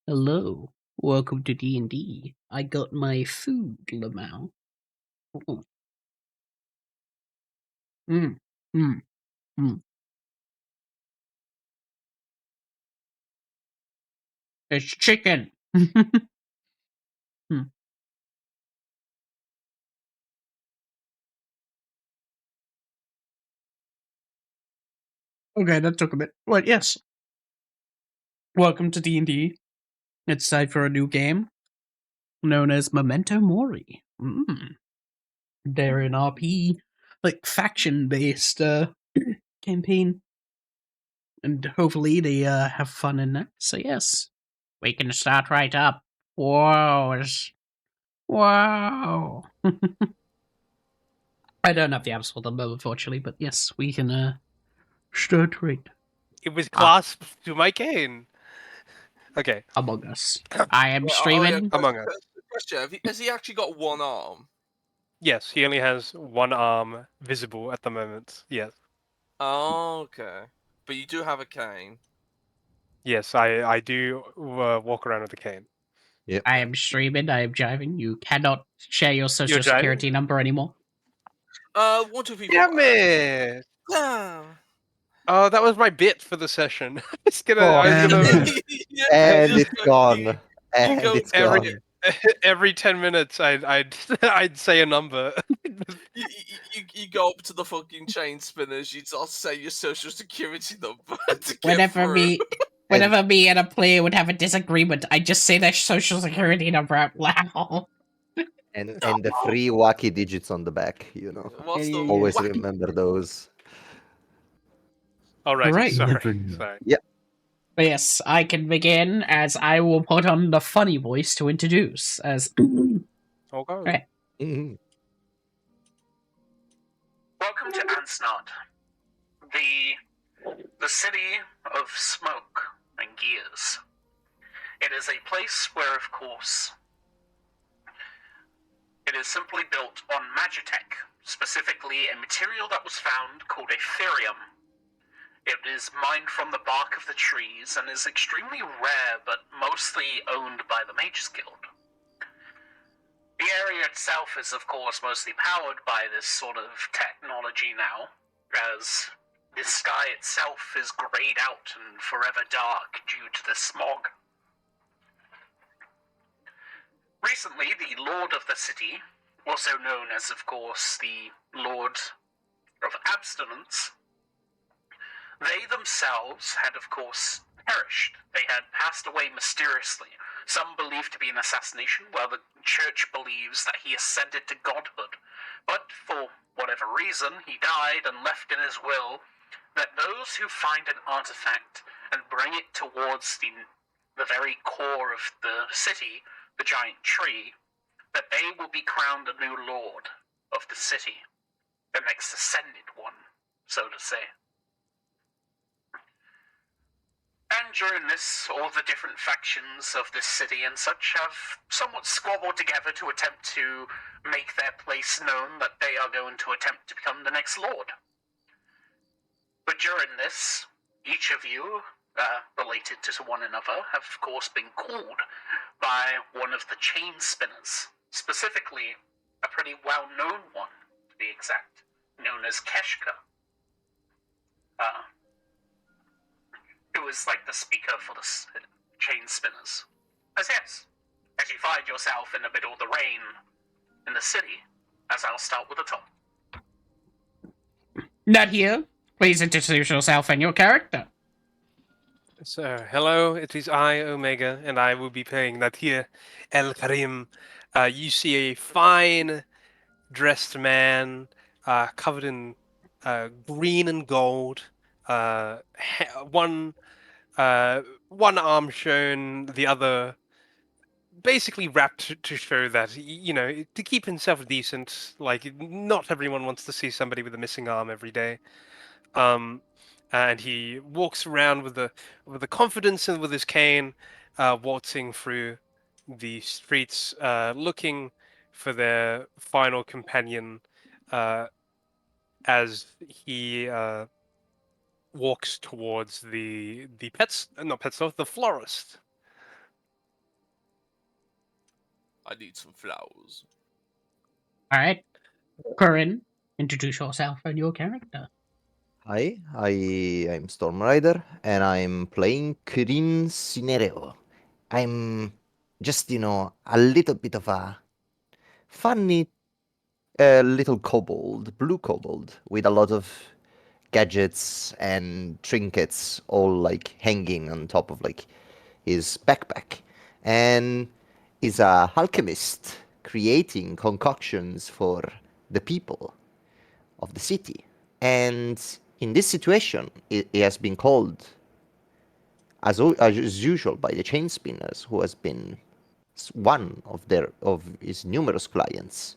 Hello, welcome to D&D. I got my food, Lamau. Oh. Mm, mm, mm. It's chicken. Hmm. Okay, that took a bit. But yes, welcome to D&D. It's time for a new game known as Memento Mori. They're an RP, like faction-based campaign, and hopefully they have fun in that. So yes, we can start right up. Whoa, wow. I don't have the absolute number, unfortunately, but yes, we can start right. It was Ah, clasped to my cane. Okay, Among Us. I am Yeah, streaming. Among Us. question. Has he actually got one arm? Yes, he only has one arm visible at the moment. Yes. Oh, okay. But you do have a cane. Yes, I do walk around with a cane. I am streaming. I am jiving. You cannot share your You're social driving? security number anymore. 1, 2, 3, 4. Damn it! Oh, that was my bit for the session. I was Damn gonna it. Yeah, And just it's gone. you And go it's every gone. every 10 minutes I'd say a number. you go up to the fucking chain spinners. You just say your social security number to get Whenever through. me, whenever me and a player would have a disagreement, I just say their social security number out loud. And the free wacky digits on the back, you know. What's the Yeah. Always wacky? remember those. Alrighty, Right. sorry. But yes, I can begin as I will put on the funny voice to introduce. As Okay. Right. Mhm. Welcome to Ansnod, the city of smoke and gears. It is a place where, of course, it is simply built on magitech, specifically a material that was found called a therium. It is mined from the bark of the trees and is extremely rare, but mostly owned by the Mages Guild. The area itself is, of course, mostly powered by this sort of technology now, as the sky itself is grayed out and forever dark due to the smog. Recently, the Lord of the city, also known as, of course, the Lord of Abstinence, they themselves had, of course, perished. They had passed away mysteriously, some believed to be an assassination, while the church believes that he ascended to godhood. But for whatever reason, he died and left in his will that those who find an artifact and bring it towards the very core of the city, the giant tree, that they will be crowned a new lord of the city, the next ascended one, so to say. And during this, all the different factions of this city and such have somewhat squabbled together to attempt to make their place known that they are going to attempt to become the next lord. But during this, each of you, related to one another, have of course been called by one of the chain spinners, specifically a pretty well-known one, to be exact, known as Keshka, who is like the speaker for the chain spinners. As yes, as you find yourself in the middle of the rain in the city, as I'll start with the top. Not here. Please introduce yourself and your character. So, hello, it is I, Omega, and I will be playing Natir El Karim. You see a fine dressed man, covered in green and gold. One arm shown, the other basically wrapped to show that to keep himself decent. Like, not everyone wants to see somebody with a missing arm every day. And he walks around with the confidence and with his cane, waltzing through the streets, looking for their final companion, as he walks towards the pets, not pet store, the florist. I need some flowers. All right, Corinne, introduce yourself and your character. Hi, I'm Storm Rider, and I'm playing Kirin Cinereo. I'm just, a little bit of a funny little kobold, blue kobold, with a lot of gadgets and trinkets all like hanging on top of like his backpack. And is a alchemist creating concoctions for the people of the city. And in this situation, it has been called, as usual, by the chain spinners, who has been one of his numerous clients,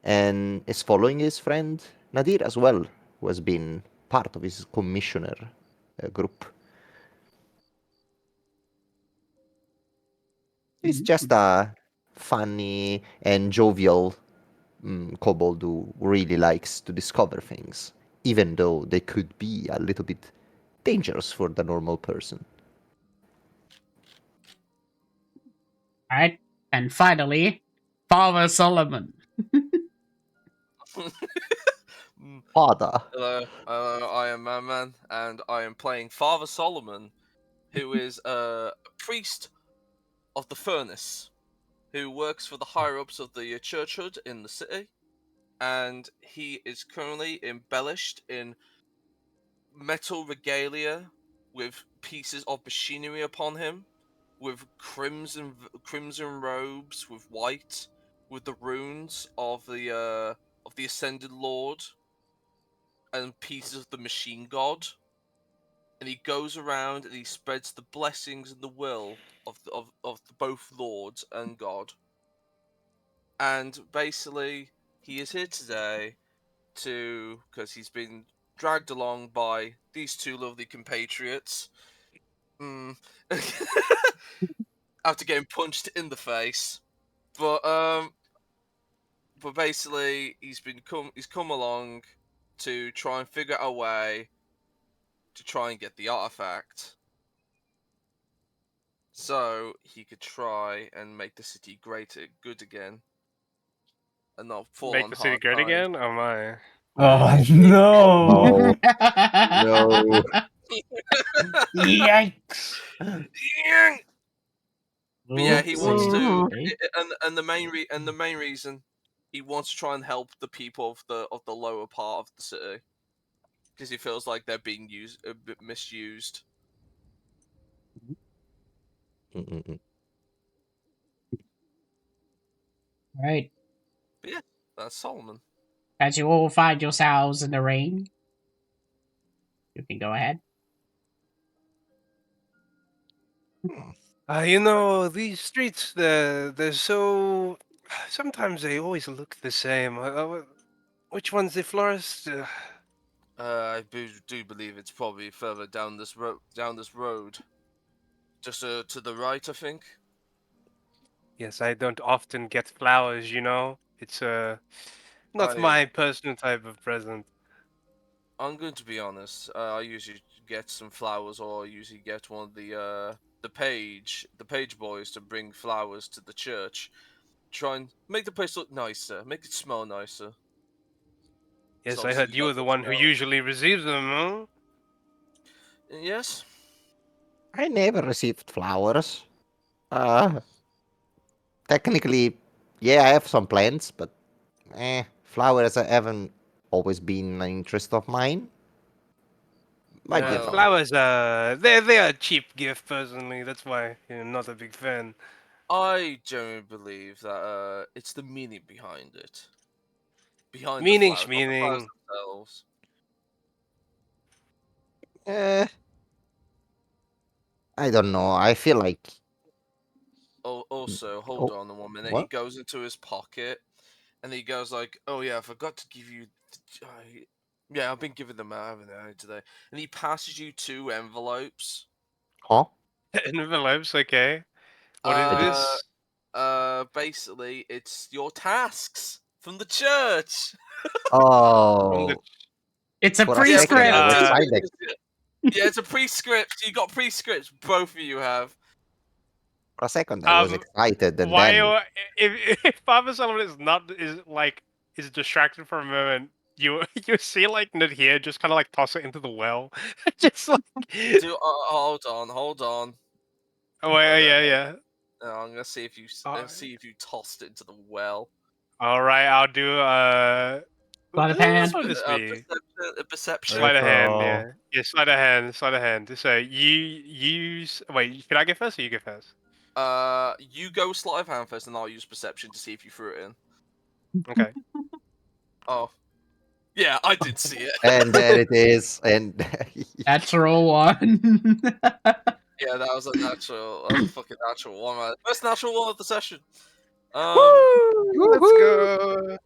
and is following his friend Nadir as well, who has been part of his commissioner group. He's just a funny and jovial kobold who really likes to discover things, even though they could be a little bit dangerous for the normal person. All right, and finally, Father Solomon. Father. Hello, I am Man, and I am playing Father Solomon, who is a priest of the furnace, who works for the higher ups of the churchhood in the city, and he is currently embellished in metal regalia with pieces of machinery upon him, with crimson robes with white, with the runes of the ascended lord, and pieces of the machine god. And he goes around and he spreads the blessings and the will of both lords and god. And basically, he is here today because he's been dragged along by these two lovely compatriots. After getting punched in the face, but basically he's come along to try and figure out a way to try and get the artifact, so he could try and make the city good again, and not fall Make on the city hard great times. again? Oh my. Oh no! Oh, no. Yikes! But yeah, he wants to, Okay. and the main reason he wants to try and help the people of the lower part of the city, because he feels like they're being a bit misused. Mm-mm-mm. All right, But yeah, that's Solomon. as you all find yourselves in the rain, you can go ahead. These streets, they're so. Sometimes they always look the same. Which one's the florist? Do believe it's probably further down this road, just to the right, I think. Yes, I don't often get flowers, It's not I my personal type of present. I'm going to be honest. I usually get some flowers, or I usually get one of the page boys to bring flowers to the church. Try and make the place look nicer, make it smell nicer. So Yes, I obviously heard we you got were the the one who smell. usually receives them, huh? Yes. I never received flowers. Uh, Technically, yeah, I have some plants, but flowers haven't always been an interest of mine. But Well, Flowers, they are a cheap gift, personally. That's why I'm not a big fan. I generally believe that it's the meaning behind it, behind the Meaning flowers, not the flowers schmeaning. themselves. eh, I don't know. I feel like. Oh, also, hold Oh, on 1 minute. He what? goes into his pocket, and he goes like, "Oh yeah, I forgot to give you. Yeah, I've been giving them out, haven't I, today?" And he passes you 2 envelopes. Huh? Envelopes, okay. What is Uh, this? basically, it's your tasks from the church. From the. Oh, It's a for a Yeah, second, I prescript. was Uh, kind of. yeah, it's a pre-script. You got pre-scripts. Both of you have. For a second, I was Um, excited, and Why? then If Father Solomon is distracted for a moment, you see like Nadir just kind of like toss it into the well, just like. Hold on. Oh yeah, Okay. yeah. I'm gonna see if you see if you tossed it into the well. All right, I'll do. Sleight of What hand. would this be? A perception. Sleight of hand, Peripheral. yeah. Yeah, sleight of hand, sleight of hand. So you use. Wait, can I go first or you go first? You go sleight of hand first, and I'll use perception to see if you threw it in. Okay. Oh, yeah, I did see it. and there it is, and Natural one. Yeah, that was a natural. That was a fucking natural one, man. First natural one of the session. Woo! Let's Woohoo! go.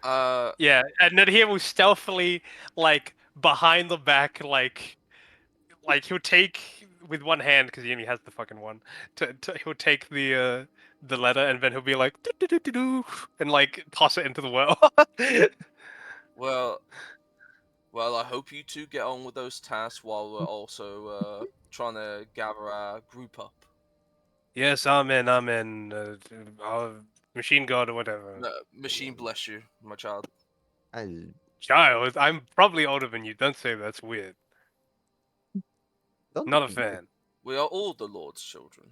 Uh, Yeah, and then he will stealthily, like behind the back, like he'll take with one hand because he only has the fucking one. He'll take the letter and then he'll be like "Do-do-do-do-do," and like toss it into the well. well, I hope you two get on with those tasks while we're also trying to gather our group up. Yes, amen, amen. Machine god or whatever. Machine bless you, my child. I Child, I'm probably older than you. Don't say that's weird. don't Not a be- fan. We are all the Lord's children.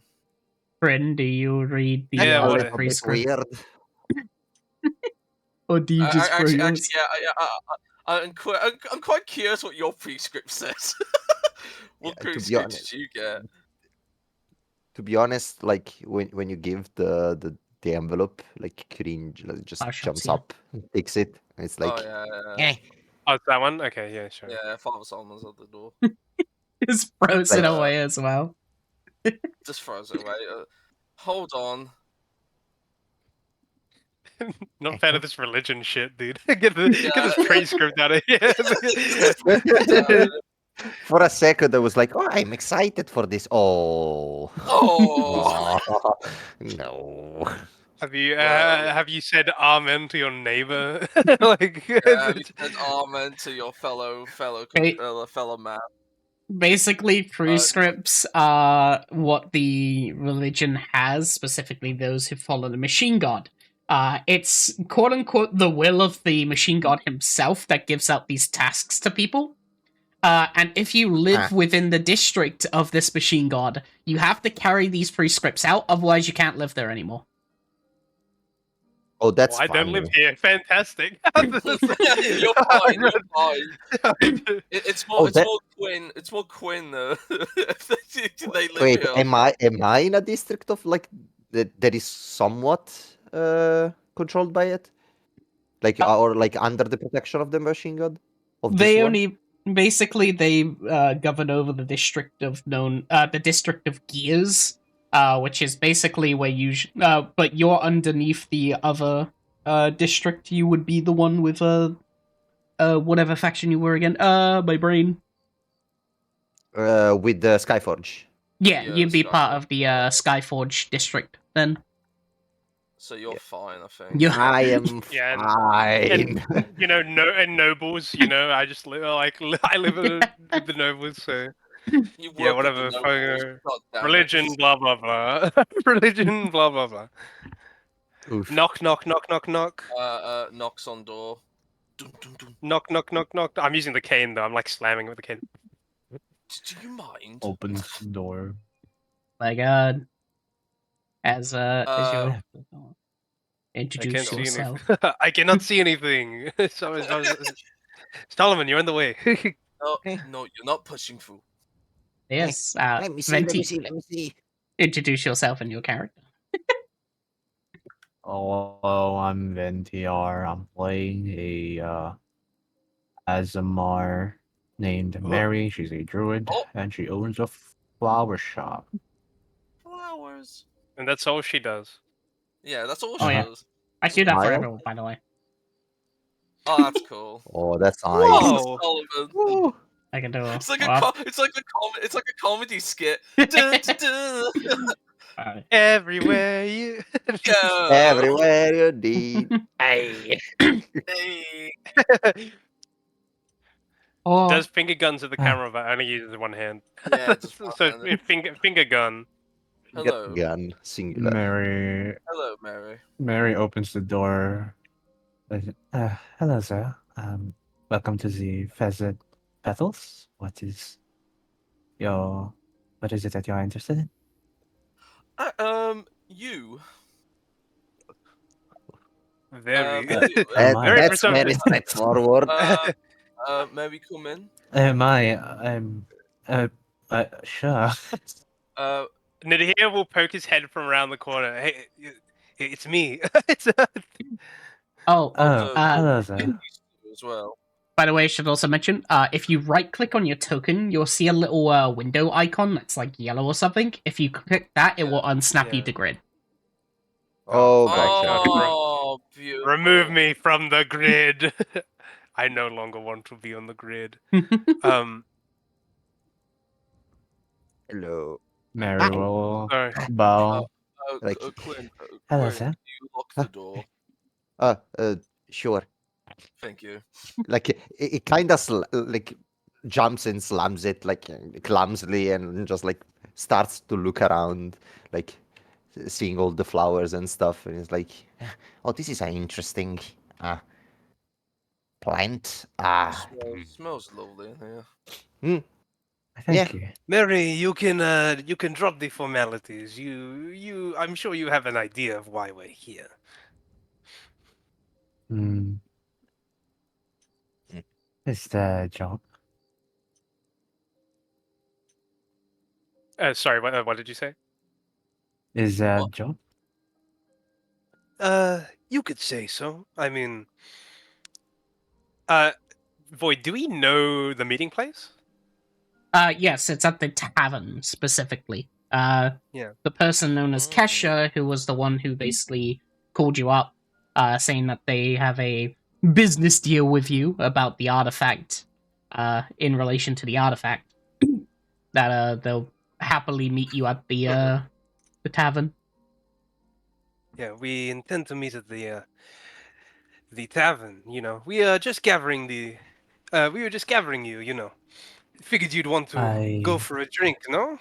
Friend, do you read the Yeah, a what little bit prescript? weird. Or do you just throw Actually, yours? yeah. I'm quite curious what your prescript says. What Yeah, to be prescript honest, did you get? like when you give the envelope, like cringe just Flash jumps yeah. up and takes it. And it's Oh like, yeah. eh. Oh, it's that one? Okay, yeah, sure. Yeah, Father Solomon's at the door. Just throws it Like- away as well. Just throws it away. Hold on. Not fan of this religion shit, dude. Get Yeah. this praise script out of here. For a second, I was like, "Oh, I'm excited for this." Oh, Oh. oh no. Well, have you said amen to your neighbor? Like, yeah, you said amen to your fellow Hey. fellow man. Basically, prescripts are what the religion has, specifically those who follow the machine god. It's quote unquote the will of the machine god himself that gives out these tasks to people. And if you live within the district of this machine god, you have to carry these prescripts out, otherwise you can't live there anymore. Oh, that's I don't live funny. here. Fantastic. You're fine. You're fine. It's more. Oh, It's that- more Quinn. It's more Quinn. They live Wait, here. am I in a district of like that is somewhat controlled by it, like or like under the protection of the machine god of this They one? only basically they govern over the district of the district of Gears, which is basically where you but you're underneath the other district. You would be the one with whatever faction you were again. My brain. With the Skyforge. Yeah, Yeah, you'd be part Skyforge. of the Skyforge district then. So you're Yeah. fine, I think. You I am Yeah, fine. and you know, nobles. You know, I just live I live with the nobles. So You work yeah, with whatever. the nobles. Fucking God damn it. religion, blah blah blah. Religion, blah blah blah. Oof. Knock, knock, knock, knock, knock. Knocks on door. Dun, dun, dun. Knock, knock, knock, knock. I'm using the cane though. I'm like slamming with the cane. Do you mind? Opens the door. my God. As you I introduce can't see yourself. anything. I cannot see anything. Solomon, you're in the way. No, Eh. no, you're not pushing through. Yes, Let me see. Let me Venti, see. Let me see. introduce yourself and your character. Oh, hello, I'm NTR. I'm playing a Azamar named Mary. She's a druid, Oh. and she owns a flower shop. Flowers. And that's all she does. Yeah, that's all Oh, she yeah. does. I do that for Smile? everyone, by the way. Oh, that's cool. Oh, that's nice. Whoa! Sullivan. Ooh. I can do It's like well, it's like a comedy skit. Dun, dun, dun. Everywhere you. Yeah. Everywhere you need. Hey. Hey. Oh, Does finger guns at the camera, but only uses one hand. Yeah, just So one-handed. finger gun. Hello. gun, singular. Hello, Mary. Mary opens the door. Hello, sir. Welcome to the Pheasant Petals. What is it that you're interested in? You. Very, Am I? very That's very presumptive. straightforward. May we come in? Am I? Sure. Nadir will poke his head from around the corner. Hey, it's me. Oh, Hello, sir. As well. by the way, I should also mention, if you right-click on your token, you'll see a little window icon that's like yellow or something. If you click that, it will unsnap you Yeah. to grid. Oh, fuck, gotcha. God, Oh, beautiful. remove me from the grid. I no longer want to be on the grid. Hello. Mary Hi. will Sorry. bow. Like- Clint, Hello, Quinn, sir. you lock the door. Uh, sure. Thank you. Like it kind of like jumps and slams it like clumsily and just like starts to look around, like seeing all the flowers and stuff, and it's like, oh, this is an interesting plant. Smells lovely in here. Thank you. Mary, you can drop the formalities. I'm sure you have an idea of why we're here. Hmm. Is the job? Sorry, what did you say? Is that job? You could say so. I mean, Void, do we know the meeting place? Yes, it's at the tavern specifically. Yeah. The person known as Kesha, who was the one who basically called you up, saying that they have a business deal with you about the artifact, in relation to the artifact, that they'll happily meet you at the tavern. Yeah, we intend to meet at the tavern. You know, we are just gathering we were just gathering you. You know, figured you'd want to go for a drink, no?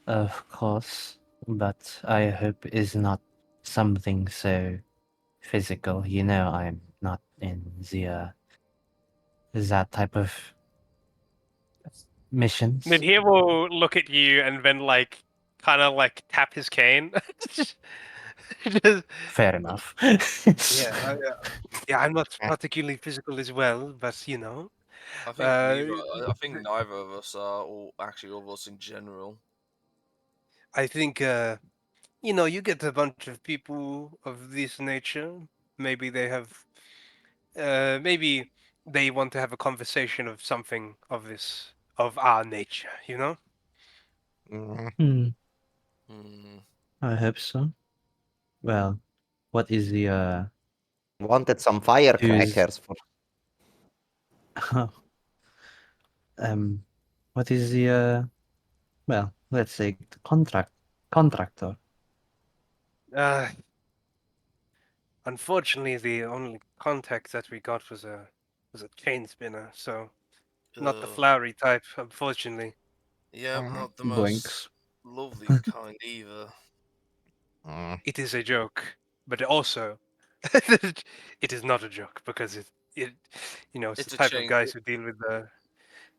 Of course, but I hope it's not something so physical. You know, I'm not in the that type of missions. Then he will look at you and then like kind of like tap his cane. Just- Fair enough. yeah, yeah. I'm not particularly physical as well, but you know, I think I think neither of us are, or actually all of us in general. I think you know, you get a bunch of people of this nature. Maybe they have, maybe they want to have a conversation of something of our nature. You know. Hmm, Hmm. I hope so. Well, what is the Wanted some who's firecrackers for. what is the well, let's say the contractor. Uh, Unfortunately, the only contact that we got was a chain spinner. So not the Ugh. flowery type, unfortunately. Yeah, not the Blinks. most lovely kind either. It is a joke, but also it is not a joke because it you know, it's It's the a type of chain. guys who deal with the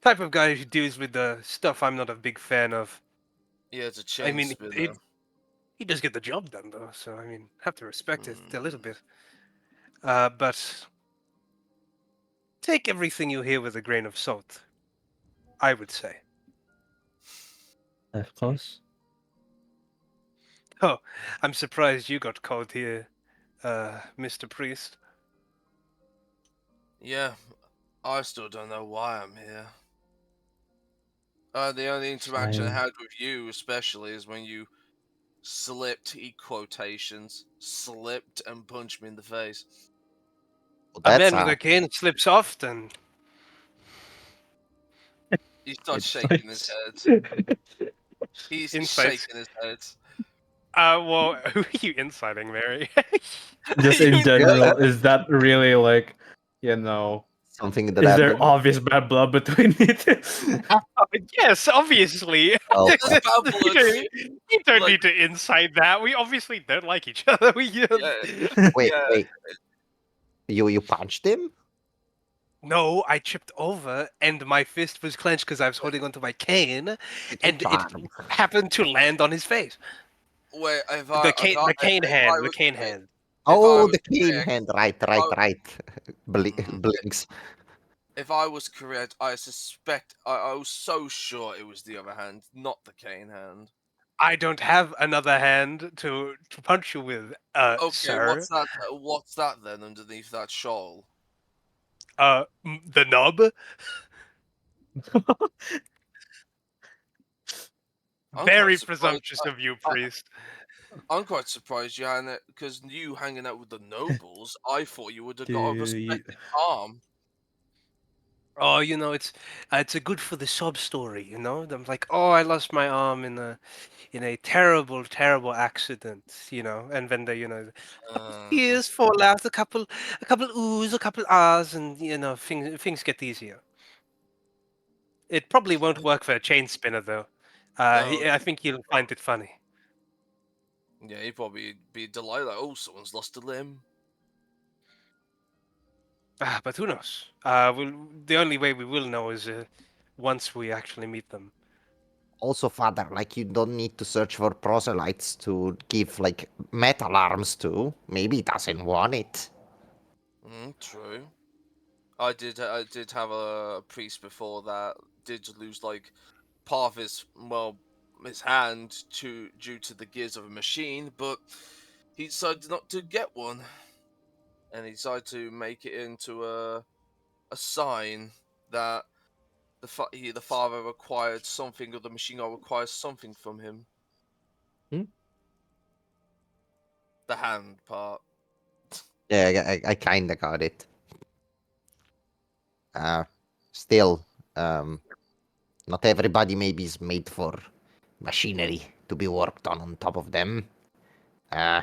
type of guy who deals with the stuff I'm not a big fan of. Yeah, it's a I chain mean, spinner. he does get the job done though, so I mean, have to respect it a little Mm. bit. But take everything you hear with a grain of salt, I would say. Of course. Oh, I'm surprised you got called here, Mr. Priest. Yeah, I still don't know why I'm here. The only interaction I Same. had with you, especially, is when you slipped, quotations, slipped and punched me in the face. Well, A that's man with a cane slips often. He starts It's shaking his like- head. He's Insights. shaking his head. Well, who are you inciting, Mary? Just in You general, know, is that really like, you know, something that Is there happened. obvious bad blood between it? Yes, obviously. Oh, There's bad you blood. don't, you don't Like- need to insight that. We obviously don't like each other. We just... Yeah. wait, Yeah. wait. You punched him? No, I tripped over, and my fist was clenched because I was holding onto my cane, and it Charm. happened to land on his face. Wait, The cane hand, the cane hand. Oh, was the cane correct, hand. Right. Mhm. Blinks. if I was correct, I suspect I was so sure it was the other hand, not the cane hand. I don't have another hand to punch you with, Okay, sir. what's that? What's that then underneath that shawl? The nub. I'm Very quite surprised. presumptuous of you, priest. I'm quite surprised you hadn't, because you hanging out with the nobles. I thought you would have got a Do you- respected arm. Oh, it's a good for the sob story, you know. I'm like, oh, I lost my arm in a terrible, terrible accident, you know, and then tears fall out, a couple oohs, a couple ahs, and things get easier. It probably won't work for a chain spinner though. No. I think you'll find it funny. Yeah, he'd probably be delighted. Like, oh, someone's lost a limb. But who knows? The only way we will know is once we actually meet them. Also, father, like you don't need to search for proselytes to give like metal arms to. Maybe he doesn't want it. True. I did have a priest before that did lose like part of his hand due to the gears of a machine, but he decided not to get one, and he decided to make it into a sign that the father required something, or the machine god requires something from him. Hmm? The hand part. Yeah, I kinda got it. Still, not everybody maybe is made for machinery to be worked on top of them. Uh,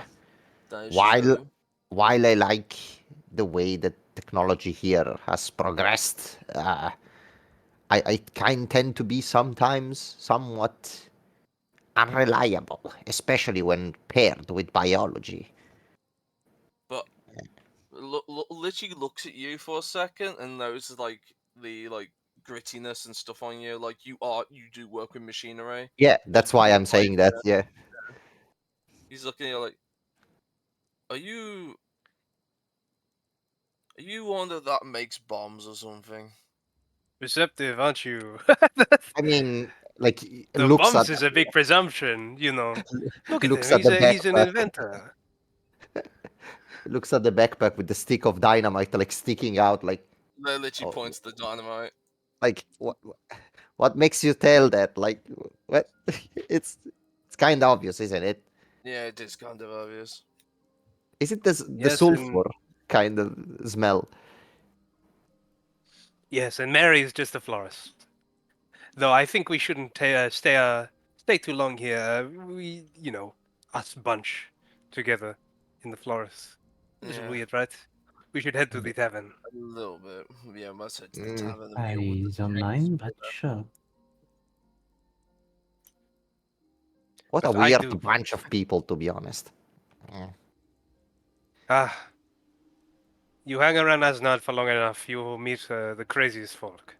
That is while true. while I like the way that technology here has progressed, I kind tend to be sometimes somewhat unreliable, especially when paired with biology. But literally looks at you for a second and notices like the grittiness and stuff on you. Like you do work with machinery. Yeah, that's why I'm Like, saying that. Yeah. he's looking at you like, are you one that makes bombs or something? Receptive, aren't you? I mean, like The bombs is a big presumption, you know. Look at looks him; at the he's an backpack. inventor. Looks at the backpack with the stick of dynamite like sticking out. Like, They literally oh, points to the dynamite. like what makes you tell that? Like, what? It's kind of obvious, isn't it? Yeah, it is kind of obvious. Is it the Yes, sulfur kind of smell? Yes, and Mary is just a florist. Though I think we shouldn't stay too long here. We, us bunch together in the forest. It's Yeah, weird, right? We should head to the tavern. a little bit. Yeah, must head to the Mm. tavern and I meet with the don't Chinese mind, but people. sure. What a But I weird do. bunch of people, to be honest. Eh. Ah, you hang around Asnad for long enough, you will meet the craziest folk.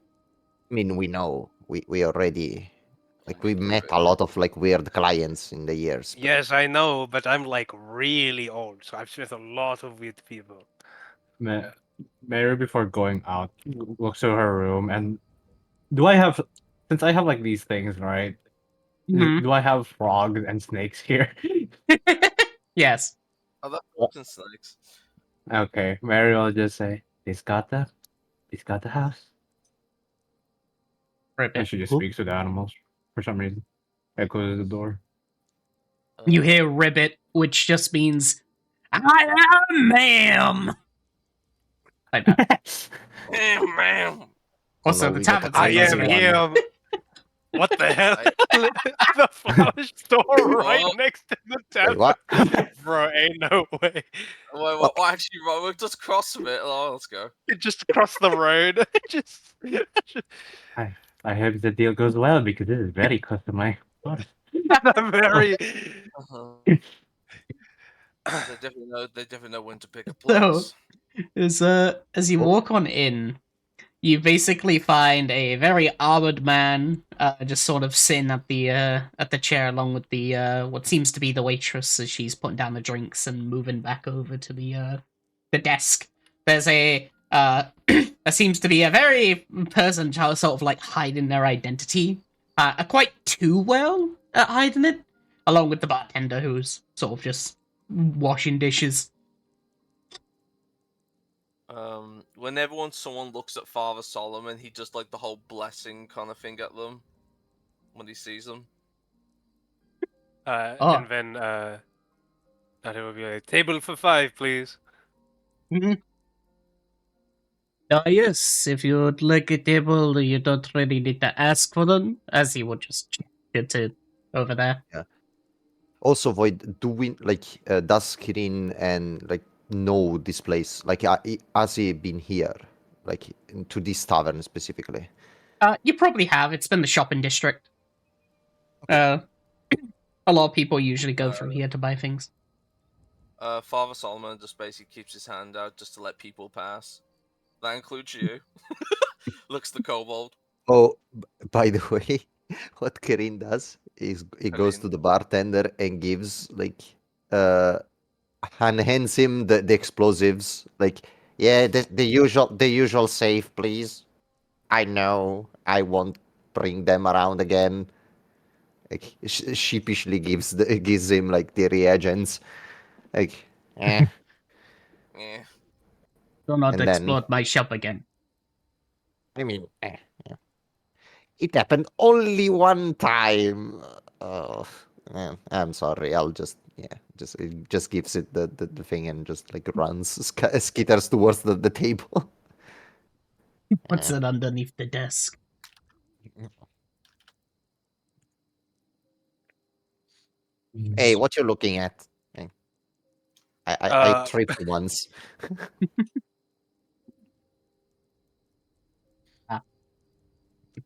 I mean, we know we already like we Okay, met great. a lot of like weird clients in the years. But Yes, I know, but I'm like really old, so I've met a lot of weird people. Mary, before going out, looks to her room and do I have, since I have like these things, right? Mhm. Do I have frogs and snakes here? Yes. Oh, that's frogs and snakes. Okay, Mary will just say, he's got the house. And she just Who? speaks to the animals for some reason. I closes the door. You hear ribbit, which just means I am ma'am. Like that. Damn, man. Oh Also, no, the we got a tavern's I a crazy am buzzard. one. here. What the hell? the flower store right What? next to the Wait, what? tavern. Bro, ain't no way. Wait, actually, right, we'll just cross a bit. Oh, let's go. Just across the road. just I hope the deal goes well because this is very close to my spot. the very. Uh-huh. They definitely know when to pick a So- place. As you Oh. walk on in, you basically find a very armored man, just sort of sitting at the chair along with the what seems to be the waitress as she's putting down the drinks and moving back over to the desk. There's a there seems to be a very person sort of like hiding their identity, quite too well at hiding it, along with the bartender who's sort of just washing dishes. Whenever someone looks at Father Solomon, he does like the whole blessing kind of thing at them when he sees them. Oh. And then that will be a table for 5, please. Yes, if you would like a table, you don't really need to ask for them, as he would just get it over there. Also, Void, do we like does Kirin and like know this place? Like, has he been here, like to this tavern specifically? You probably have. It's been the shopping district. A lot of people usually go through here to buy things. Father Solomon just basically keeps his hand out just to let people pass. That includes you. Looks the kobold. Oh, by the way, what Kirin does is he goes Kirin. to the bartender and gives like and hands him the explosives. Like, yeah, the usual safe, please. I know, I won't bring them around again. Like, sheepishly gives him like the reagents. Like, eh. Yeah. Do not And then- explode my shop again. I mean, yeah. It happened only one time. Oh, man, I'm sorry. I'll just it just gives it the thing and just like runs skitters towards the table. Puts it underneath the desk. Hey, what you looking at? I tripped once.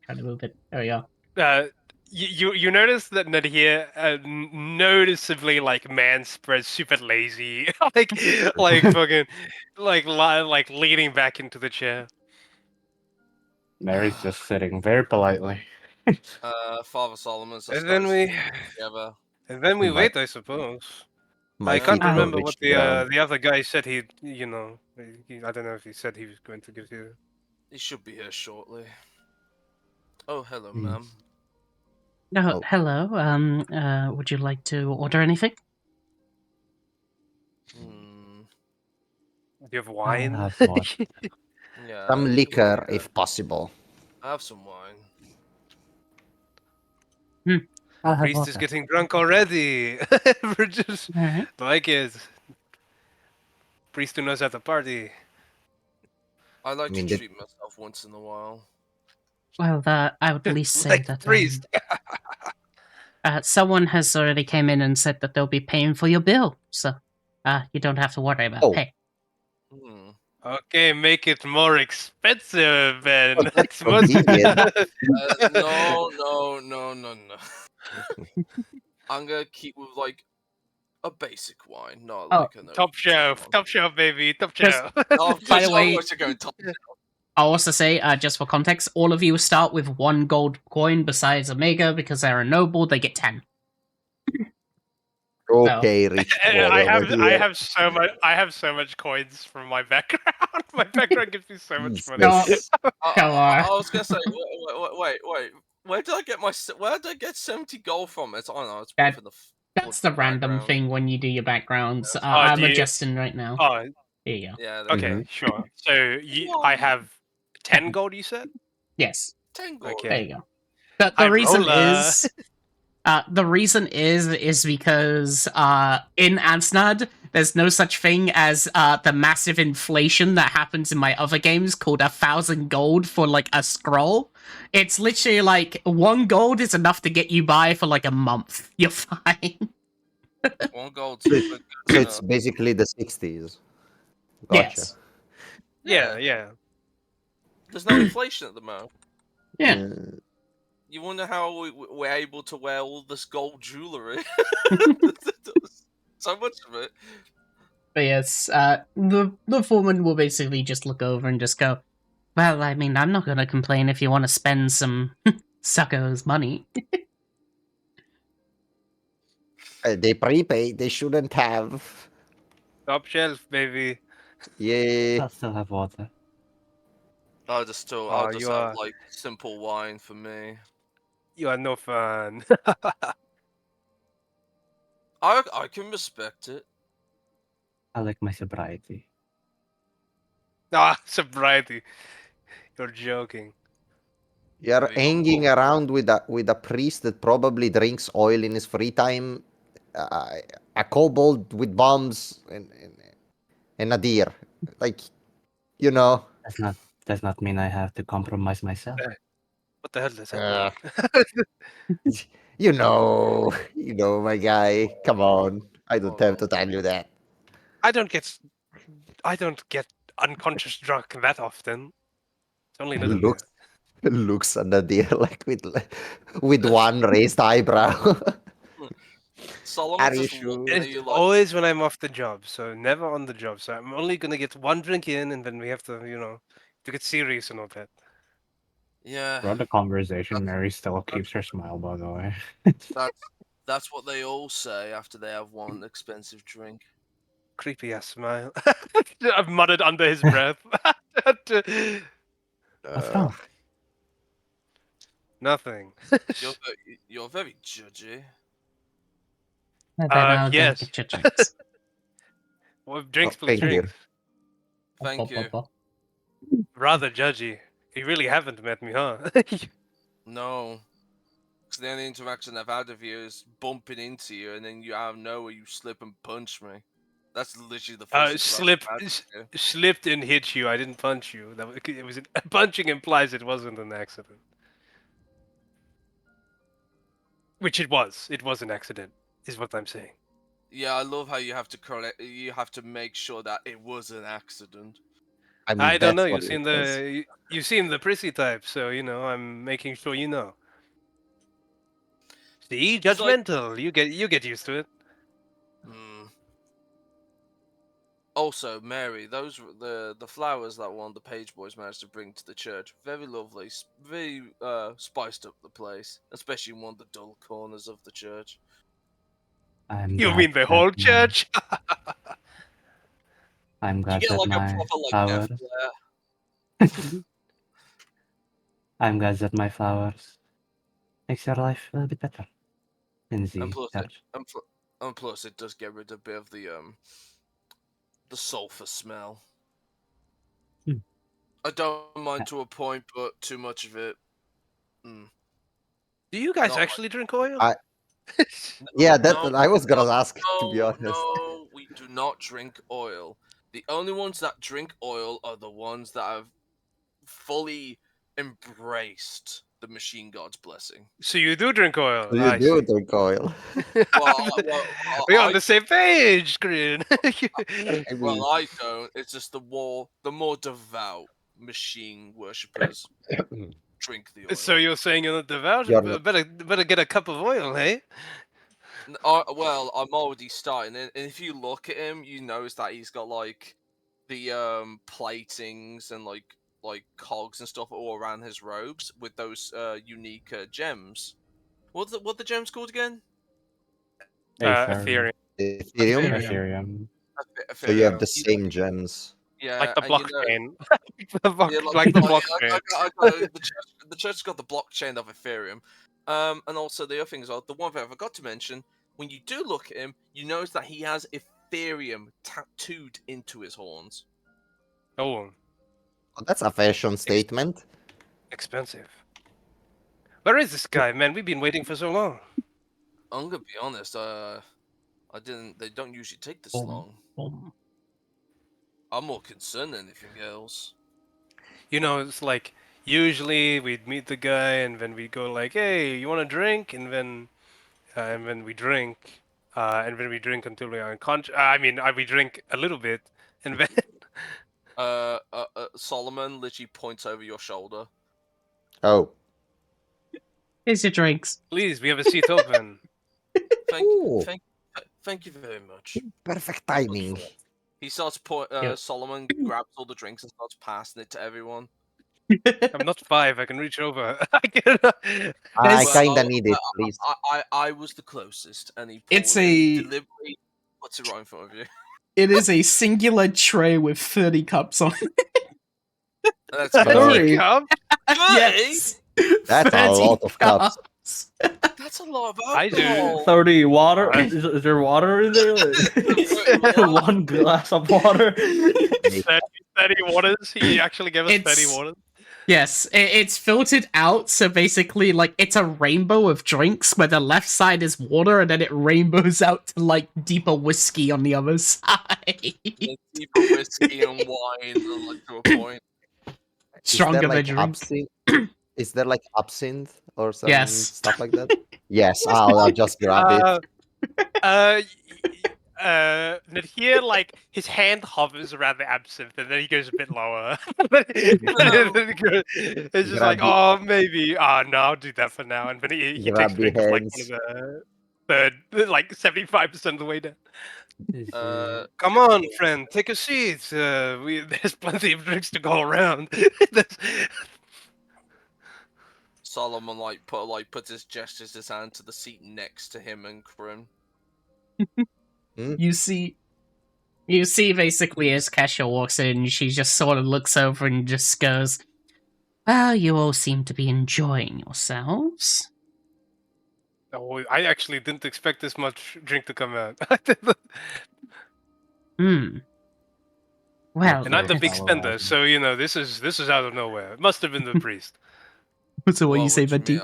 Trying to move it. There we go. You notice that Nadir noticeably like man spread super lazy, like fucking like leaning back into the chair. Mary's just sitting very politely. Father Solomon's just And then starts we together. and then we My- wait, I suppose. My I can't feet will remember reach what the ground. the other guy said. I don't know if he said he was going to give you. He should be here shortly. Oh, hello, Hmm. ma'am. No, Oh. hello. Would you like to order anything? Hmm. Do you have I'll wine? have one. Yeah. Some I need liquor, to- if possible. Have some wine. I'll have Priest is water. getting drunk already. We're just All right. like it. Priest who knows how to party. I like I mean, to the- treat myself once in a while. Well, I would at least say Like the that priest. someone has already came in and said that they'll be paying for your bill, so you don't have to worry about Oh. pay. Hmm. Okay, make it more expensive and Oh, that's it's much. convenient. No. I'm gonna keep with like a basic wine, not Oh, like an Top shelf, baby, top Just- shelf. Oh, By the way- you're going top. I'll also say, just for context, all of you start with 1 gold coin besides Omega because they're a noble. They get 10. Okay, rich boy I over here. have so much coins from my background. My background gives me so much money. No. Jesus. Come on. I was gonna say, wait. Where did I get 70 gold from? It's no, it's That- for the. That's the random background. thing when you do your backgrounds. Yes. I'm do you- adjusting right now. Oh, There you go. Yeah. There you okay, go. sure. So I have 10 gold. You said. Yes, 10 gold. Okay. there you go. The High reason roller. is The reason is because in Ansnad, there's no such thing as the massive inflation that happens in my other games called 1,000 gold for like a scroll. It's literally like 1 gold is enough to get you by for like a month. You're fine. 1 gold. So it's basically the 60s. Gotcha. Yes. Yeah. There's no inflation at the moment. Yeah. You wonder how we're able to wear all this gold jewelry. So much of it. But yes, the foreman will basically just look over and just go, "Well, I mean, I'm not gonna complain if you want to spend some suckers money." They prepaid. They shouldn't have. Top shelf, baby. Yeah. I'll still have water. I'll just You have are like simple wine for me. you are no fun. I can respect it. I like my sobriety. Sobriety. You're joking. You're Very hanging humble. around with a priest that probably drinks oil in his free time, a kobold with bombs, and a deer. Like, you know. Does not mean I have to compromise myself. What the hell does that Uh, mean? you know, my guy. Come on, I don't Hold have on. to tell you that. I don't get unconscious drunk that often. It's only a little bit. Looks at the deer like with one raised eyebrow. Solomon Are you just looking sure? at It's you like, always when I'm off the job, so never on the job. So I'm only gonna get 1 drink in, and then we have to, to get serious and all that. yeah, Throughout the conversation, that's Mary still keeps her smile, by the way. that's what they all say after they have one expensive drink. Creepy ass smile. I've muttered under his breath. What's Uh, wrong? Nothing. You're very judgy. Then I'll go Yes. get your drinks. Well, drinks, please, thank you. drinks. Thank you. Rather judgy. You really haven't met me, huh? No, because the only interaction I've had with you is bumping into you, and then you out of nowhere you slip and punch me. That's literally the first interaction I've had with you. Slipped and hit you. I didn't punch you. It was punching implies it wasn't an accident, which it was. It was an accident, is what I'm saying. Yeah, I love how you have to correct. You have to make sure that it was an accident. I mean, I don't know. that's what it is. You seem the prissy type, so I'm making sure you know. See, It's like, judgmental. You get used to it. hmm. Also, Mary, those the flowers that one of the page boys managed to bring to the church, very lovely, very spiced up the place, especially in one of the dull corners of the church. I'm You glad mean the that whole my- church? I'm You glad get that like a my proper like flowers. death glare. I'm glad that my flowers makes your life a little bit better in the And plus, church. and plus, it does get rid of a bit of the sulfur smell. Hmm. I don't mind to a point, but too much of it. Mm. Do you guys Not actually drink oil? Yeah, No, I was gonna no, ask, to be honest. no, we do not drink oil. The only ones that drink oil are the ones that have fully embraced the machine god's blessing. So you do drink oil. So you I do see. drink oil. We're on the same page, Green. I mean, I don't. It's just the more devout machine worshippers drink the oil. So you're saying you're not devout? You're not- Better get a cup of oil, hey? Well, I'm already starting, and if you look at him, you notice that he's got like the platings and like cogs and stuff all around his robes with those unique gems. What the gems called again? Ethereum. Ethereum. Ethereum. So you have Yeah. the same gems. Yeah, Like the and you know, blockchain. yeah, Like the blockchain. the church has got the blockchain of Ethereum. And also the other thing is, the one thing I forgot to mention, when you do look at him, you notice that he has Ethereum tattooed into his horns. Oh, Oh, that's a fashion statement. expensive. Where is this guy, man? We've been waiting for so long. I'm gonna be honest. I didn't. They don't usually take this Boom, long. boom. I'm more concerned than anything else. You know, it's like usually we'd meet the guy and then we go like, "Hey, you want a drink?" And then we drink, and then we drink until we are unconscious. I mean, we drink a little bit, and then Solomon literally points over your shoulder. Oh. Here's your drinks. please, we have a seat open. Ooh. Thank you very much. Perfect Look timing. for it. He starts Yeah. Solomon grabs all the drinks and starts passing it to everyone. I'm not 5. I can reach over. I can. I There's- kinda need it, please. I was the closest, and he It's pulls it, a- deliberately puts it right in front of you. It is a singular tray with 30 cups on it. That's Uh, good. Sorry. Cup? Yes. That's a 30 lot of cups. That's a lot of I do. alcohol. 30 water? Alright. Is there water in there? One glass of water? 30 waters. He actually gave us 30 It's- waters. Yes, it's filtered out, so basically, like, it's a rainbow of drinks where the left side is water, and then it rainbows out to, like, deeper whiskey on the other side. Deeper whiskey and wine, like, to a point. Stronger like than drinks. absinthe? Is there like absinthe or some Yes. stuff like that? Yes, I'll just grab it. And here, like, his hand hovers around the absinthe, and then he goes a bit lower. It's just like, Grab oh, maybe. No, I'll do that for now. And then he takes Grab a the drink of, like, hands. one of the third, like, 75% of the way down. Come Yeah. on, friend, take a seat. There's plenty of drinks to go around. That's- Solomon puts his hand to the seat next to him and Krim. You see basically as Kesha walks in, she just sort of looks over and just goes, well, you all seem to be enjoying yourselves. Oh, I actually didn't expect this much drink to come out. Well, And I'm the big I'll spender, imagine. so you know this is out of nowhere. It must have been the priest. so what you say, What Venti? mean?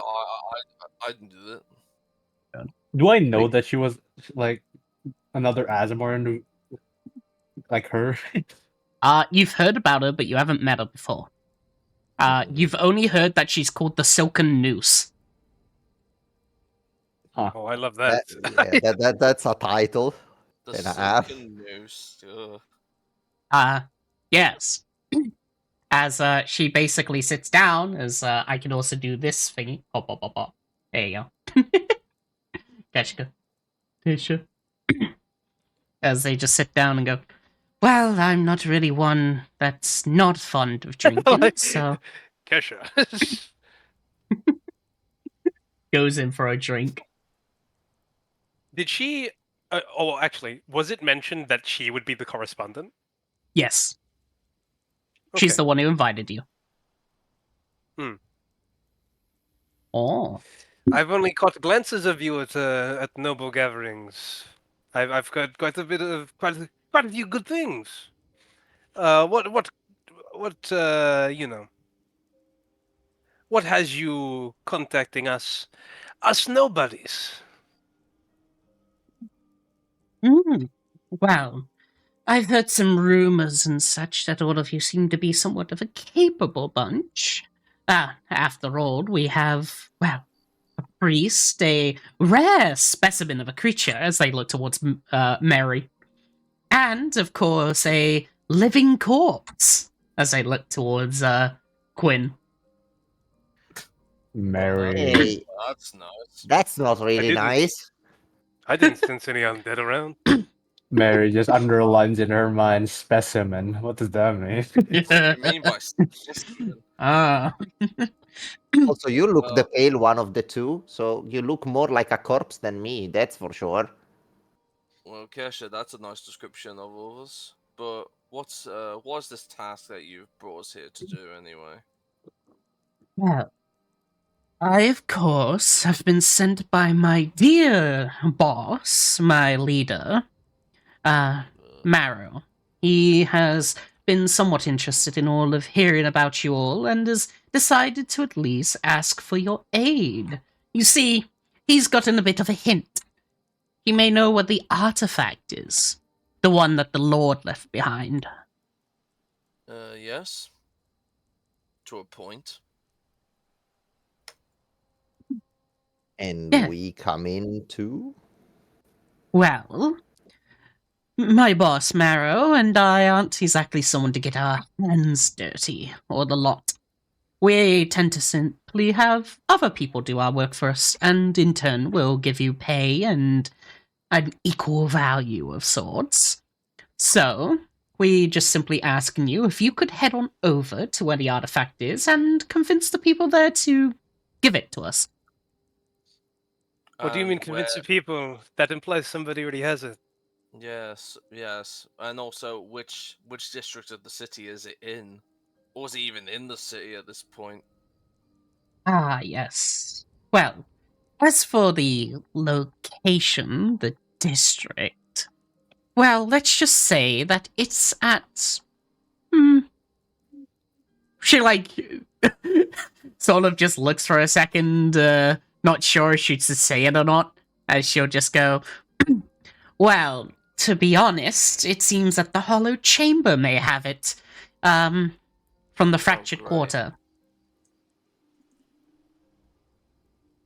I didn't do that. Do I know that she was like another Azamor like her? You've heard about her, but you haven't met her before. You've only heard that she's called the Silken Noose. Oh, I love that. That's a title. The And a half. silken noose. Ugh. Yes. As she basically sits down, as I can also do this thingy. Hop, hop, hop, hop. There you go. Gotcha. Gotcha. As they just sit down and go, well, I'm not really one that's not fond of drinking, Like- so Kesha. goes in for a drink. Did she? Actually, was it mentioned that she would be the correspondent? Yes. She's Okay. the one who invited you. Hmm. Oh. I've only caught glances of you at noble gatherings. I've got quite a few good things. What you know? What has you contacting us nobodies? Well, I've heard some rumors and such that all of you seem to be somewhat of a capable bunch. After all, we have, well, a priest, a rare specimen of a creature, as they look towards Mary. And, of course, a living corpse, as they look towards Quinn. Mary. Hey, That's nice. that's not really didn't- nice. I didn't sense any undead around. Mary just underlines in her mind specimen. What does that mean? What do you mean by specimen? Also, you look the pale one of the two, so you look more like a corpse than me, that's for sure. Well, Kesha, that's a nice description of us. But what's this task that you've brought us here to do anyway? Well, I, of course, have been sent by my dear boss, my leader, Marrow. He has been somewhat interested in all of hearing about you all and has decided to at least ask for your aid. You see, he's gotten a bit of a hint. He may know what the artifact is. The one that the Lord left behind. Yes. To a point. And Yeah. we come in too? Well, my boss, Marrow, and I aren't exactly someone to get our hands dirty, or the lot. We tend to simply have other people do our work for us, and in turn will give you pay and an equal value of sorts. So, we just simply asking you if you could head on over to where the artifact is and convince the people there to give it to us. What do you mean And convince the people? That implies somebody already has it. Yes, yes. And also, which district of the city is it in? Or is it even in the city at this point? Ah, yes. Well, as for the location, the district, well, let's just say that it's at. She, like, sort of just looks for a second, not sure if she should say it or not, as she'll just go, well, to be honest, it seems that the Hollow Chamber may have it, from the Fractured great. Quarter.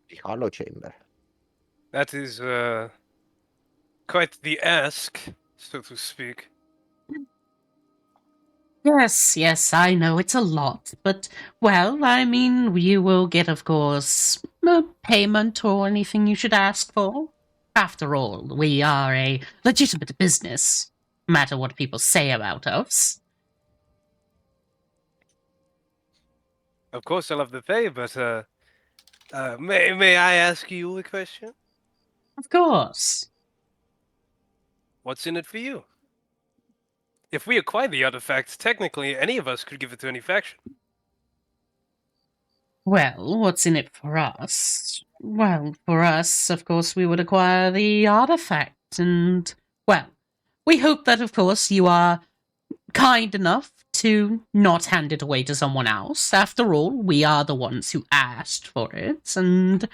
The Hollow Chamber. That is quite the ask, so to speak. Yes, I know it's a lot, but, well, I mean, you will get, of course, a payment or anything you should ask for. After all, we are a legitimate business, no matter what people say about us. Of course, I'll have the pay, but may I ask you a question? Of course. What's in it for you? If we acquire the artifact, technically any of us could give it to any faction. Well, what's in it for us? Well, for us, of course, we would acquire the artifact, and, well, we hope that, of course, you are kind enough to not hand it away to someone else. After all, we are the ones who asked for it, and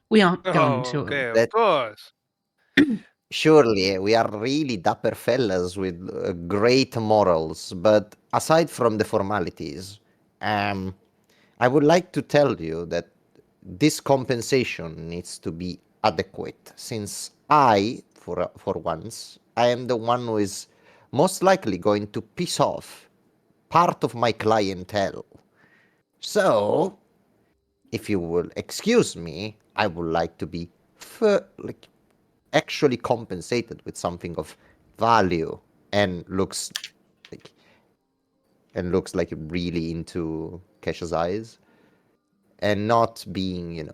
we aren't going to. Okay, of That- course. Surely, we are really dapper fellas with great morals, but aside from the formalities, I would like to tell you that this compensation needs to be adequate, since I, for once, I am the one who is most likely going to piss off part of my clientele. So, if you will excuse me, I would like to be actually compensated with something of value and looks like really into Kesha's eyes, and not being,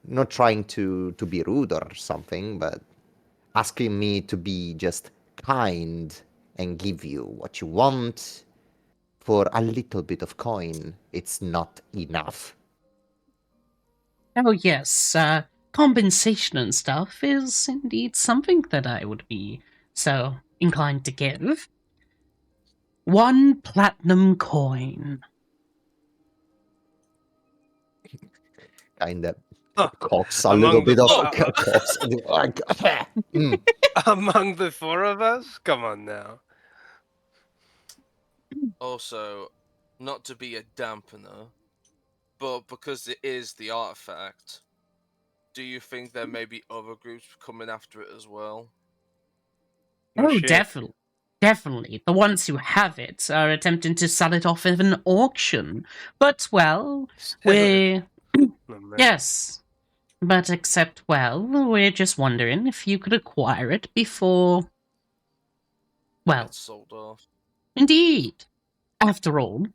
not trying to be rude or something, but asking me to be just kind and give you what you want for a little bit of coin. It's not enough. Oh, yes, compensation and stuff is indeed something that I would be so inclined to give. 1 platinum coin. Kind of Huh. coughs a Among little bit the of four- coughs. Among the four of us? Come on now. Also, not to be a dampener, but because it is the artifact, do you think there may be other groups coming after it as well? No Oh, shit. definitely. Definitely. The ones who have it are attempting to sell it off in an auction. But, well, we. Oh, man. Yes. But except, well, we're just wondering if you could acquire it before. Well, It's sold off. indeed. After all,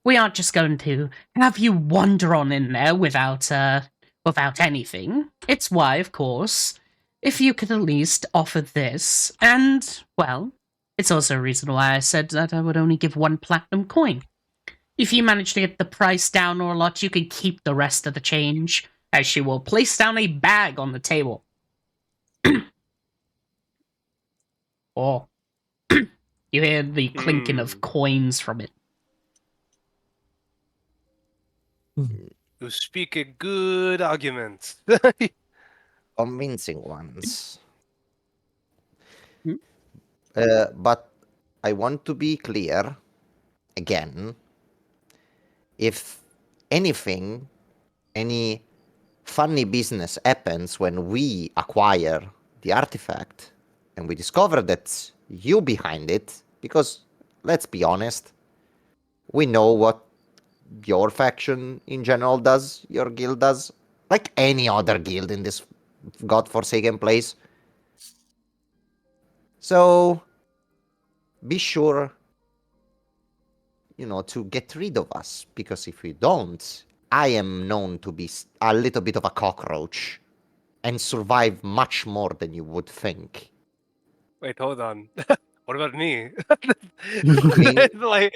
we aren't just going to have you wander on in there without anything. It's why, of course, if you could at least offer this, and, well, it's also a reason why I said that I would only give 1 platinum coin. If you manage to get the price down or a lot, you can keep the rest of the change, as she will place down a bag on the table. Oh. You hear the clinking of coins from it. You speak a good argument. Convincing ones. Hmm? But I want to be clear again. If anything, any funny business happens when we acquire the artifact and we discover that you behind it, because let's be honest, we know what your faction in general does, your guild does, like any other guild in this godforsaken place. So be sure, to get rid of us, because if we don't, I am known to be a little bit of a cockroach and survive much more than you would think. Wait, hold on. What about me? mean- like,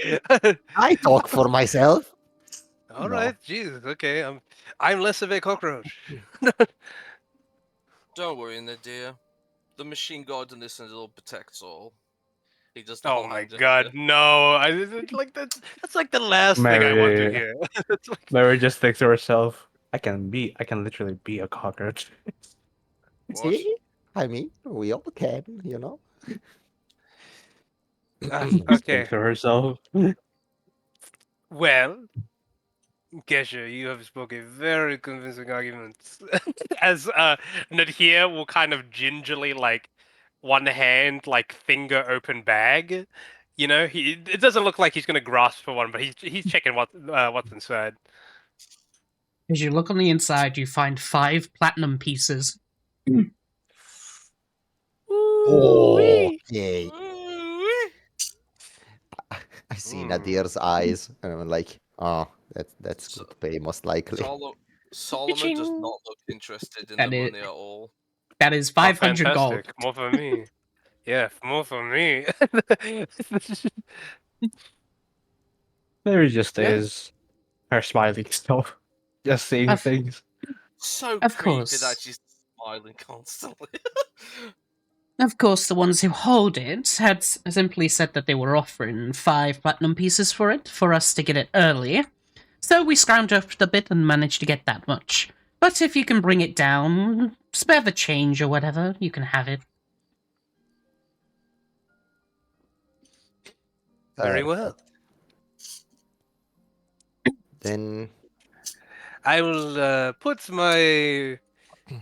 I talk for myself. all No. right, Jesus, okay. I'm less of a cockroach. Don't worry, Nadir. The machine god in this will protect all. He does the Oh whole my hand God, gesture. no! Like that's like the last thing I want to Mary, hear. It's like, Mary just thinks to herself, I can literally be a cockroach. What? See? I mean, we all can, Just okay. thinks to herself. Well, Gesher, you have spoken very convincing arguments. As Nadir will kind of gingerly, like, one hand, like, finger open bag. It doesn't look like he's gonna grasp for one, but he's checking what's inside. As you look on the inside, you find 5 platinum pieces. Ooh-wee. Okay. I see Nadir's eyes, and I'm like, oh, that's So- good pay, most likely. Solomon does Ka-ching! not look interested in That the is- money at all. That is Oh, 500 gold. fantastic! More for me. Yeah, more for me. Mary just Yeah. is her smiling self, just saying Of- things. So Of creepy course. that she's smiling constantly. Of course, the ones who hold it had simply said that they were offering 5 platinum pieces for it, for us to get it early. So we scrounged a bit and managed to get that much. But if you can bring it down, spare the change or whatever, you can have it. Very well. Then I will put my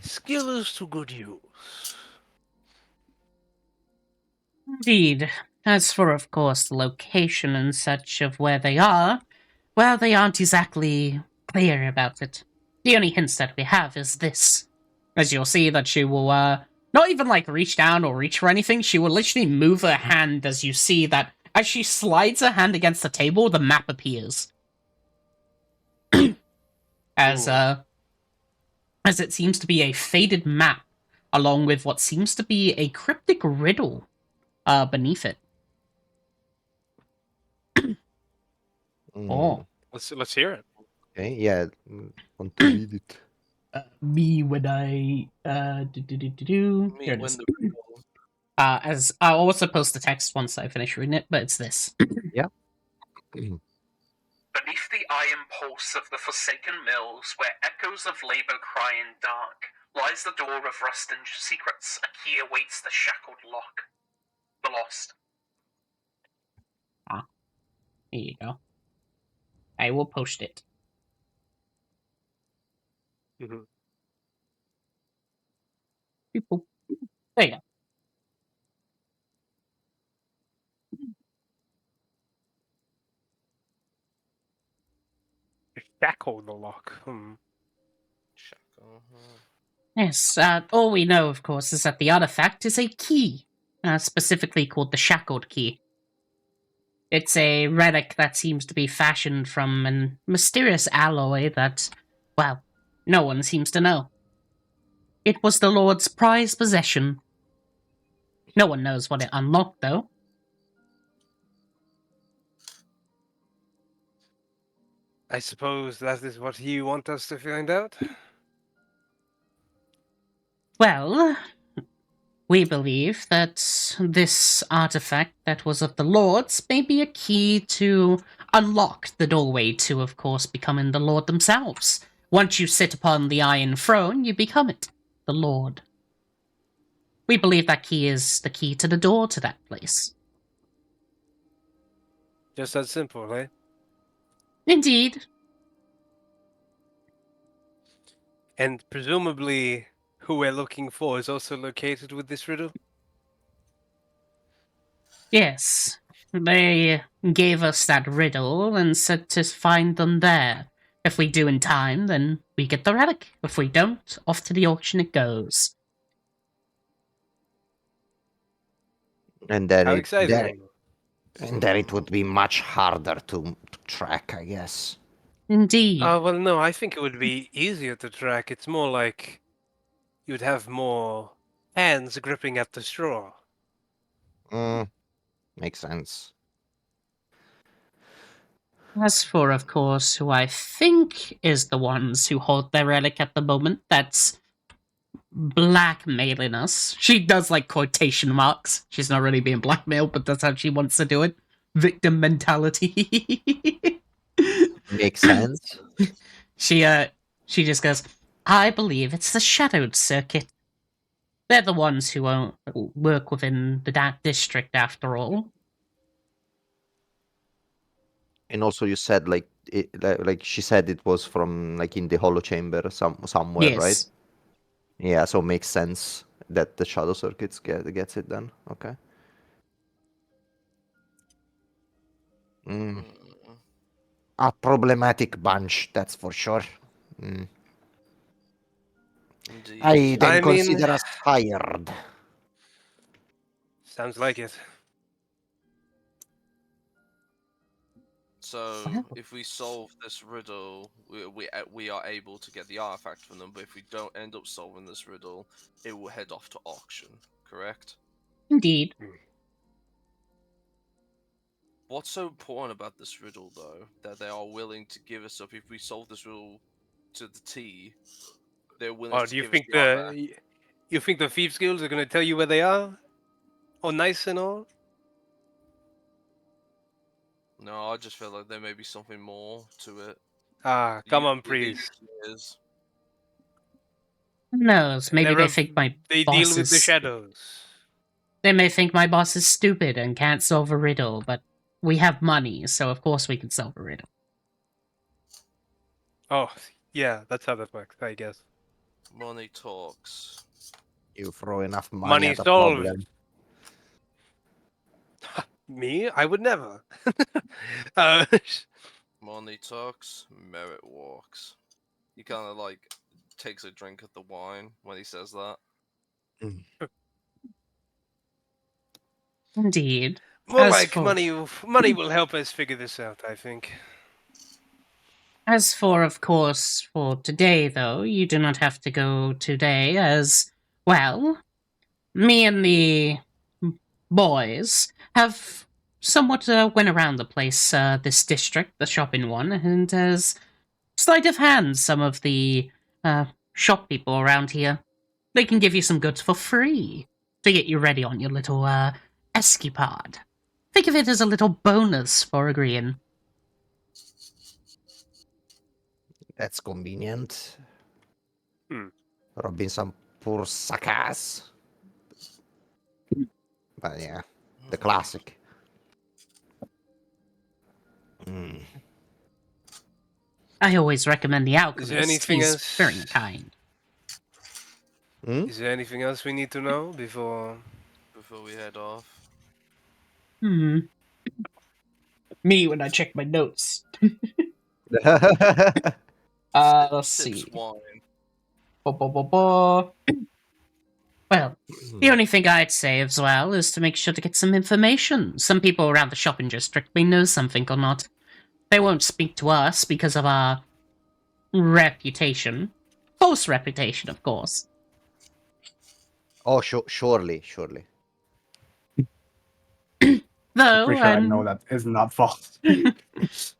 skills to good use. Indeed. As for, of course, the location and such of where they are, well, they aren't exactly clear about it. The only hints that we have is this. As you'll see that she will, not even, like, reach down or reach for anything, she will literally move her hand as you see that as she slides her hand against the table, the map appears. as, Ooh. as it seems to be a faded map, along with what seems to be a cryptic riddle, beneath it. Oh. Let's hear it. Okay, yeah, want to read it. Me when I Me Here it when is. the As I was supposed to text once I finish reading it, but it's this. Beneath the iron pulse of the forsaken mills, where echoes of labor cry in dark, lies the door of rust and secrets. A key awaits the shackled lock. The lost. Here you go. I will post it. Mhm. Beep, boop. There you go. Shackle the lock. shackle. Yes, all we know, of course, is that the artifact is a key, specifically called the Shackled Key. It's a relic that seems to be fashioned from an mysterious alloy that, well, no one seems to know. It was the Lord's prized possession. No one knows what it unlocked, though. I suppose that is what you want us to find out. Well, we believe that this artifact that was of the Lord's may be a key to unlock the doorway to, of course, becoming the Lord themselves. once you sit upon the Iron Throne, you become it, the Lord. We believe that key is the key to the door to that place. Just that simple, eh? Indeed. And presumably, who we're looking for is also located with this riddle? Yes. They gave us that riddle and said to find them there. If we do in time, then we get the relic. If we don't, off to the auction it goes. And then How it there, exciting. and then it would be much harder to track, I guess. Indeed. Well, no, I think it would be easier to track. It's more like you'd have more hands gripping at the straw. Makes sense. As for, of course, who I think is the ones who hold their relic at the moment, that's blackmailing us. She does like quotation marks. She's not really being blackmailed, but that's how she wants to do it. Victim mentality. Makes sense. She just goes, I believe it's the Shadowed Circuit. They're the ones who work within that district, after all. And also, you said like she said it was from like in the hollow chamber somewhere, Yes. right? Yeah, so makes sense that the shadow circuits gets it then. Okay. A problematic bunch, that's for sure. Indeed. I then I mean- consider us hired. Sounds like it. So, if we solve this riddle, we are able to get the artifact from them. But if we don't end up solving this riddle, it will head off to auction. Correct? Indeed. What's so important about this riddle, though, that they are willing to give us up? If we solve this riddle to the T, they're willing Oh, to do you give think us the artifact. you think the Thieves Guilds are going to tell you where they are? Or nice and all? No, I just feel like there may be something more to it. Ah, come on, Usually there priest. usually is. Who knows? Maybe They're they a- think my They boss deal with the is... shadows. They may think my boss is stupid and can't solve a riddle, but we have money, so of course we can solve a riddle. Oh, yeah, that's how that works, I guess. Money talks. You throw enough money Money at a solved. problem. Me? I would never. uh, Money talks, merit walks. He kind of like takes a drink of the wine when he says that. Indeed. more As like for- money will help us figure this out, I think. As for, of course, for today, though, you do not have to go today, as, well, me and the boys have somewhat went around the place, this district, the shopping one, and has sleight of hand some of the shop people around here. They can give you some goods for free to get you ready on your little escapade. Think of it as a little bonus for agreeing. That's convenient. Hmm. Robbing some poor suckers. But yeah, the classic. I always recommend the Is alchemist. there anything He's else? very kind. Is there anything else we need to know before? Before we head off. Me when I check my notes. Let's Sips see. wine. Well, the only thing I'd say as well is to make sure to get some information. Some people around the shopping district may know something or not. They won't speak to us because of our reputation. False reputation, of course. Oh, surely. Though, Pretty sure I know that is not false.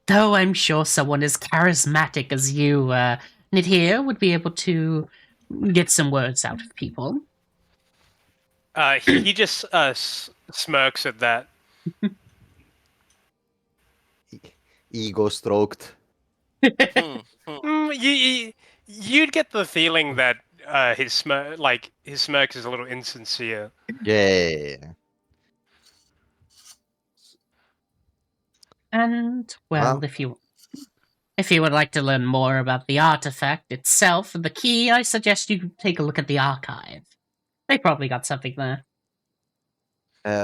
though I'm sure someone as charismatic as you, Nidhir, would be able to get some words out of people. He just smirks at that. Ego stroked. You'd get the feeling that his smirk is a little insincere. Yeah. And well, Well, if you would like to learn more about the artifact itself and the key, I suggest you take a look at the archive. They probably got something there.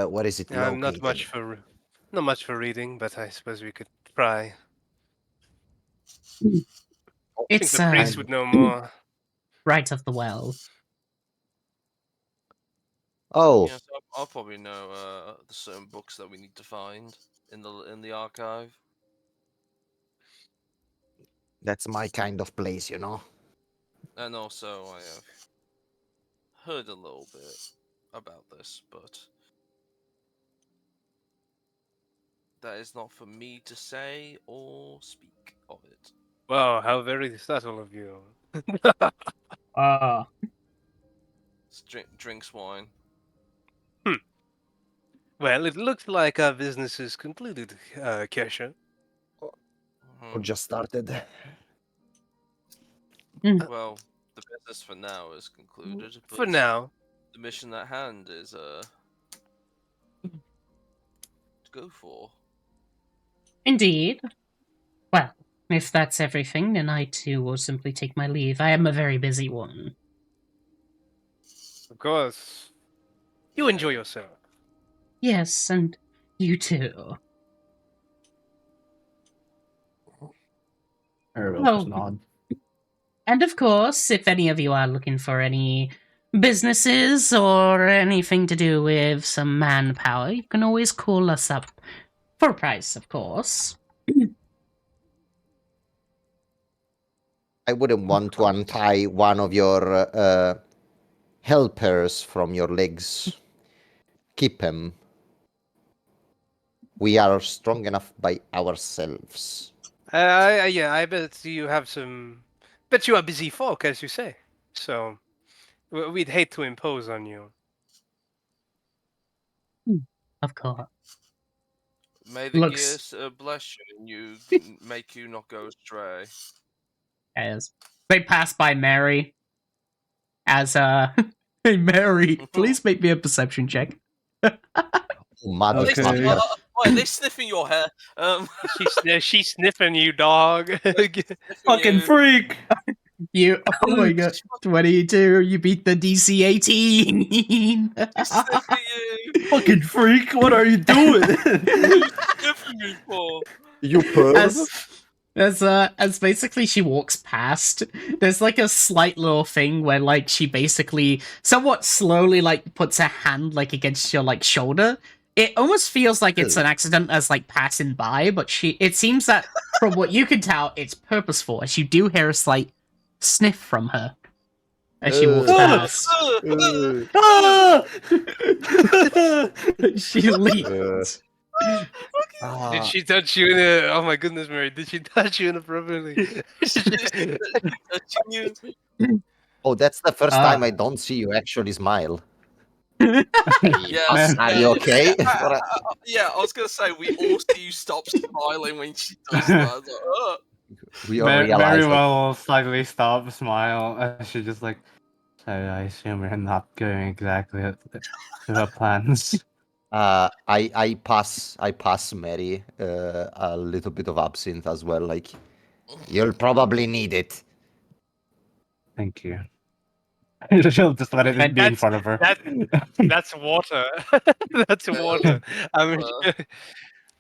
where is it Not located? not much for reading, but I suppose we could try. I think It's the priest would know more. right of the well. Oh, Yes, I'll probably know the certain books that we need to find in the archive. that's my kind of place, you know. And also, I have heard a little bit about this, but that is not for me to say or speak of it. Wow, how very subtle of you. Uh, Drinks wine. Well, it looks like our business is concluded, Kesha. Or just started. Well, the business for now is concluded, but For now. the mission at hand is to go for. Indeed. Well, if that's everything, then I too will simply take my leave. I am a very busy one. Of course. You enjoy yourself. Yes, and you too. Ariel Oh, just nod. and of course, if any of you are looking for any businesses or anything to do with some manpower, you can always call us up. For a price, of course. I wouldn't want to untie one of your helpers from your legs. Keep him. We are strong enough by ourselves. Yeah, I bet you have some. Bet you are busy folk, as you say. So, we'd hate to impose on you. Of course. May the Looks gears bless you and you make you not go astray. as they pass by Mary as hey Mary, please make me a perception check. Oh, motherfucker. Okay. Are they sniffing your hair? She's sniffing you, dog. Sniffing Fucking you. freak! You oh my god. 22, you beat the DC 18. She's sniffing you. Fucking freak! What are you doing? What are you sniffing me for? You perv? As basically she walks past, there's like a slight little thing where like she basically somewhat slowly like puts her hand like against your like shoulder. It almost feels like it's an accident as like passing by, but it seems that from what you can tell, it's purposeful, as you do hear a slight sniff from her as she walks past. Ah! She leaves. Did she touch you in a? Oh my goodness, Mary! Did she touch you inappropriately? Touching you. Oh, that's the first time I don't see you actually smile. Yes. Are you okay? Yeah, I was gonna say we all see you stop smiling when she does that. I was like, oh. We all realize Very that- well slightly stop, smile, and she just like, so I assume we're not going exactly to her plans. I pass Mary a little bit of absinthe as well. Like, you'll probably need it. Thank you. She'll just let it be in front of her. That's water. That's water. I mean,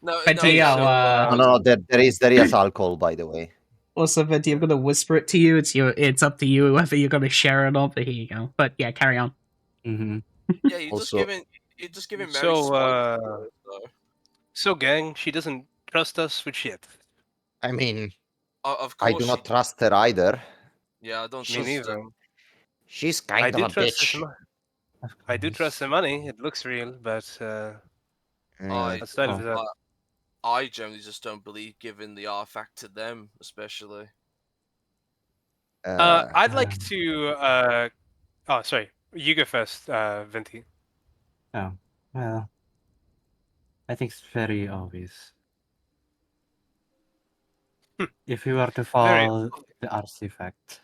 No, Venti, no, I'll, No, there is alcohol, by the way. also, Venti, I'm gonna whisper it to you. It's up to you whether you're gonna share it or not. But here you go. But yeah, carry on. Mm-hmm. Yeah, you're Also- just giving Mary So, smoke, so. so gang, she doesn't trust us with shit. I mean, Of I course do not she- trust her either. Yeah, I don't Me trust neither. her. She's I kind do of a trust bitch. I do trust the money. It looks real, but I, outside of that, I generally just don't believe giving the artifact to them, especially. I'd like to. Oh, sorry. You go first, Venti. Oh, well, I think it's very obvious. If we were to Very. fall the artifact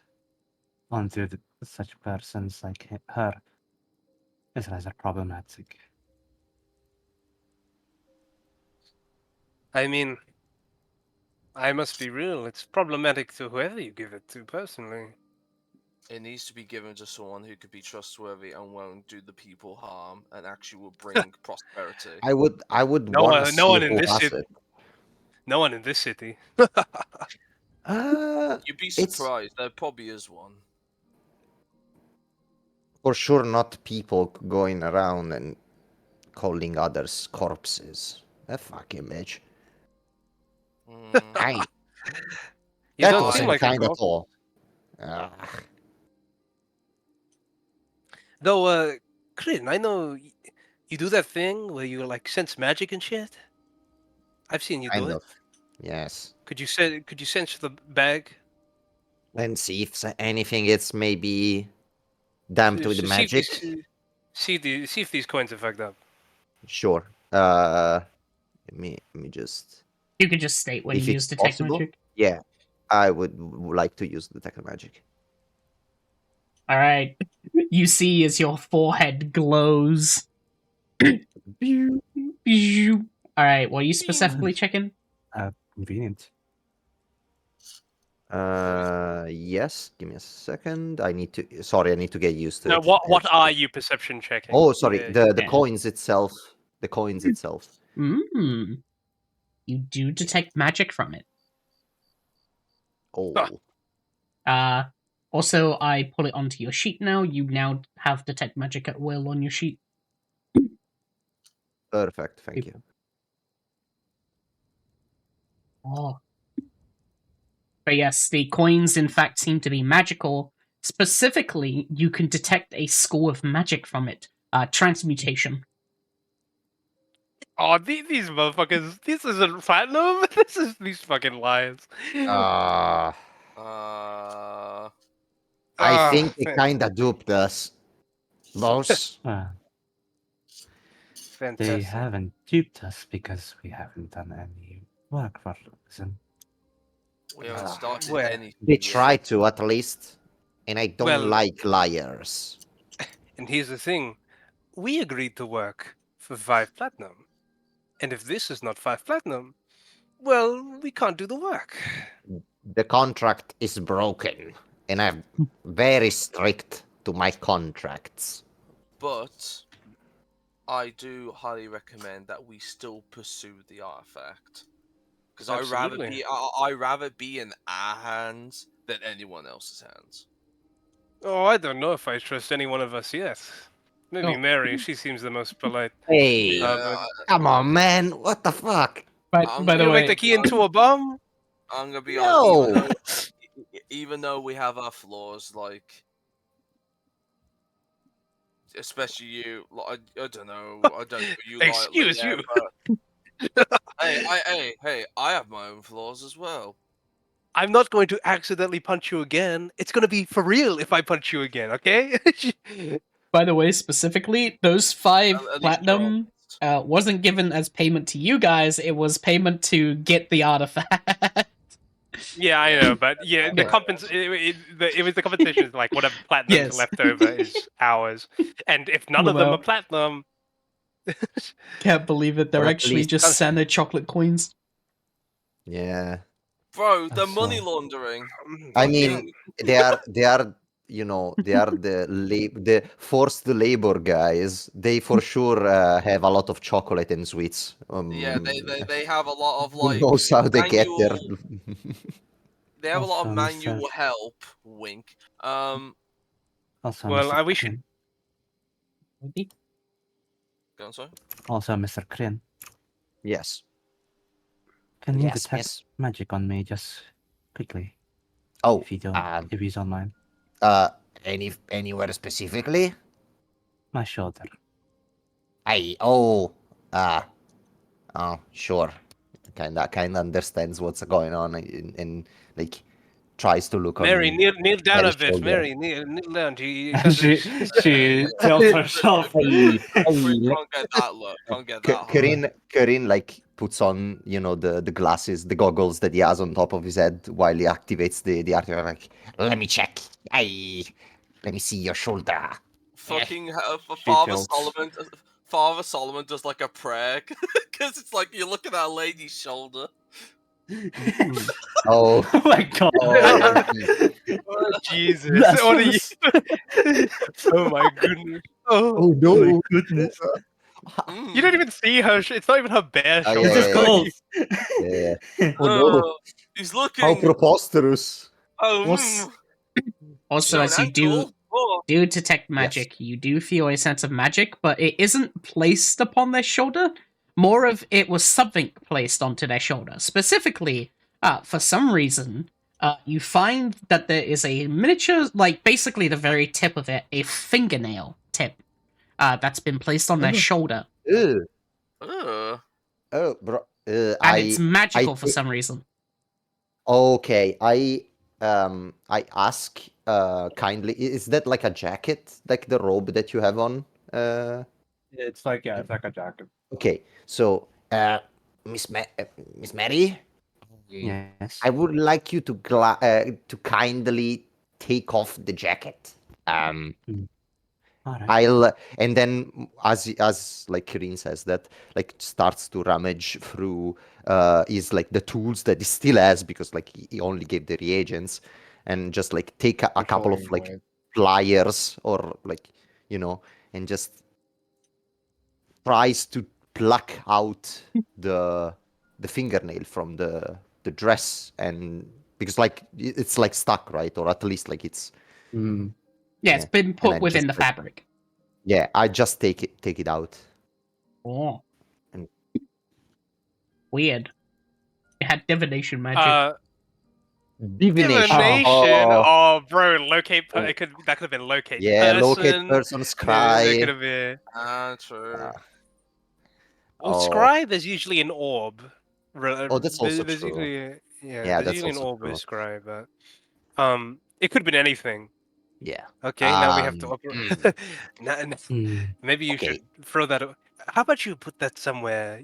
onto such persons like her, it's rather problematic. I mean, I must be real. It's problematic to whoever you give it to, personally. It needs to be given to someone who could be trustworthy and won't do the people harm and actually will bring prosperity. I would No want to one, see no one in who this has city. it. No one in this city. You'd be It's surprised. There probably is one. for sure not people going around and calling others corpses. A fucking bitch. Mm, I You that don't seem wasn't like a kind at corp. all. Ugh. Though, Kryn, I know you do that thing where you like sense magic and shit. I've seen you do Kind it. of. Yes. Could you sense the bag? And see if anything it's maybe damped with See if magic. see if these coins are fucked up. Sure. Let me just. You could just state when If you it's use detect possible, magic. yeah, I would like to use detect magic. All right. You see as your forehead glows. All right. What are you specifically checking? Convenient. Yes. Give me a second. I need to. Sorry, I need to get used to Now, it. what are you perception checking? Oh, sorry. Yeah, The Yeah. coins itself. The coins itself. Mm. You do detect magic from it. Oh, Also, I put it onto your sheet now. You now have detect magic at will on your sheet. perfect. Thank you. Oh. But yes, the coins in fact seem to be magical. Specifically, you can detect a score of magic from it. Transmutation. Oh, these motherfuckers! This isn't platinum. This is these fucking lies. Uh, uh, I think they fan- kind of duped us. Boss. Well, they fantastic. haven't duped us because we haven't done any work for them. we haven't Ah, started well, anything. They yet. try to, at least. And I don't Well- like liars. And here's the thing: we agreed to work for 5 platinum, and if this is not 5 platinum, well, we can't do the work. The contract is broken. And I'm very strict to my contracts. But I do highly recommend that we still pursue the artifact. Because Absolutely. I rather be in our hands than anyone else's hands. Oh, I don't know if I trust any one of us yet. Maybe Oh. Mary. She seems the most polite. Hey, Yeah, come on, man. What the fuck? But I'm by You the gonna way, make the key into a bomb? I'm gonna be No. honest. Even though we have our flaws, like especially you, like, I don't know you lightly, Excuse yeah, you. but hey, I have my own flaws as well. I'm not going to accidentally punch you again. It's going to be for real if I punch you again, okay? by the way, specifically, those 5 At least you're platinum honest. wasn't given as payment to you guys. It was payment to get the artifact. Yeah, I know, but yeah, the it was the compensation is like whatever platinum's Yes. left over is ours, and if none of them Wow. are platinum, Can't believe it. They're Or at actually least- just Santa chocolate coins. Yeah. Bro, the So- money laundering. I mean, they are, they are the forced labor guys. They for sure have a lot of chocolate and sweets. Yeah, they have a lot of Who like knows how they get there? they have a lot of Also, Mr. manual help. Wink. Also, Well, Mr. we should- Kryn. Go on, sorry. Also, Mr. Kryn. Yes. Can you Yes, detect yes. magic on me just quickly? Oh, If you don't, if you don't mind. anywhere specifically? My shoulder. Oh, sure. Kinda understands what's going on, and like tries to look Mary, on kneel down Mary's a bit. shoulder. Mary, kneel down. Because She tells herself. Free can't get that look. Can't get that high. Karin like puts on, you know, the glasses, the goggles that he has on top of his head while he activates the artifact. Like, let me check. Let me see your shoulder. Fucking She tilts. Father Solomon does like a prayer because it's like you're looking at a lady's shoulder. Oh, Oh my god. oh, Jesus. Oh, Jesus. What are you? Oh my goodness. Oh, Oh Oh my no. goodness. you don't even see her. It's not even her bare Oh, shoulder. It's just yeah. clothes. Yeah. Oh no. He's How looking. preposterous. Also, Show as an you do ankle. Oh. detect magic, you do feel a sense of magic, but it isn't placed upon their shoulder. More of it was something placed onto their shoulder. Specifically, for some reason, you find that there is a miniature, like basically the very tip of it, a fingernail tip, that's been placed on their shoulder, Ugh. Ugh. Oh, bro. and it's I magical for some reason. Okay, I ask kindly, is that like a jacket, like the robe that you have on? It's like it's like a jacket. Okay, so Miss Mary, Yes. I would like you to kindly take off the jacket. Alright. And then as like Kirin says that, like starts to rummage through is like the tools that he still has, because like he only gave the reagents, and just like take a couple of like pliers, or like, you know, and just tries to pluck out the fingernail from the dress, and because like it's like stuck, right, or at least like it's Mm. Yeah, it's yeah. been And put then within just the like, fabric. yeah, I just take it out. Oh. And- Weird. It had divination magic. Divination. Divination. Oh, Oh, bro, locate. Oh. That could have been locate yeah, locate person. person, That could scry. have been. True. Well, Oh, scribe is usually an orb. that's also There's true. usually Yeah, there's that's usually an also orb with true. scribe, but it could have been anything. Yeah. Okay, now we have to maybe you Okay. should throw that. How about you put that somewhere,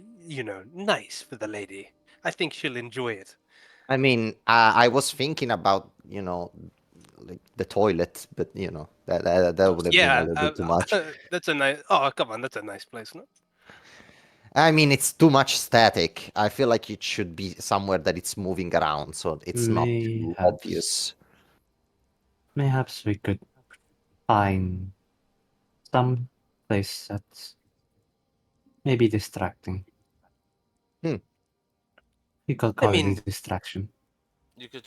nice for the lady? I think she'll enjoy it. I mean, I was thinking about, like the toilet, but that would have been a Yeah, little bit too much. that's a nice. Oh, come on, that's a nice place, no? I mean, it's too much static. I feel like it should be somewhere that it's moving around, so it's not too obvious. Mayhaps we could find some place that's maybe distracting. You could call it mean, a distraction.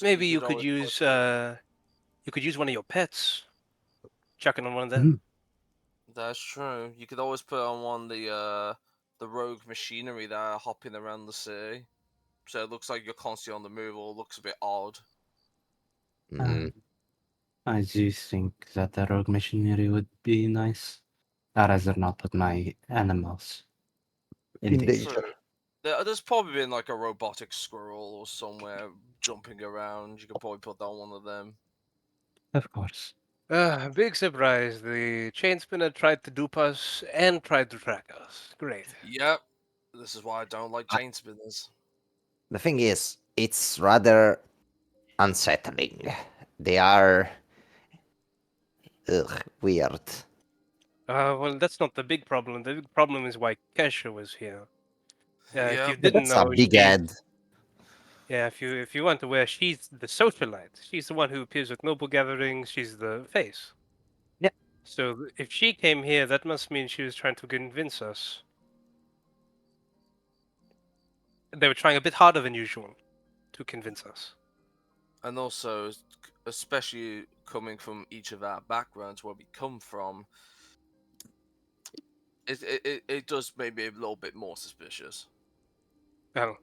Maybe you could always use one of your pets. Chuck it on one of them. That's true. You could always put on one of the rogue machinery that are hopping around the city, so it looks like you're constantly on the move, or it looks a bit odd. Mm. I do think that the rogue machinery would be nice. I'd rather not put my animals in danger. True. There's probably been like a robotic squirrel or somewhere jumping around. You could probably put that on one of them. Of course. Big surprise. The chain spinner tried to dupe us and tried to track us. Great. Yep. This is why I don't like I- chain spinners. The thing is, it's rather unsettling. They are weird. Well, that's not the big problem. The big problem is why Kesha was here. If Yeah. you didn't That's a know, big head. yeah, if you want to wear, she's the socialite. She's the one who appears at noble gatherings. She's the face. Yeah. So if she came here, that must mean she was trying to convince us. They were trying a bit harder than usual to convince us. And also, especially coming from each of our backgrounds where we come from, it does make me a little bit more suspicious. Well,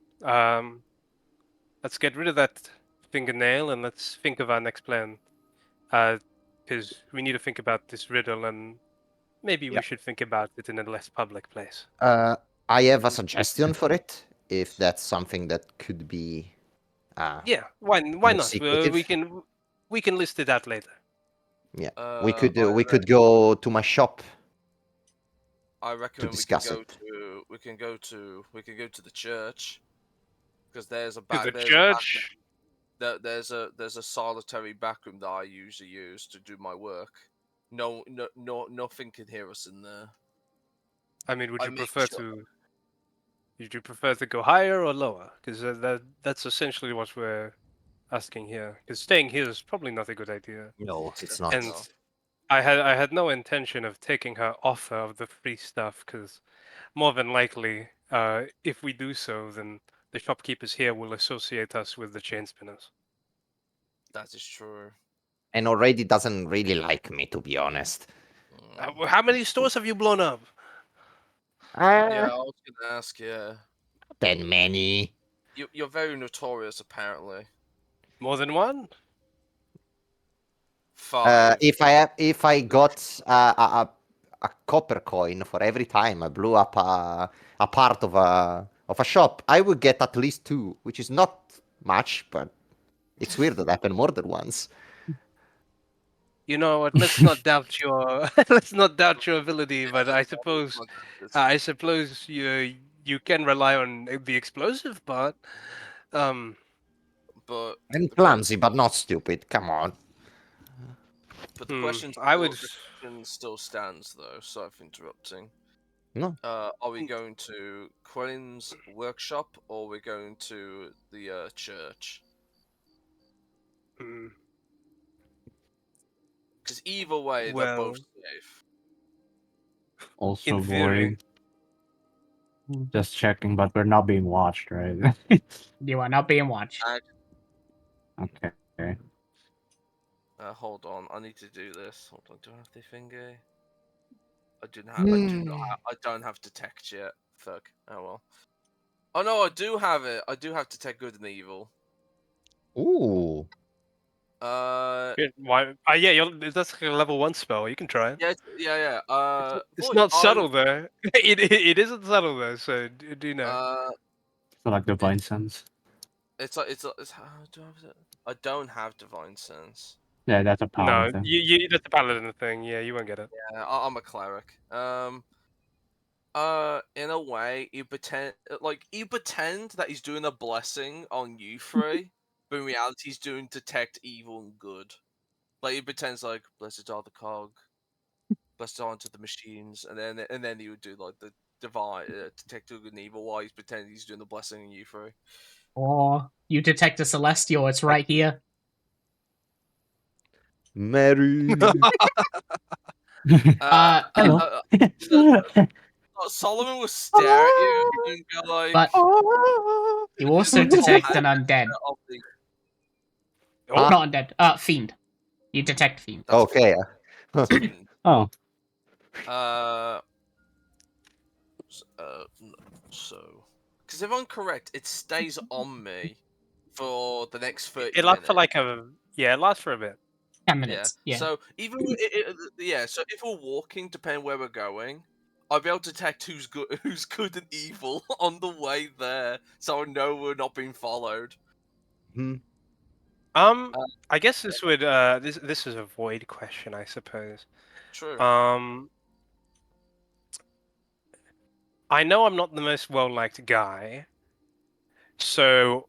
let's get rid of that fingernail and let's think of our next plan. Because we need to think about this riddle, and maybe we should think about it in a less public place. I have a suggestion for it, if that's something that could be Yeah, why more not? secretive. We can list it out later. Yeah, I we could go to my shop. I recommend discuss it. we can go to the church because there's a To back the there's a back church. there's a solitary back room that I usually use to do my work. Nothing can hear us in there. I mean, I make sure. would you prefer to go higher or lower? Because that's essentially what we're asking here. Because staying here is probably not a good idea. No, it's Definitely not. And not. I had no intention of taking her offer of the free stuff, because more than likely, if we do so, then the shopkeepers here will associate us with the chain spinners. That is true. And already doesn't really like me, to be honest. How many stores have you blown up? Yeah, I was gonna ask. Yeah, Then many. you're very notorious, apparently. More than one? 5. If I got a copper coin for every time I blew up a part of a shop, I would get at least 2, which is not much, but it's weird that happened more than once. You know what? Let's not doubt your let's not doubt your ability, but I suppose you can rely on the explosive part. Um, But I'm but clumsy, but not stupid. Come on. but the question I would. the question still stands though. Sorry for interrupting. No. Are we going to Quellin's workshop or are we going to the church? Mm, Because either way, they're both well, safe. Also, in theory, Mori, just checking, but we're not being watched, right? You are not being watched. Okay. Hold on, I need to do this. Hold on, do I have the thingy? I didn't have. I don't have detect yet. Fuck. Oh well. Oh no, I do have it. I do have detect good and evil. Ooh. why? Yeah, that's like a level 1 spell. You can try it. Yeah. It's Boy, not subtle though. It isn't subtle though. So do know. So like divine sense. It's how do I have it? I don't have divine sense. Yeah, that's a No, paladin. you that's the paladin thing. Yeah, you won't get it. Yeah, I'm a cleric. In a way, you pretend that he's doing a blessing on you three, but in reality, he's doing detect evil and good. Like he pretends like blessed are the cog, blessed are unto the machines, and then he would do like the divine detect good and evil while he's pretending he's doing the blessing on you three. Or you detect a celestial, it's right here. Mary. Hello. Solomon will stare at you and go like, But you also detect an undead. of the- Oh, Not undead. Fiend. You detect fiend. That's Okay. fiend. Oh, So, because if I'm correct, it stays on me for the next 30 it lasts minutes. for like it lasts for a bit. 10 minutes. Yeah. So even so if we're walking, depending where we're going, I'll be able to detect who's good and evil on the way there, so I know we're not being followed. I guess this would this is a void question, I suppose. True. I know I'm not the most well-liked guy, so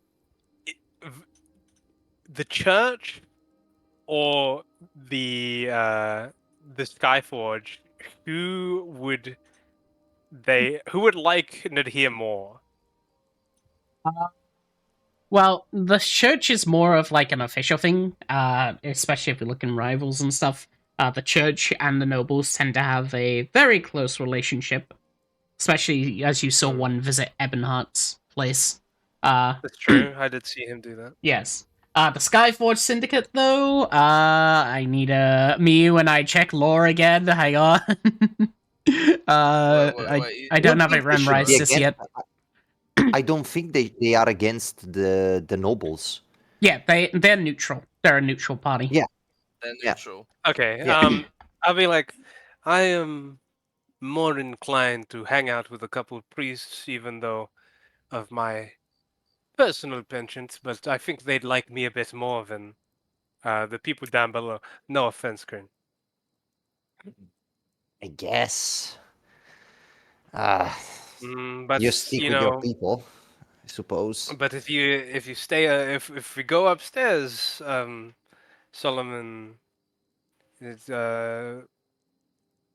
the church or the Skyforge, who would like Nadir more? Well, the church is more of like an official thing, especially if we look in rivals and stuff. The church and the nobles tend to have a very close relationship, especially as you saw one visit Ebonheart's place. That's true. I did see him do that. Yes. The Skyforge Syndicate, though, I need you and I check lore again. Hang on. Wait. I don't have it memorized just yet. I don't think they are against the nobles. Yeah, they're neutral. They're a neutral party. Yeah. They're Yeah. neutral. Okay. Yeah. I'll be like, I am more inclined to hang out with a couple of priests, even though of my personal penchant, but I think they'd like me a bit more than the people down below. No offense, Grin. I guess. Uh, But you stick you with your know, people, I suppose. but if you stay if we go upstairs, Solomon, it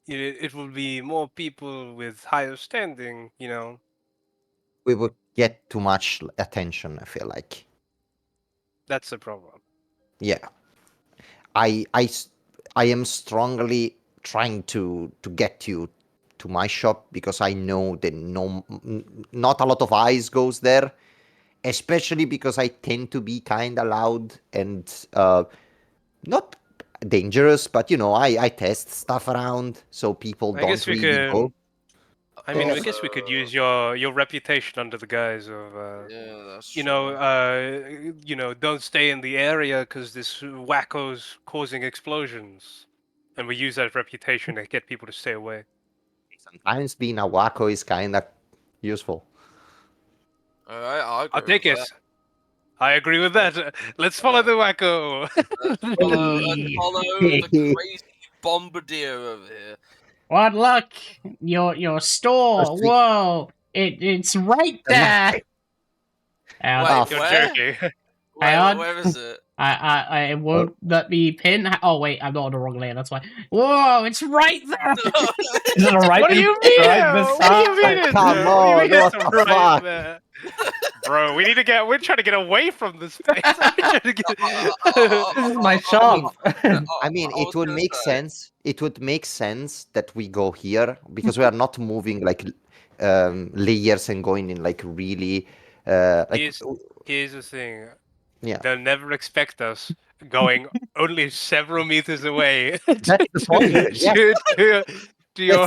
it will be more people with higher standing. You know, We would get too much attention, I feel like. that's the problem. Yeah. I am strongly trying to get you to my shop because I know that not a lot of eyes goes there, especially because I tend to be kind of loud and not dangerous, but I test stuff around so people I don't guess we really go could. I mean, I Also, guess we could use your reputation under the guise of yeah, that's you true. know, don't stay in the area because this wacko's causing explosions, and we use that reputation to get people to stay away. Sometimes being a wacko is kind of useful. All right, I I'll agree take with it. I agree with that. Let's follow the wacko. that. Let's follow the crazy bombardier over here. What luck? Your store. First we- Whoa! It's right there. Ah, Wait, You're where? joking. Where is it? I won't let me pin. Oh wait, I'm not on the wrong layer. That's why. Whoa! It's right there. Is it right? What do you mean? Right What do you mean? beside? It's, come what do you mean on, it's what the right fuck? there? Bro, we need to get. We're trying to get away from this place. We're trying to get. This is my shop. I mean, I it was would gonna make say, sense. It would make sense that we go here because we are not moving like layers and going in like really like Here's the thing. yeah. They'll never expect us going only several meters away That's the point. Yes, to your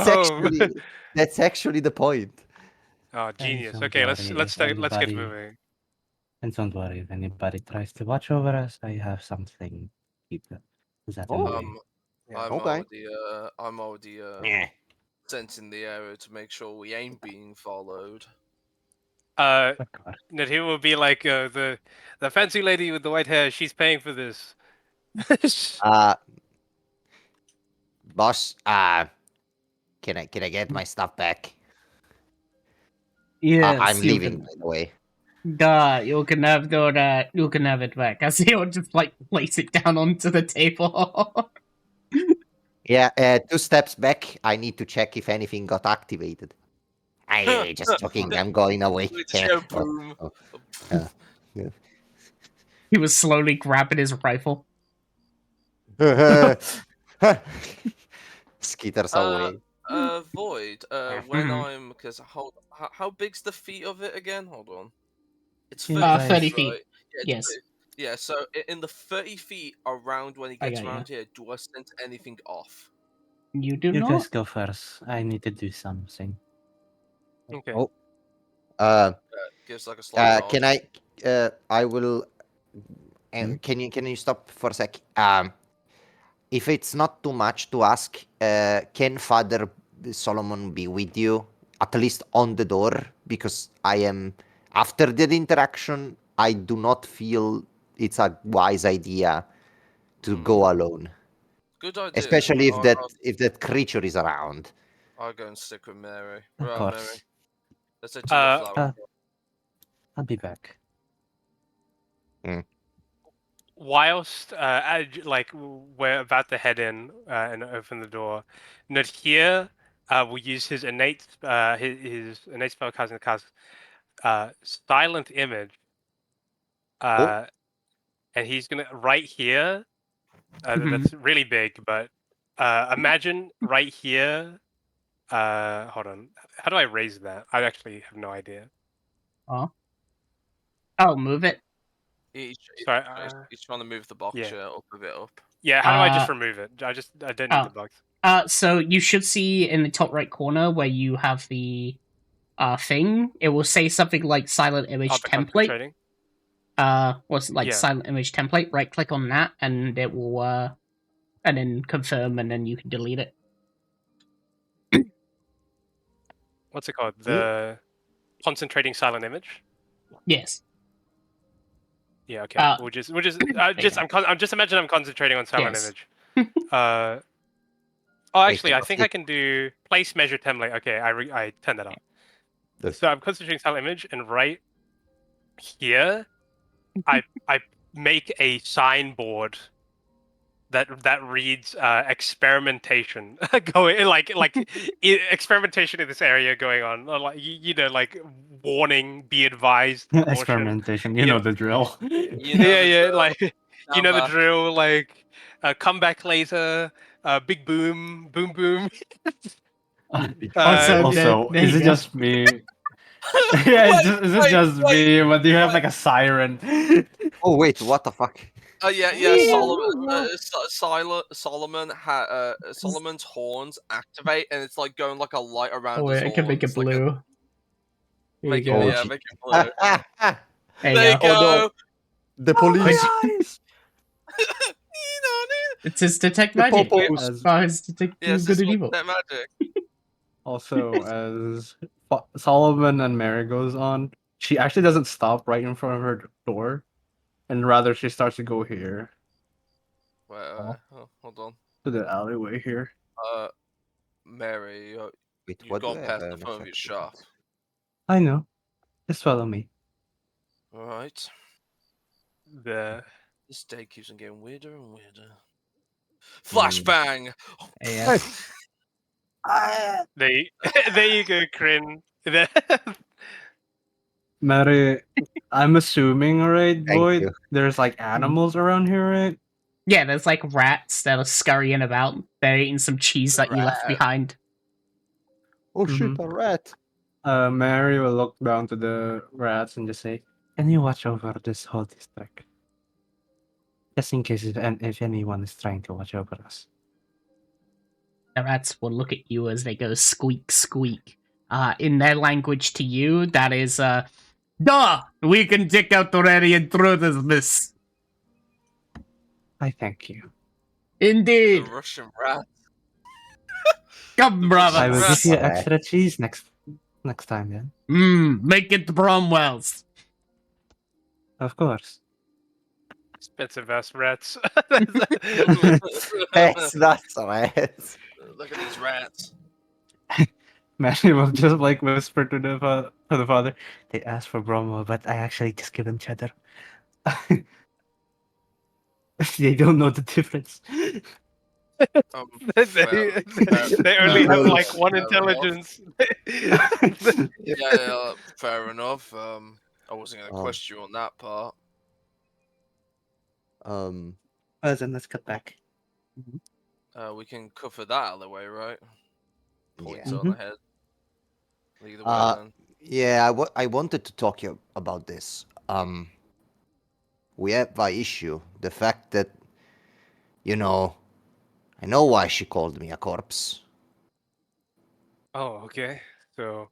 that's home. actually the point. Oh, And genius. don't Okay, worry let's if start, let's get anybody moving. and don't worry if anybody tries to watch over us. I have something to keep that in Oh, way. Yeah. okay. I'm already Yeah. sensing the area to make sure we ain't being followed. Uh, Of course. Nadir will be like the fancy lady with the white hair. She's paying for this. Uh, boss. Can I get my stuff back? I'm Yes, you leaving, can. by the way. You can have you can have it back. As he'll just like place it down onto the table. Yeah. 2 steps back. I need to check if anything got activated. I just joking. I'm going away. With the show Oh, broom. oh, yeah. He was slowly grabbing his rifle. Skitters Uh, away. Void. When Mhm. I'm because how big's the feet of it again? Hold on. It's You 30 guys- 30 feet, feet. right? Yeah, it's Yes. 30. Yeah, so in the 30 feet around when he I gets got you. around here, do I sense anything off? You do You not. guys go first. I need to do something. Okay. Oh. Uh, Gives like a slight nod. can I will. Hmm? Can you stop for a sec? If it's not too much to ask, can Father Solomon be with you at least on the door? Because I am after the interaction, I do not feel it's a wise idea to go alone, Good idea. especially I'll, if that creature is around. I'll go and stick with Mary. Of Right, course. Mary. Let's head to the Uh, flower. Uh, I'll be back. Whilst we're about to head in and open the door, Nadir will use his innate his innate spellcasting to cast silent image. Oh. And he's gonna right here. Mhm. That's really big, but imagine right here. Hold on. How do I raise that? I actually have no idea. Oh, move it. Sorry. He's trying to move the box Yeah. chair up a bit up. Yeah. How do I just remove it? I don't need the box. So you should see in the top right corner where you have the thing. It will say something like silent image Oh, the template. concentrating. What's it like Yeah. silent image template? Right click on that and it will and then confirm and then you can delete it. What's it called? The concentrating silent image. Yes. Yeah. Okay. Uh, I'm just imagining I'm concentrating on silent Yes. image. Oh, Wait, actually, I what's think it? I can do place measure template. Okay, I turned that off. The- So I'm concentrating silent image, and right here, I make a signboard that reads experimentation going experimentation in this area going on, or like like warning, be advised, caution. Experimentation, you know the drill. You know Yeah, the yeah, drill. like Stand the back. drill, like come back later, big boom, boom, boom. Also, Also, there is you it go. just me? Yeah, is it just wait, me? But do you have wait. like a siren? Oh wait, what the fuck? Oh yeah. Solomon's horns activate, and it's like going like a light around Oh, his wait, I can make it horns. Like blue. There you make it, go. yeah, gee. make it blue. There There you you go. Oh no, go. the police, Which- It's his detect the magic. popos. As His detect Yes, good this and is evil. that magic. also as Solomon and Mary goes on, she actually doesn't stop right in front of her door, and rather she starts to go here Wait, hold on. to the alleyway here. Mary, Wait, you've what do gone I have past the an front of your effect? shop. I know. Just follow me. All right. The This day keeps on getting weirder and weirder. Hmm. Flashbang. Yeah. there, there you go, Crin. Mary, I'm assuming, right, Thank Void? you. There's like animals around here, right? Yeah, there's like rats that are scurrying about. They're eating some cheese that you left Rat. behind. Oh shit, Mhm. a rat. Mary will look down to the rats and just say, "Can you watch over this whole district? Just in case if anyone is trying to watch over us." The rats will look at you as they go squeak, squeak. In their language to you, that is, duh! We can take out any intruders, miss. I thank you. The Indeed. Russian rat. Come, The brother. I will Russian give you Rat. extra cheese next time then. Make it Bromwell's. Of course. Expensive ass rats. That's not a rat. Look at these rats. Mary will just like whisper to the father. They asked for Bromo, but I actually just give them cheddar. They don't know the difference. they, Fair, they only have like Gross. one fair enough. intelligence. Yeah, fair enough. I wasn't gonna Um, question you on that part. um, Well, then let's cut back. We can cover that alleyway, right? Points yeah. on ahead. Either way, Uh, then. yeah, I wanted to talk you about this. We have an issue. The fact that, you know, I know why she called me a corpse. Oh, okay. So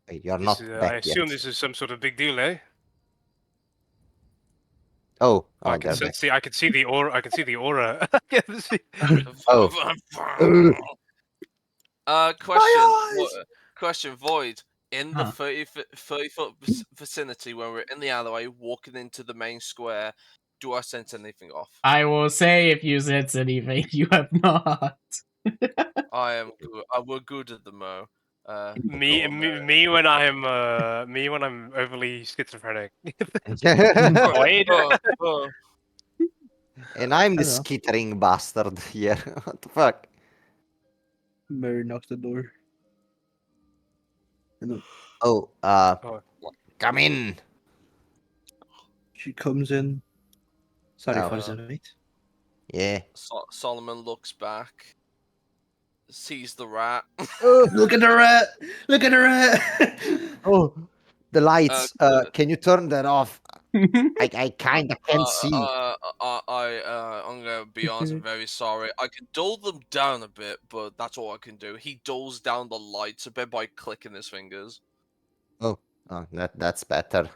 Wait, you're this not is, back I yet. assume this is some sort of big deal, eh? Oh, Oh, I oh, can they're back. sense the. I can see the aura. I can see the aura. Oh. Question, Void. In the Huh. 30 foot vicinity, when we're in the alleyway, walking into the main square, do I sense anything off? I will say if you sense anything, you have not. I am good. We're good at the mo. Go on, Mary. me when I'm overly schizophrenic. And Void. Oh. I'm the Hello. skittering bastard here. What the fuck? Mary knocks the door. And Oh, Oh. come in. she comes in. Sorry Oh. for the wait. Yeah. Solomon looks back, sees the rat. Oh, Look at the rat! Look at the rat! oh, the lights. Good. Can you turn that off? I kind of can't see. I'm gonna be honest. I'm very sorry. I can dull them down a bit, but that's all I can do. He dulls down the lights a bit by clicking his fingers. Oh, that's better.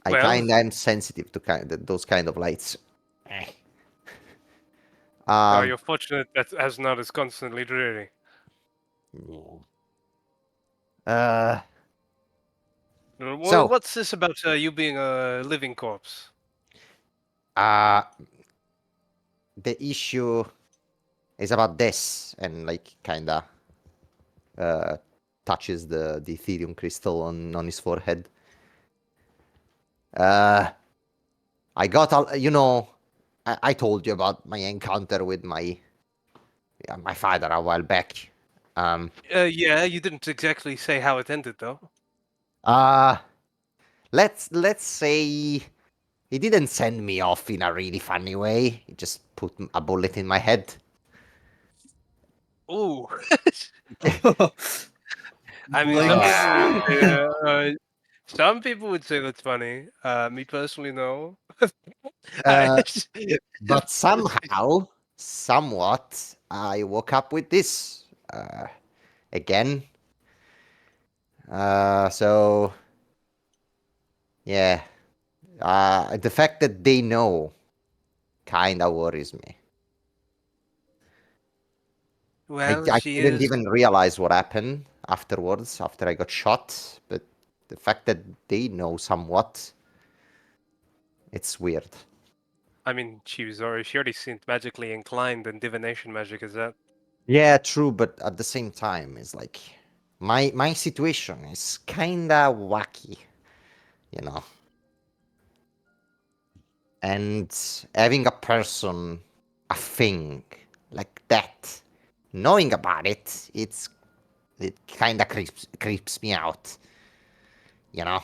I Well- kind of am sensitive to those kind of lights. Oh, you're fortunate that as not as constantly dreary. Uh, So, What's this about you being a living corpse? uh, the issue is about this, and like kinda uh, touches the Ethereum crystal on his forehead. I got all, I told you about my encounter with my father a while back. Yeah, you didn't exactly say how it ended, though. Uh let's say he didn't send me off in a really funny way. He just put a bullet in my head. Ooh. Blink. I mean, some people would say that's funny. Me personally, no. Uh, but somehow, somewhat, I woke up with this again. So yeah, the fact that they know kind of worries me. Well, I she didn't is. even realize what happened afterwards, after I got shot. But the fact that they know somewhat, it's weird. I mean, she already seemed magically inclined, and divination magic is that. Yeah, true. But at the same time, it's like my situation is kinda wacky, you know. And having a person, a thing like that, knowing about it, it kind of creeps me out, you know.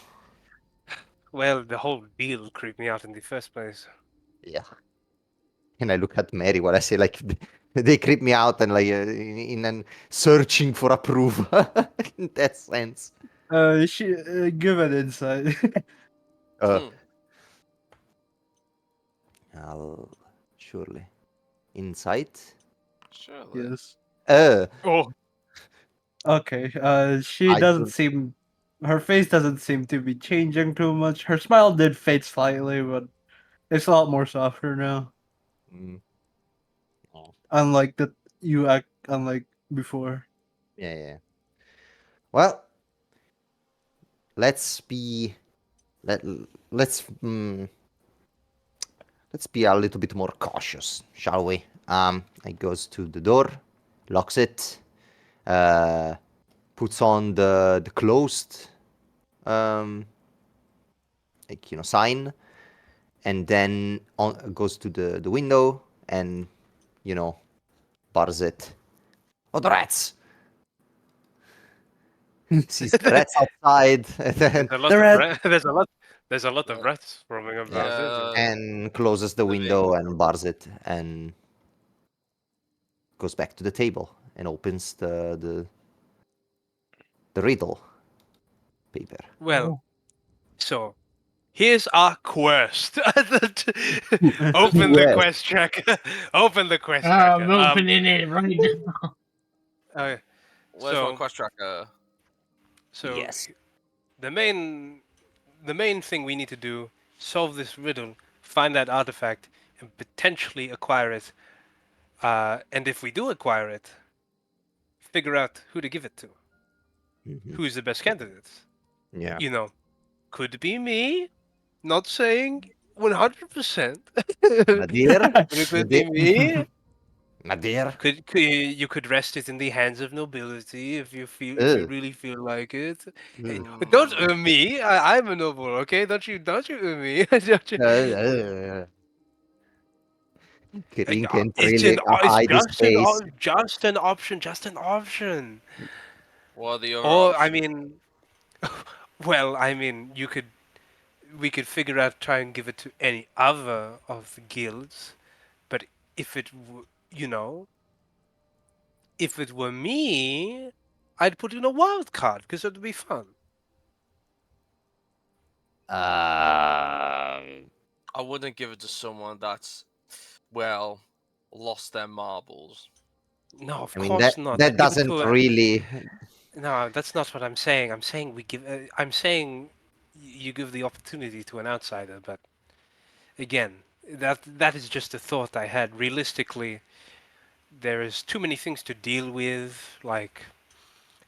Well, the whole deal creeped me out in the first place. Yeah. And I look at Mary while I say like they creep me out and like in an searching for approval in that sense. Give an insight. Uh, Hmm. I'll surely insight. Surely. Yes. Uh, Oh, Okay. She I doesn't don't. seem. Her face doesn't seem to be changing too much. Her smile did fade slightly, but it's a lot more softer now. Mm, oh, Unlike that, you act unlike before. yeah, yeah. Well, let's be let let's let's be a little bit more cautious, shall we? I goes to the door, locks it, uh, puts on the closed um sign, and then goes to the window and you know bars it. Oh, the rats! Sees the rats outside, and there's then a lot The of rat. there's a lot of rats roaming about, isn't there? Yeah. and closes the Living. window and bars it and goes back to the table and opens the riddle paper. Well, Oh. so here's our quest. Open the Yes. quest tracker. Open the quest I'm tracker. opening it right now. Okay, Where's my so quest tracker? so Yes. the main thing we need to do: solve this riddle, find that artifact, and potentially acquire it. And if we do acquire it, figure out who to give it to. Mhm. Who's the best candidate? Yeah. You know, could be me. Not saying 100%, Nadir, but it could be Nadir, me. Nadir. You could rest it in the hands of nobility if you Ugh. really feel like it. Hey, Ugh. don't Mm, me. I'm a noble, okay? Don't you me. Don't you? Uh, Kirin can't really It's hide his face. just an option, just an option. what are the other Or I options? mean, well, I mean, we could figure out try and give it to any other of the guilds, but if it you know if it were me, I'd put in a wild card because it'd be fun. Uh, I wouldn't give it to someone that's, well, lost their marbles. No, of I mean that course not. that I'd give it doesn't to a. really. No, that's not what I'm saying. I'm saying we give. I'm saying you give the opportunity to an outsider, but again, that is just a thought I had. Realistically, there is too many things to deal with, like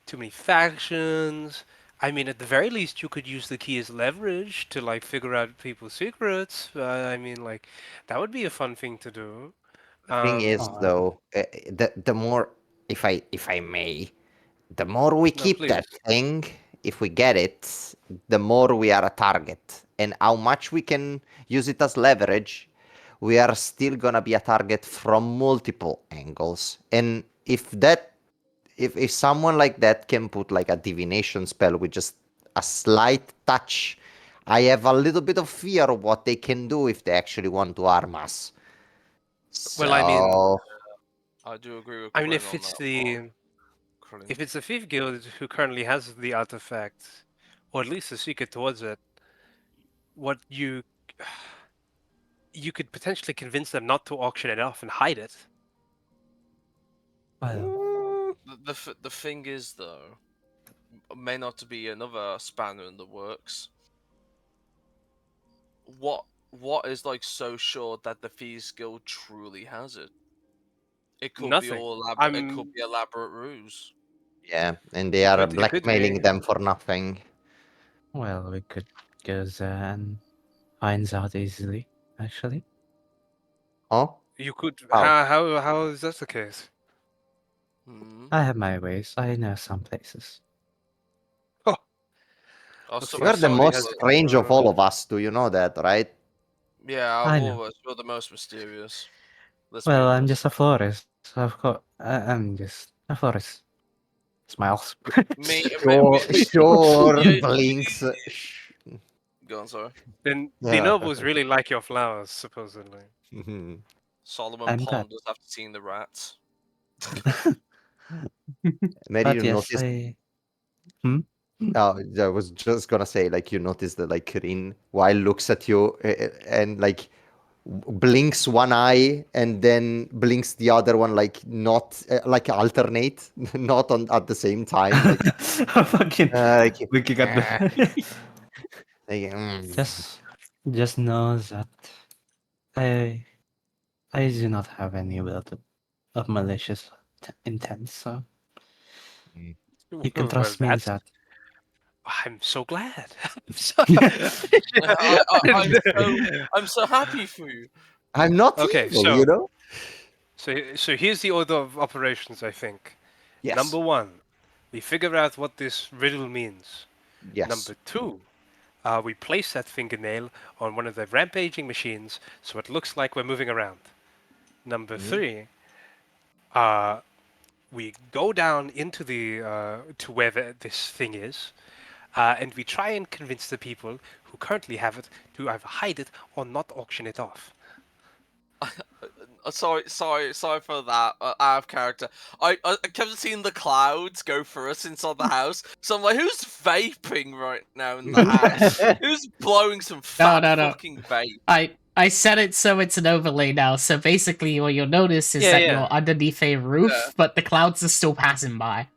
too many factions. I mean, at the very least, you could use the key as leverage to like figure out people's secrets. I mean, like that would be a fun thing to do. The thing is, Oh, though, the more, if I may, the more we No, keep that please. thing, if we get it, the more we are a target. And how much we can use it as leverage, we are still gonna be a target from multiple angles. And if someone like that can put like a divination spell with just a slight touch, I have a little bit of fear of what they can do if they actually want to harm us. Well, I mean, So I do agree with I mean, Krillin on that one. Krillin. if it's the Thief Guild who currently has the artifact, or at least the secret towards it, what you could potentially convince them not to auction it off and hide it. Well, The thing is, though, may not to be another spanner in the works. What is like so sure that the Thieves Guild truly has it? It could be Nothing. all it could I'm. be elaborate ruse. yeah, and they are It could blackmailing be. them for nothing. well, we could go there and find out easily, actually. Oh, You could. Oh. How is that the case? Hmm. I have my ways. I know some places. Oh, Oh, looks so, you are like the somebody sorry, most has. strange of all of us. Do you know that, right? yeah, out of I all know. of us, you're the most mysterious. Let's be Well, I'm honest. just a florist. So of course, I'm just a florist. Smiles. Sure, yeah, blinks. go on, sorry. Then the Yeah. nobles really like your flowers, supposedly. Mhm. Solomon I'm glad. ponders after seeing the rats. Maybe But you yes, noticed. I. Hmm? Oh, I was just gonna say, like, you notice that, like, Rin, while looks at you and, like, blinks one eye and then blinks the other one, like, not, like, alternate, not on at the same time, like, Fucking like, looking at uh, the. like, just know that I I do not have any will of malicious intent, so you can Well, trust me that's. that. I'm so glad. I'm so... I'm so happy for you. I'm not Okay, evil, you know? so here's the order of operations. I think. Yes. Number one, we figure out what this riddle means. Yes. Number two, we place that fingernail on one of the rampaging machines so it looks like we're moving around. Number Mhm. three, we go down into the to where this thing is, and we try and convince the people who currently have it to either hide it or not auction it off. Sorry for that. Out of character. I kept seeing the clouds go through us inside the house. So I'm like, who's vaping right now in the house? Who's blowing some fat no. fucking vape? I set it so it's an overlay now. So basically, what you'll notice is Yeah, that yeah. you're underneath a roof, but the clouds are still passing by.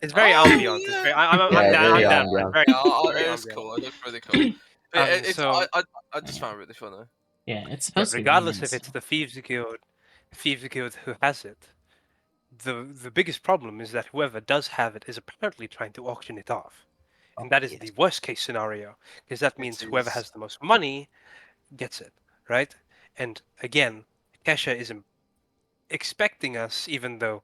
It's very Oh ambient. It's yeah, very. I'm Yeah, down. very I'm down for it. ambient. Very, yeah. very It is ambient. cool. It looks really cool. It's So I just found it really funny. Yeah, it's yeah, supposed to be regardless if luminous. it's the Thieves Guild who has it, the biggest problem is that whoever does have it is apparently trying to auction it off, and that is Yes. the worst case scenario because that It means whoever is. has the most money gets it, right? And again, Kesha is expecting us, even though,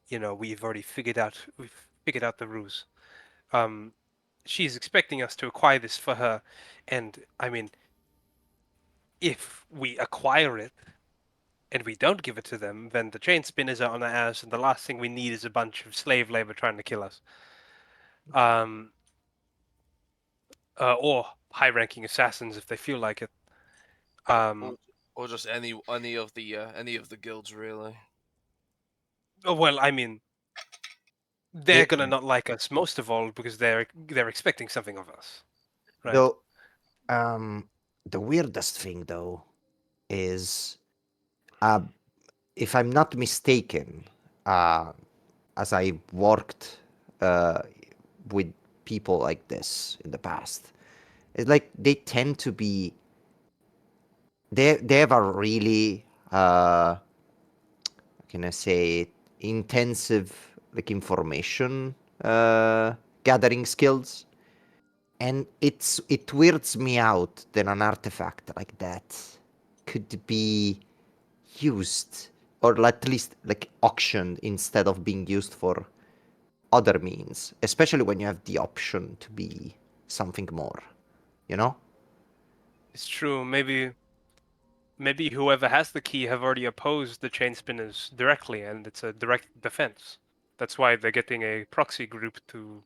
we've figured out the ruse. Um, she's expecting us to acquire this for her, and I mean, if we acquire it and we don't give it to them, then the chain spinners are on our ass, and the last thing we need is a bunch of slave labor trying to kill us. Um, or high-ranking assassins if they feel like it. Or, or just any of the guilds really. Well, I mean, they're It, gonna not like us most of all because they're expecting something of us, right? though, the weirdest thing, though, is, uh, if I'm not mistaken, as I worked uh, with people like this in the past, it's like they tend to be. They have a really how can I say it, intensive, like, information gathering skills, and it weirds me out that an artifact like that could be used, or at least like auctioned, instead of being used for other means, especially when you have the option to be something more, you know? It's true. Maybe whoever has the key have already opposed the chain spinners directly, and it's a direct defense. That's why they're getting a proxy group to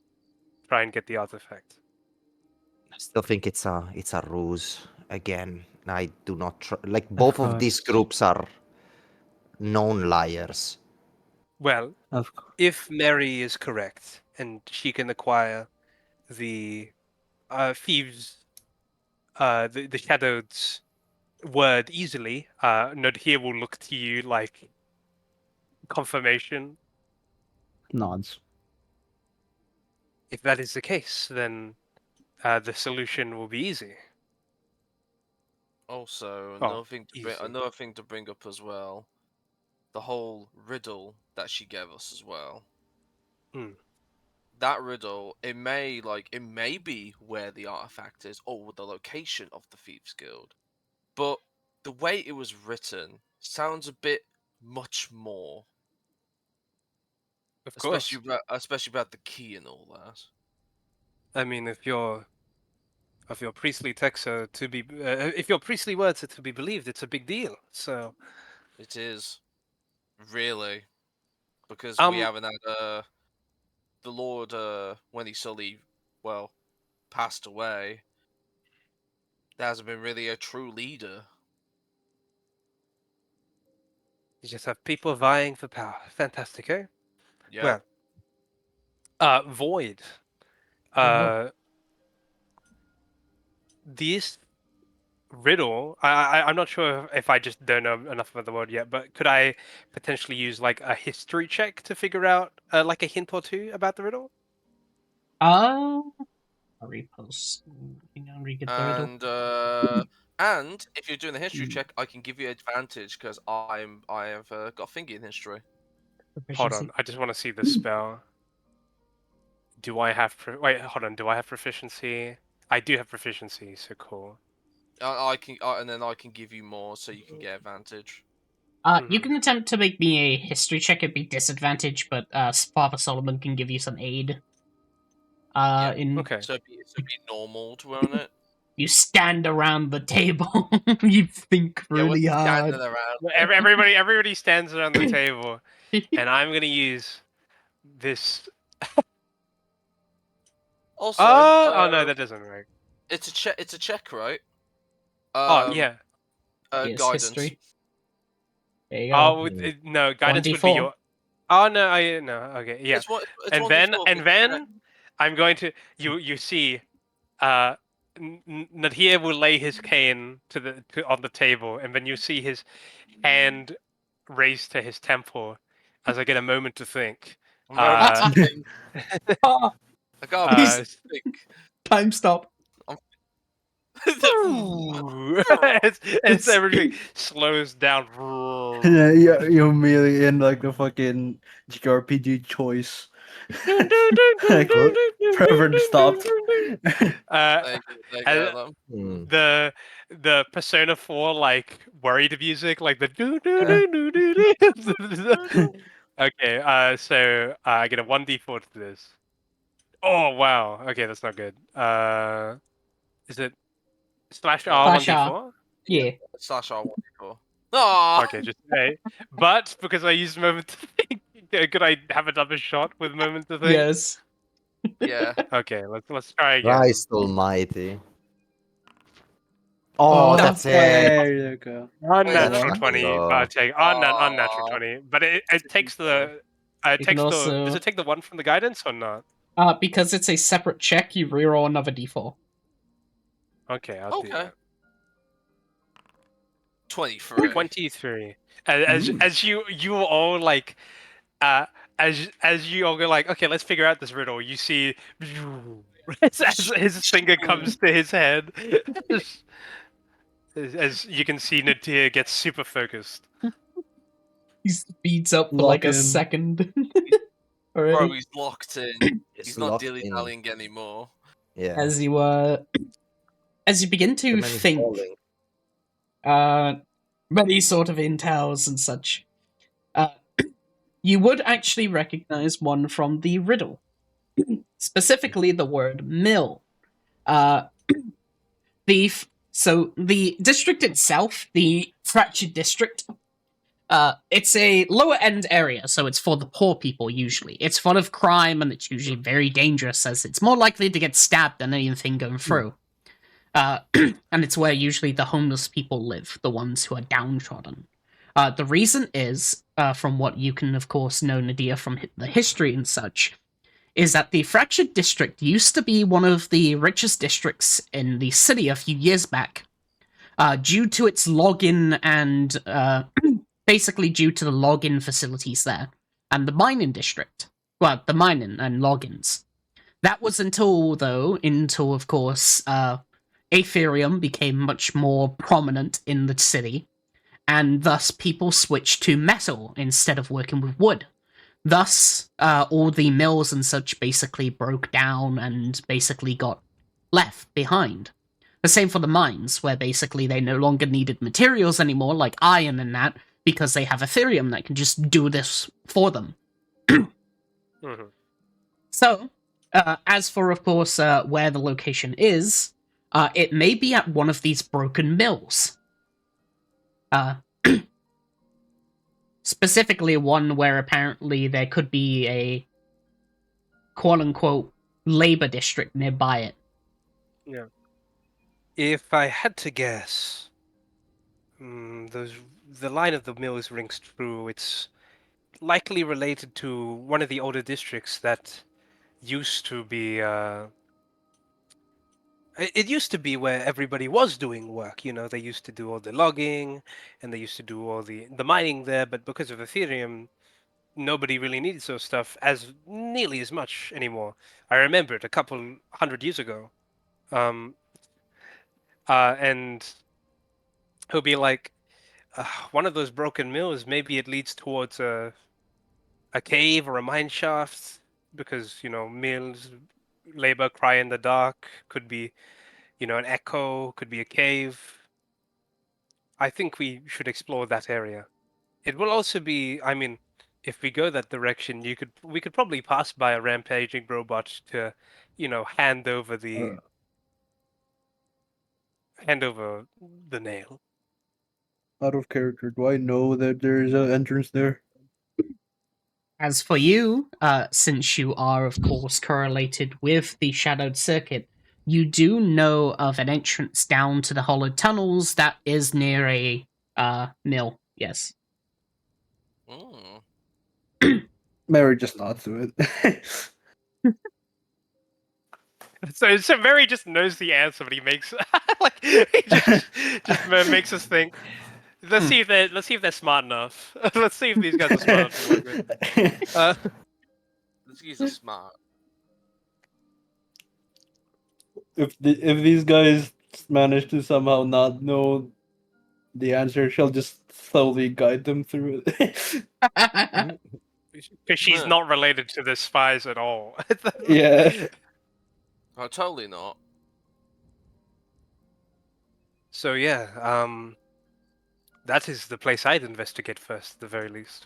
try and get the artifact. I still think it's a ruse. Again, I do not like Of both of these course. groups are known liars. Well, Of course. if Mary is correct and she can acquire the thieves, the shadow's word easily, Nodhir will look to you like confirmation. Nods. If that is the case, then the solution will be easy. Also, Oh, easy. another thing to bring up as well, the whole riddle that she gave us as well. Hmm. That riddle, it may be where the artifact is or the location of the Thieves Guild, but the way it was written sounds a bit much more, Of course. especially about the key and all that. I mean, if your priestly texts are to be, if your priestly words are to be believed, it's a big deal. So, It is really, because we haven't had the Lord when he suddenly passed away. There hasn't been really a true leader. you just have people vying for power. Fantastic, eh? Yeah. Well, Void. This riddle, I'm not sure if I just don't know enough about the world yet, but could I potentially use like a history check to figure out like a hint or two about the riddle? I'll repost. Hang on, re-get the riddle. And if you're doing a history check, I can give you advantage because I have got a finger in history. Hold Proficiency. on, I just want to see the spell. Do I have wait? Hold on. Do I have proficiency? I do have proficiency, so cool. And then I can give you more, so you can get advantage. You can attempt to make me a history check. It'd be disadvantage, but Father Solomon can give you some aid. Yeah. Okay. So it'd be normal, won't it? You stand around the table. You think Yeah, we're really hard. standing around. Everybody stands around the table, and I'm gonna use this. Also, Oh no, that doesn't work. it's a check. It's a check, right? Oh yeah. Yes, Guidance. history. There you go. Oh no, guidance would be 1d4. your. Oh no, no. Okay, yeah. It's And 1d4, then it's a check. I'm going to you see, Nadir will lay his cane on the table, and then you see his hand raised to his temple as I get a moment to think. A moment to think. Ah, I can't think. time stop. as everything slows down. Yeah, you're immediately in like the fucking GRPG choice. Like, Trevor stopped. Thank you, Adam. The Persona 4 like worried music, like the do do do do do do. Okay, so I get a 1d4 to this. Oh wow. Okay, that's not good. Is it slash R Slash R. 1d4? Yeah. Slash R1d4. Ah. Okay, just say. But because I used moment to think, could I have another shot with moment to think? Yes. Yeah. Okay, let's try again. Christ almighty. Oh, that's it. There you go. Unnatural Let's 20, go. but I take unnatural 20. But it takes the You can does also it take the one from the guidance or not? because it's a separate check, you reroll another d4. Okay, I'll do that. 23. 23. As you all like as you all go like, okay, let's figure out this riddle. You see as his finger comes to his head. As you can see, Nadir gets super focused. He speeds up for Lock like a in. second. Bro, Already. he's locked in. He's It's not locked in. dilly-dallying anymore. Yeah. As you begin The to man is think, falling. many sort of intels and such, uh, you would actually recognize one from the riddle, specifically the word mill. Uh, so the district itself, the fractured district, it's a lower end area, so it's for the poor people usually. It's full of crime and it's usually very dangerous, as it's more likely to get stabbed than anything going through. And it's where usually the homeless people live, the ones who are downtrodden. The reason is, from what you can of course know, Nadia, from the history and such, is that the fractured district used to be one of the richest districts in the city a few years back, due to its login and basically due to the login facilities there and the mining district. Well, the mining and logins. That was until of course, Ethereum became much more prominent in the city, and thus people switched to metal instead of working with wood. Thus, all the mills and such basically broke down and basically got left behind. The same for the mines, where basically they no longer needed materials anymore, like iron and that, because they have Ethereum that can just do this for them. Mhm. So, as for, of course, where the location is, it may be at one of these broken mills. Specifically one where apparently there could be a quote-unquote labor district nearby it. Yeah. If I had to guess, the line of the mills rings true. It's likely related to one of the older districts that used to be. It used to be where everybody was doing work. You know, they used to do all the logging, and they used to do all the mining there. But because of Ethereum, nobody really needs those stuff as nearly as much anymore. I remember it a couple 100 years ago. Um, and he'll be like, one of those broken mills. Maybe it leads towards a cave or a mine shaft, because mills, labor cry in the dark. Could be an echo. Could be a cave. I think we should explore that area. It will also be. I mean, if we go that direction, we could probably pass by a rampaging robot to, hand over the nail. Out of character, do I know that there is an entrance there? As for you, since you are, of course, correlated with the Shadowed Circuit, you do know of an entrance down to the hollowed tunnels that is near a mill. Yes. Mm. Mary just nods to it. So Mary just knows the answer, but he makes like he just makes us think. Let's see if they're smart enough. Let's see if these guys are smart enough to work with. These guys are smart. If these guys manage to somehow not know the answer, she'll just slowly guide them through it. Because she's Yeah. not related to the spies at all. Yeah. Oh, totally not. So yeah, that is the place I'd investigate first, at the very least.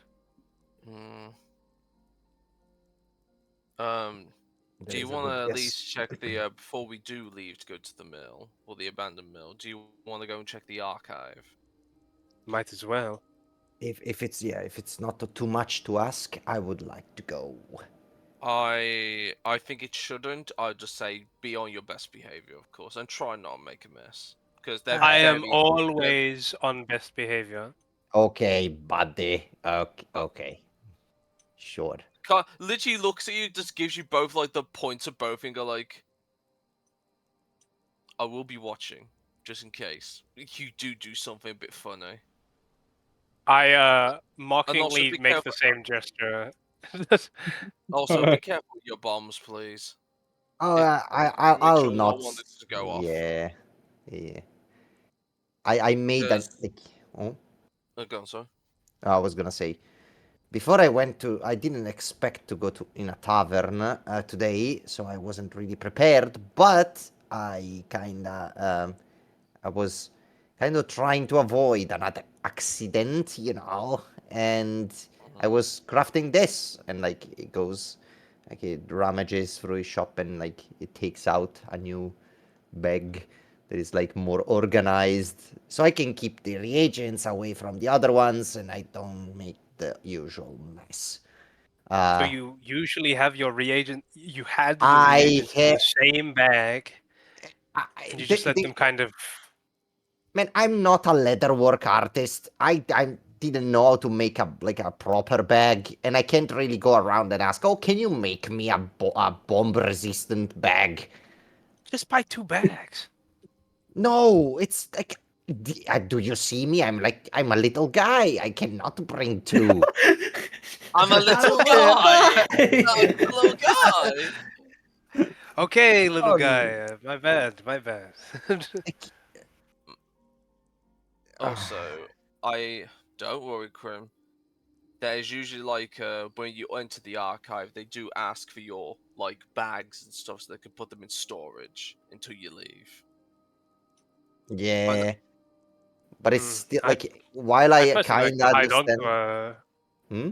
Mm. That Do you is a want to good at guess. least check the before we do leave to go to the mill or the abandoned mill? Do you want to go and check the archive? Might as well. If it's not too much to ask, I would like to go. I think it shouldn't. I'd just say be on your best behavior, of course, and try not to make a mess because they're I very. am always on best behavior. Okay, buddy. Okay. Sure. Literally looks at you, just gives you both like the points of both finger, like I will be watching, just in case you do something a bit funny. I And also mockingly be make careful. the same gesture. Also, be careful with your bombs, please. Oh, Make I'll sure no not. one is to go off. Yeah. I made that. Yes. Like, oh, Go on, sorry. I was gonna say, before I went to, I didn't expect to go to in a tavern today, so I wasn't really prepared. But I was kind of trying to avoid another accident, and I was crafting this, and like it goes, like it ramages through his shop, and like it takes out a new bag that is like more organized, so I can keep the reagents away from the other ones, and I don't make the usual mess. So Uh, you usually have your reagent. You had your I reagents in ha- the same bag, I, and you just the, let the, them kind of. man, I'm not a leatherwork artist. I didn't know how to make a proper bag, and I can't really go around and ask, "Oh, can you make me a bomb resistant bag?" Just buy 2 bags. No, it's like, do you see me? I'm a little guy. I cannot bring two. I'm a little little guy. guy. I'm a little guy. Okay, little Oh, guy. My bad. My bad. like, Also, I don't worry, Krim. There's usually like when you enter the archive, they do ask for your like bags and stuff so they can put them in storage until you leave. yeah, but it's Mm, still like, while I'd I personally like kind to of hide onto understand. a. Hmm?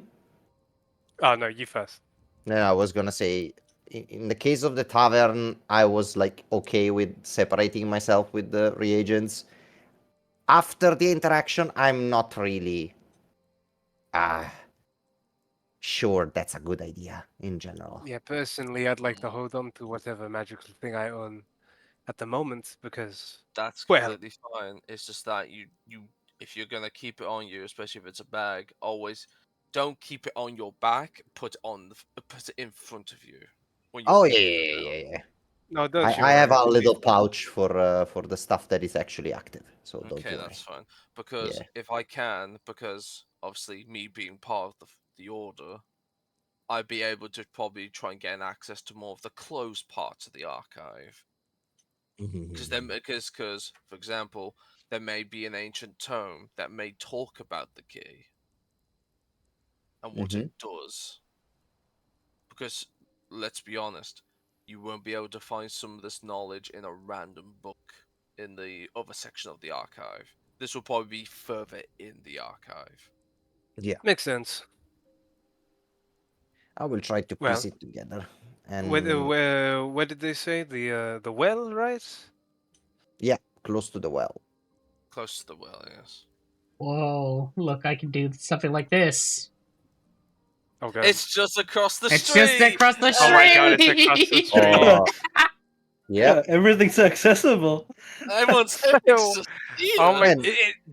Oh no, you first. No, I was gonna say, in the case of the tavern, I was like okay with separating myself with the reagents. After the interaction, I'm not really uh sure that's a good idea in general. Yeah, personally, I'd like to Mm, hold on to whatever magical thing I own at the moment because, That's well, completely fine. It's just that you if you're gonna keep it on you, especially if it's a bag, always don't keep it on your back. Put it in front of you when you're Oh yeah, walking yeah, yeah, around. yeah, yeah. no, I, don't you I have worry. a We'll be little fine. pouch for the stuff that is actually active, so don't Okay, that's worry. fine. Because Yeah. if I can, because obviously me being part of the order, I'd be able to probably try and gain access to more of the closed parts of the archive. Because then, because for example, there may be an ancient tome that may talk about the key and what it Mm-hmm. does. Because let's be honest, you won't be able to find some of this knowledge in a random book in the other section of the archive. This will probably be further in the archive. Yeah, Makes sense. I will try to piece Well, it together, and where did they say the well, right? yeah, close to the well. Close to the well, yes. Whoa, look, I can do something like this. Oh god. It's just across the It's just street! across the Oh my god, it's across the street. street. Oh, Yeah, yep. everything's accessible. Everything's just Oh here! my, Man,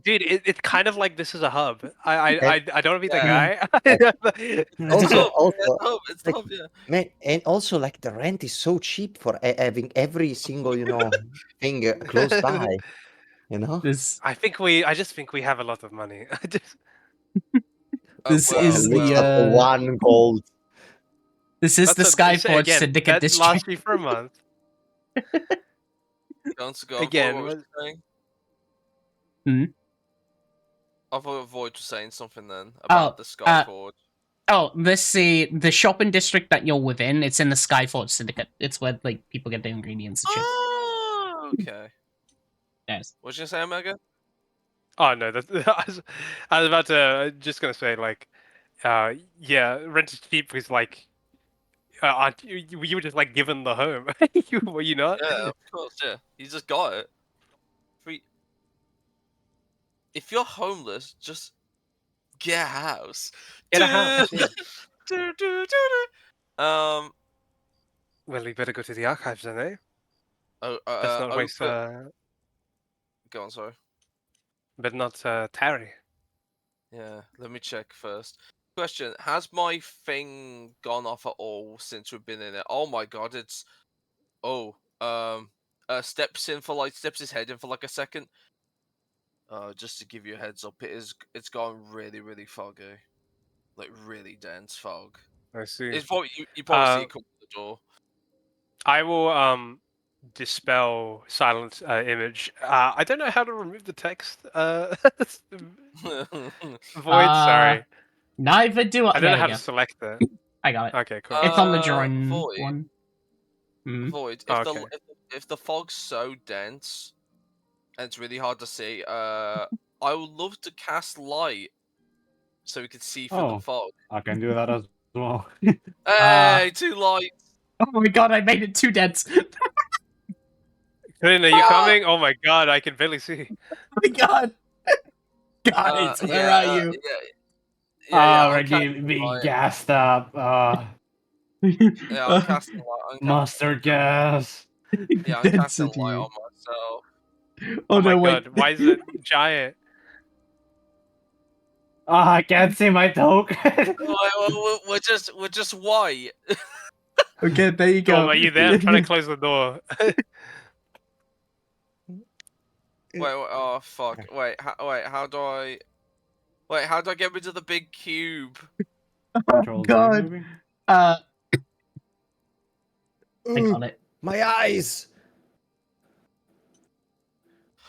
dude, it's kind of like this is a hub. and I don't want to be that Yeah. guy. It's a also, hub! Yeah, also, it's the like, hub, yeah. man, and also like the rent is so cheap for having every single, thing close by. You know, this I just think we have a lot of money. I just, this a is the little 1 gold. this is the Skyforge again, Syndicate that lasts district. you for a month. Going to go avoid Again, what was saying? Hmm? I'll avoid saying something then Oh, about the Skyforge. the shopping district that you're within, it's in the Skyforge Syndicate. It's where like people get the ingredients and shit. Oh, okay. Yes. What you say, Omega? oh no, I was about to just gonna say like, yeah, rent is cheap because like, aren't you were just like given the home? Were you not? Yeah, of course, yeah. You just got it. Free. If you're homeless, just get a house. Get a house. Yeah. Do, do, do, do. Well, we better go to the archives then, eh? Oh, Let's not waste. open. Go on, sorry. But not tarry. Yeah, let me check first. Question: has my thing gone off at all since we've been in it? Oh my god, it's steps his head in for like a second. Just to give you a heads up, it's gone really foggy, like really dense fog. I see. It's probably you probably see it come to the door. I will dispel silent image. I don't know how to remove the text. Void. Uh, Sorry. Neither do I. I don't There know you how go. to select that. I got it. Okay, cool. It's on the drawing Void. one. Hmm. Void. Oh, If okay. if the fog's so dense and it's really hard to see, I would love to cast light so we could see through the Oh. fog. I can do that as well. Hey, 2 lights. Oh my god, I made it too dense. Corinne, are you Yeah. coming? Oh my god, I can barely see. Oh my god. Guys, where are you? Yeah, I'm Already casting being light. gassed up. Yeah, I'm casting light. Mustard gas. Yeah, I'm casting Density. light on myself. Oh, my no, wait. god, why is it giant? I can't see my token. We're just white. Okay, there you go. Dom, are you there? I'm trying to close the door. Oh fuck. Wait, how do I? Wait, how do I get rid of the big cube? Control Z God. moving. I got it. My eyes!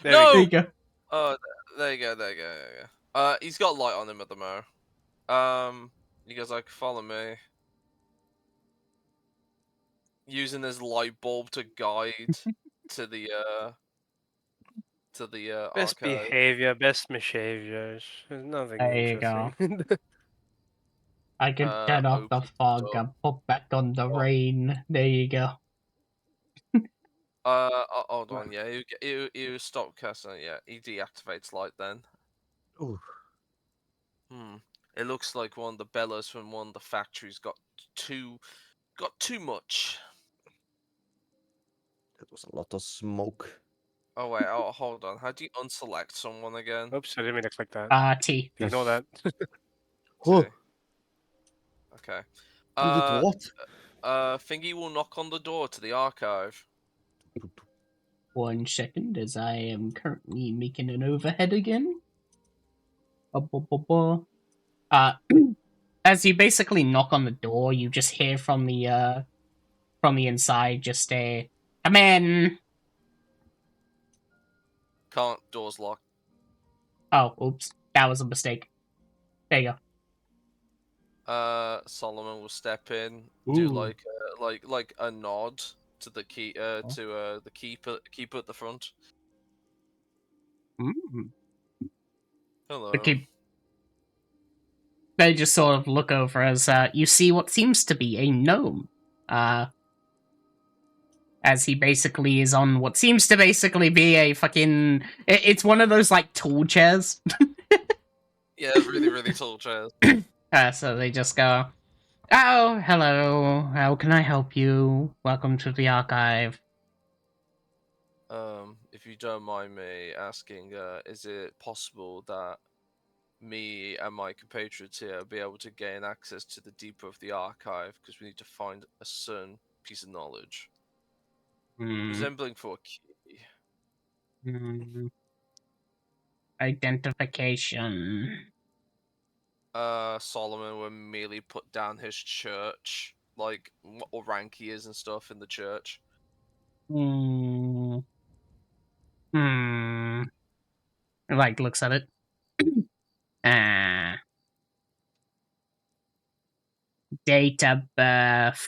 There No! we There go. you go. Oh, there you go. He's got light on him at the moment. You guys like follow me. Using his light bulb to guide to the Best archive. behavior, best mishaviors. There's nothing There you go. interesting. I can turn off the open fog door. and put back on the rain. There you go. Hold on. Yeah, you stop casting it. Yeah, he deactivates light then. Ooh. It looks like one of the bellows from one of the factories got too much. That was a lot of smoke. Oh wait, hold on. How do you unselect someone again? Oops, I didn't mean to click that. T. Ignore that. Oh, Okay. you did what? Thingy will knock on the door to the archive. 1 second, as I am currently making an overhead again. As you basically knock on the door, you just hear from the inside just a "Come in." Can't. Door's locked. Oh, oops, that was a mistake. There you go. Solomon will step in, do Ooh. like a nod to the key to the keeper at the front. Mm. Hello. Okay. They just sort of look over as you see what seems to be a gnome. As he basically is on what seems to basically be a fucking. It's one of those like tool chairs. Yeah, really tall chairs. So they just go, "Oh, hello. How can I help you? Welcome to the archive." If you don't mind me asking, is it possible that me and my compatriots here will be able to gain access to the depot of the archive because we need to find a certain piece of knowledge resembling for a key? Identification. Solomon will immediately put down his church, like what rank he is and stuff in the church. Like looks at it. Date of birth.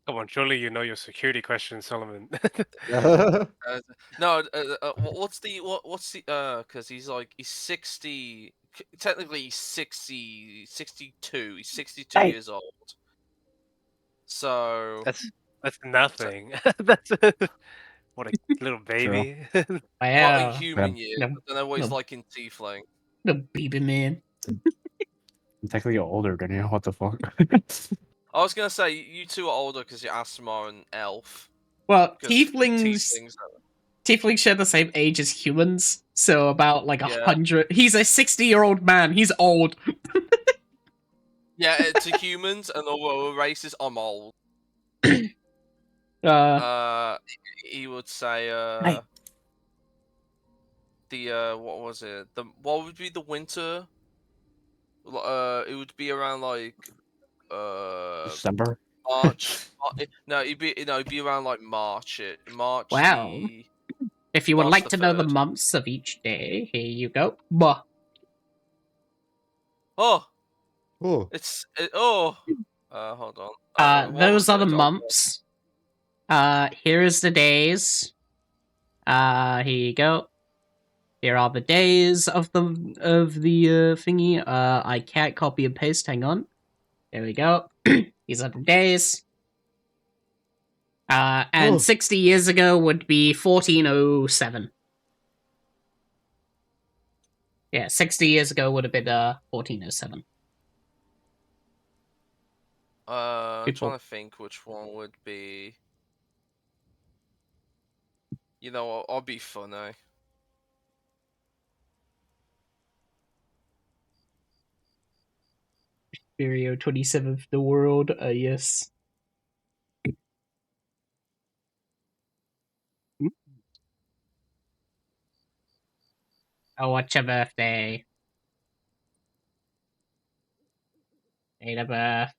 Come on, surely you know your security questions, Solomon. No, what's the because he's 60. Technically, he's 62. He's 62 Hey. years old. So That's nothing. That's what a little baby. not in Well, human years. I don't know what he's no. like in tiefling. The baby man. I'm technically older than you. What the fuck? I was gonna say you two are older because you're Asthma and Elf. Well, 'cause tieflings share the same age as humans, so about like Yeah. 100. He's a 60-year-old man. He's old. Yeah, to humans and all races, I'm old. He would say Hey. what was it? What would be the winter? It would be around December. March. No, it'd be around March. March. Wow. If you would March like the to know the 3rd. months of each day, here you go. Bah. Oh, Oh, hold on. What Those was are the it? months. Here is the days. Here you go. Here are the days of the thingy. I can't copy and paste. Hang on. There we go. These are the days. And Oh. 60 years ago would be 1407. Yeah, 60 years ago would have been 1407. I'm People. trying to think which one would be. You know, I'll be funny. Imperial 27th the world. Yes. Oh, what's your birthday? Date of birth.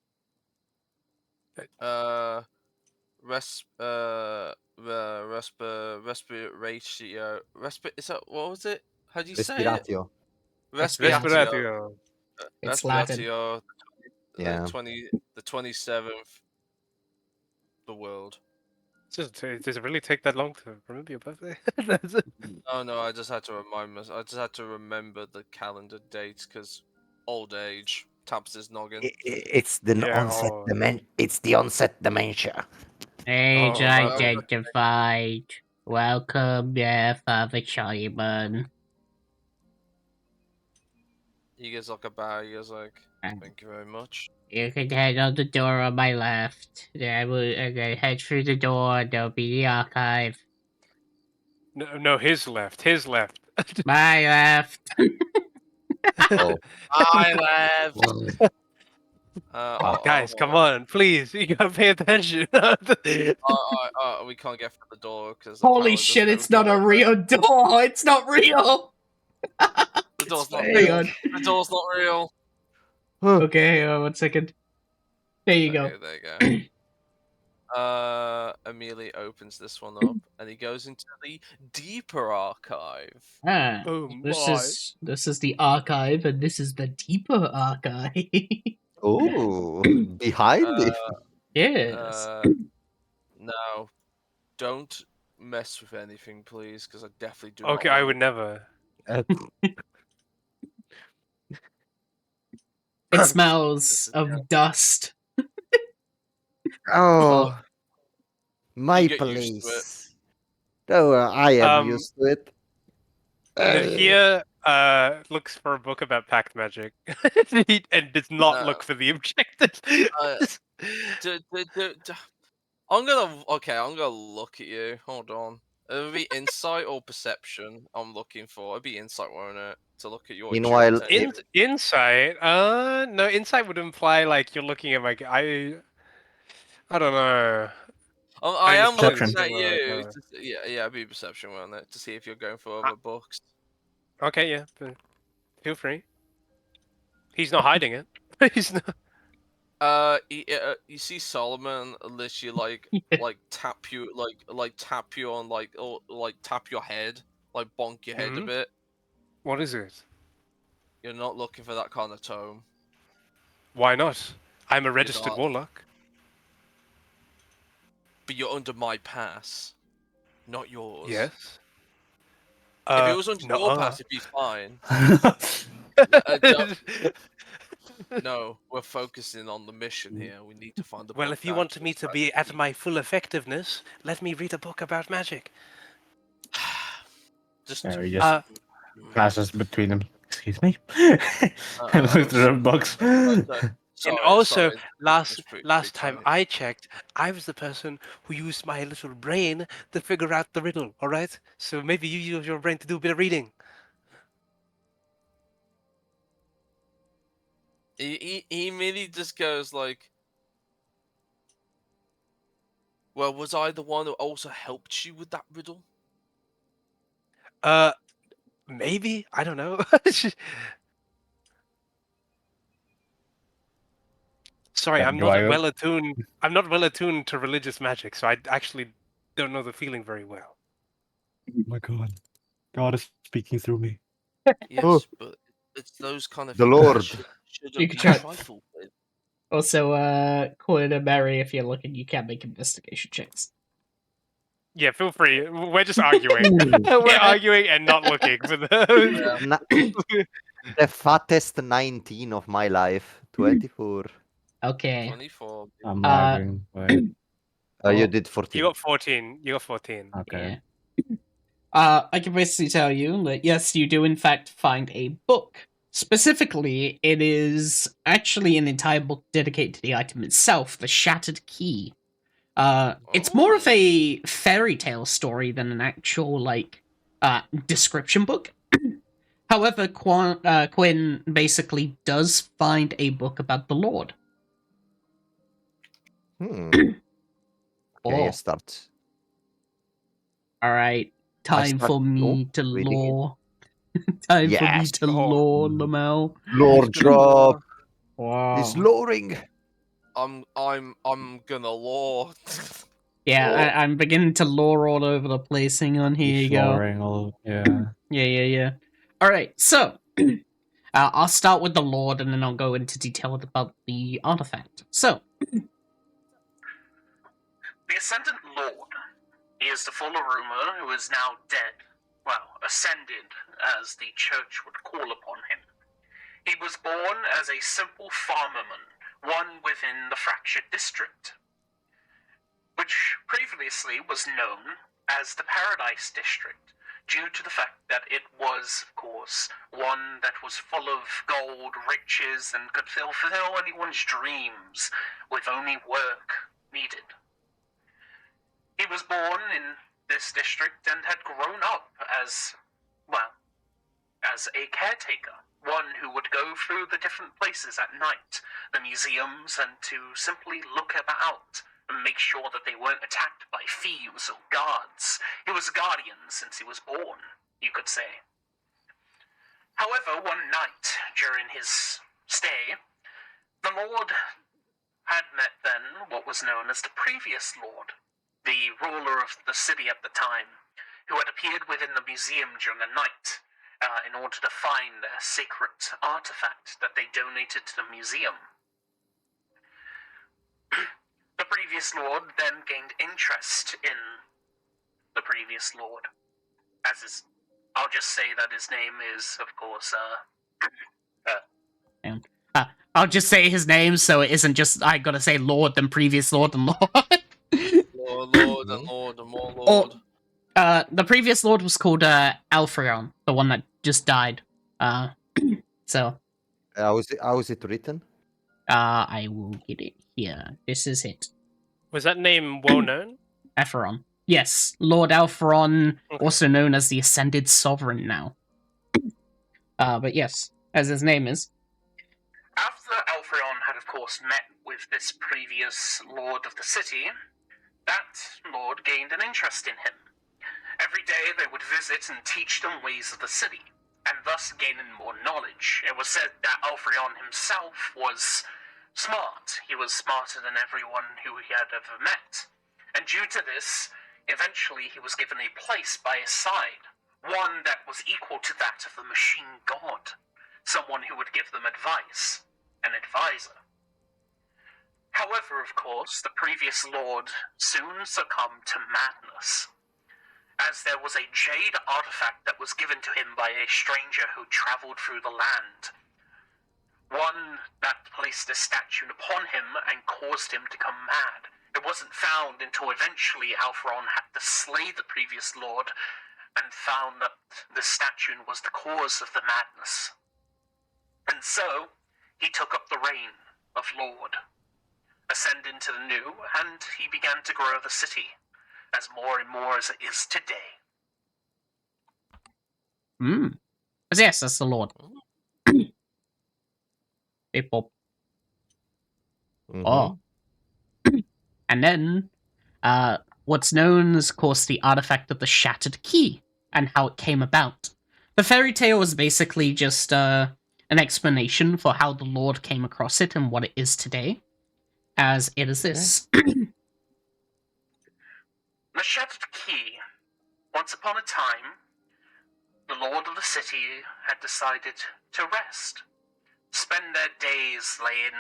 Respiratio. Is that what was it? How do you say it? Respiratio. It's Latin. Respiratio. Respiratio. It's Latin. Respiratio. Yeah. The 27th. The world. Does it really take that long to remember your birthday? That's it. Oh no, I just had to remind myself. I just had to remember the calendar dates because old age taps his noggin. It's the Yeah, onset oh. It's the onset dementia. Age Oh, wow. identified. Welcome, Father Simon. He gets like a bow. He goes like, "Thank you very much." You can head on the door on my left. Then head through the door. There'll be the archive. No, his left. His left. My left. Oh. I left. Guys, come on, please. You gotta pay attention. We can't get through the door because Holy shit! It's not a real door. It's not real. The door's not Hang real. on. The door's not real. Okay, hang on 1 second. There you Okay, go. there you go. Amelia opens this one up and he goes into the deeper archive. Ah, Oh this my. is the archive, and this is the deeper archive. Oh, behind it. Yes. Now, don't mess with anything, please, because I definitely do. Okay, I would never. It smells This is of dust. Oh, my get used to it. place. Oh, I am Um, used to it. Here, looks for a book about pact magic, and does not look for the objectives. I'm gonna look at you. Hold on. It'll be insight or perception I'm looking for. It'll be insight, won't it? To look at your Meanwhile, attuned Insight? No, insight would imply like you're looking at I don't know. I am understand looking Perception. at something you. like Yeah, it'll be perception, won't it? To see if you're going for Ah. other books. Okay, yeah, feel free. He's not hiding it. He's not. You see Solomon literally tap you tap you on or tap your head, like bonk your head a Mhm. bit. What is it? You're not looking for that kind of tome. Why not? I'm a registered not. warlock. But you're under my pass, not yours. Yes. If it was under your nuh-uh. pass, it'd be fine. No, we're focusing on the mission here. We need to find the Well, book if you that want actually me to has be the at key. my full effectiveness, let me read a book about magic. Just Yeah, two. we just passes between them. Excuse me. And look through the books. And also, sorry, last it's pretty time tiny. I checked, I was the person who used my little brain to figure out the riddle. All right, so maybe you use your brain to do a bit of reading. He immediately just goes like, "Well, was I the one who also helped you with that riddle?" Maybe, I don't know. Sorry, Then I'm do I not go? well attuned. I'm not well attuned to religious magic, so I actually don't know the feeling very well. Oh my god. God is speaking through me. Yes, Oh. but it's those kind of The things Lord. that You shouldn't can be try- trifled with. Also, Coin and Mary, if you're looking, you can make investigation checks. Yeah, feel free. We're just arguing. We're Yeah. arguing and not looking for those. Yeah. The fattest 19 of my life. 24. Okay. 24. I'm Uh, lagging. Wait. You Oh, did You 14. got 14. You got 14. okay. Yeah. I can basically tell you that yes, you do in fact find a book. Specifically, it is actually an entire book dedicated to the item itself, the Shattered Key. It's more of Oh. a fairy tale story than an actual description book. However, Quinn basically does find a book about the Lord. Okay, Oh, start. all right. Time start for me to reading it. lore. Time for me Yes. to Oh. lore, Lamel. Lord drop Wow. is lowering. I'm gonna lore. Yeah, I'm beginning to lore all over the place. Hang on, here you go. Flooring all, yeah. Yeah. All right, so I'll start with the Lord, and then I'll go into detail about the artifact. So, The Ascendant Lord. He is the full Aruma who is now dead. Well, ascended, as the church would call upon him. He was born as a simple farmerman, one within the fractured district, which previously was known as the Paradise District, due to the fact that it was, of course, one that was full of gold, riches, and could fulfill anyone's dreams with only work needed. He was born in this district and had grown up as a caretaker, one who would go through the different places at night, the museums, and to simply look about and make sure that they weren't attacked by thieves or guards. He was a guardian since he was born, you could say. However, one night during his stay, the Lord had met then what was known as the previous Lord, the ruler of the city at the time, who had appeared within the museum during the night in order to find a sacred artifact that they donated to the museum. The previous Lord then gained interest in the previous Lord, I'll just say that his name is, of course, I'll just say his name so it isn't just I gotta say Lord, then previous Lord, and Lord. Lord and Lord and more Lord. The previous Lord was called Alfreon, the one that just died. So How is it written? I will get it here. This is it. Was that name well known? Alpheron. Yes, Lord Alpheron, Okay. also known as the Ascended Sovereign now. But yes, as his name is. After Alfreon had, of course, met with this previous Lord of the city, that Lord gained an interest in him. Every day they would visit and teach them ways of the city, and thus gaining more knowledge. It was said that Alfreon himself was smart. He was smarter than everyone who he had ever met. And due to this, eventually he was given a place by his side, one that was equal to that of the machine god, someone who would give them advice, an advisor. However, of course, the previous Lord soon succumbed to madness, as there was a jade artifact that was given to him by a stranger who travelled through the land. One that placed a statue upon him and caused him to come mad. It wasn't found until eventually Alfreon had to slay the previous Lord and found that the statue was the cause of the madness. And so, he took up the reign of Lord, ascending to the new, and he began to grow the city, as more and more as it is today. Yes, that's the Lord. People. Oh. And then, what's known as, of course, the artifact of the Shattered Key, and how it came about. The fairy tale is basically just an explanation for how the Lord came across it and what it is today, as it is this. The Shattered Key Once upon a time, the lord of the city had decided to rest, spend their days laying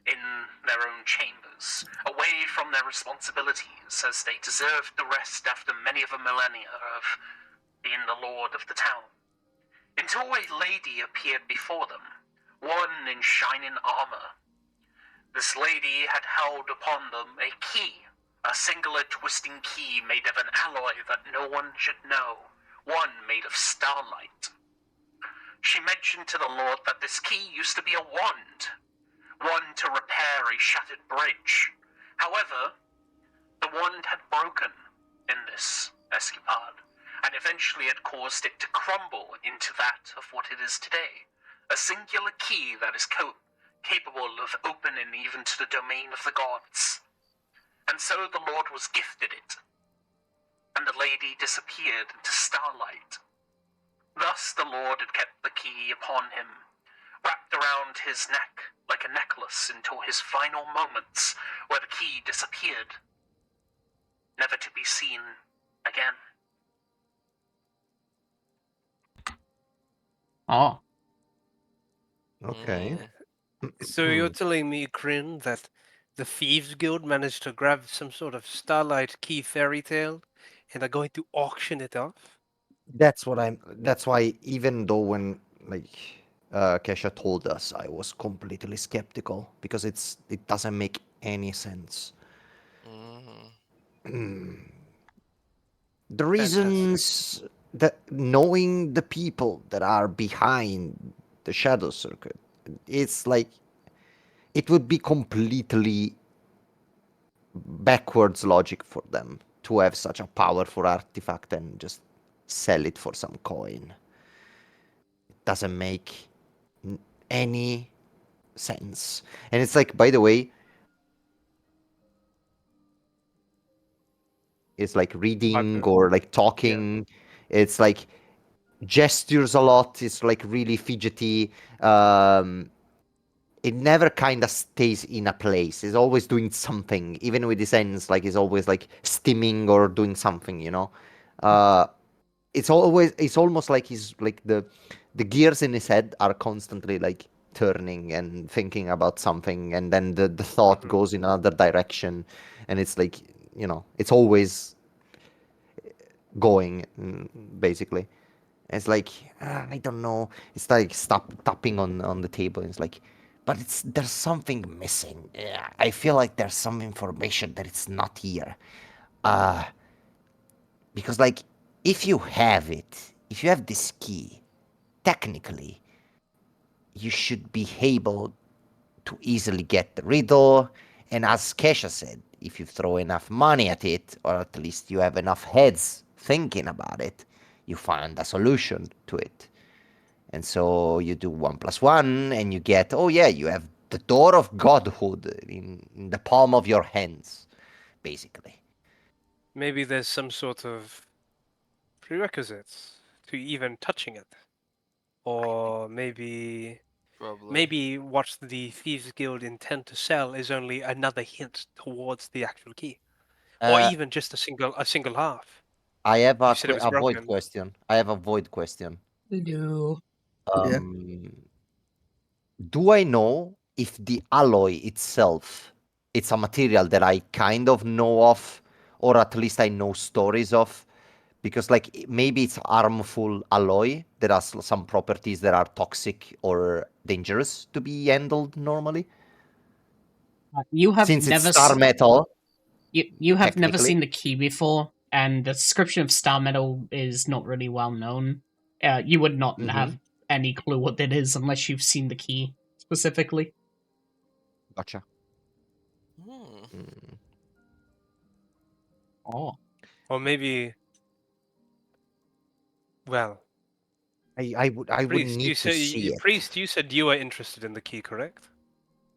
in their own chambers, away from their responsibilities, as they deserved the rest after many of a millennia of being the lord of the town. Until a lady appeared before them, one in shining armor. This lady had held upon them a key, a singular twisting key made of an alloy that no one should know, one made of starlight. She mentioned to the Lord that this key used to be a wand, one to repair a shattered bridge. However, the wand had broken in this escapade, and eventually had caused it to crumble into that of what it is today, a singular key that is capable of opening even to the domain of the gods. And so the Lord was gifted it, and the lady disappeared into starlight. Thus the Lord had kept the key upon him, wrapped around his neck like a necklace until his final moments, where the key disappeared, never to be seen again. Oh. Okay. So you're telling me, Kryn, that the Thieves Guild managed to grab some sort of Starlight Key fairy tale and are going to auction it off? That's why even though when like Kesha told us, I was completely skeptical because it doesn't make any sense. The Fantastic. reasons that knowing the people that are behind the shadow circuit, it's like it would be completely backwards logic for them to have such a powerful artifact and just sell it for some coin. It doesn't make any sense. And it's like, by the way, it's like reading Pardon? or like Yeah. talking. It's like gestures a lot. It's like really fidgety. Um, it never kind of stays in a place. It's always doing something, even with his hands. Like he's always like stimming or doing something. It's almost like he's like the gears in his head are constantly like turning and thinking about something, and then the thought goes in another direction, and it's like it's always going, basically. It's like I don't know. It's like stop tapping on the table. It's like, but there's something missing. Yeah, I feel like there's some information that it's not here. Uh, because like if you have this key, technically you should be able to easily get the riddle. And as Kesha said, if you throw enough money at it, or at least you have enough heads thinking about it, you find a solution to it. And so you do 1+1, and you get, oh yeah, you have the door of godhood in the palm of your hands, basically. Maybe there's some sort of prerequisites to even touching it. Or maybe Probably. what the Thieves Guild intend to sell is only another hint towards the actual key. Or Uh, even just a single half. I have You said it was a void broken. question. I have a void question. No. Yeah. Do I know if the alloy itself it's a material that I kind of know of, or at least I know stories of? Because like maybe it's harmful alloy that has some properties that are toxic or dangerous to be handled normally. You have Since it's never star metal, you have never technically. seen the key before, and the description of star metal is not really well known. You would not Mm-hmm. have any clue what it is unless you've seen the key specifically. Gotcha. Hmm. Mm. Oh. Or maybe, well, I would Priest, need to see it. You said you were interested in the key, correct?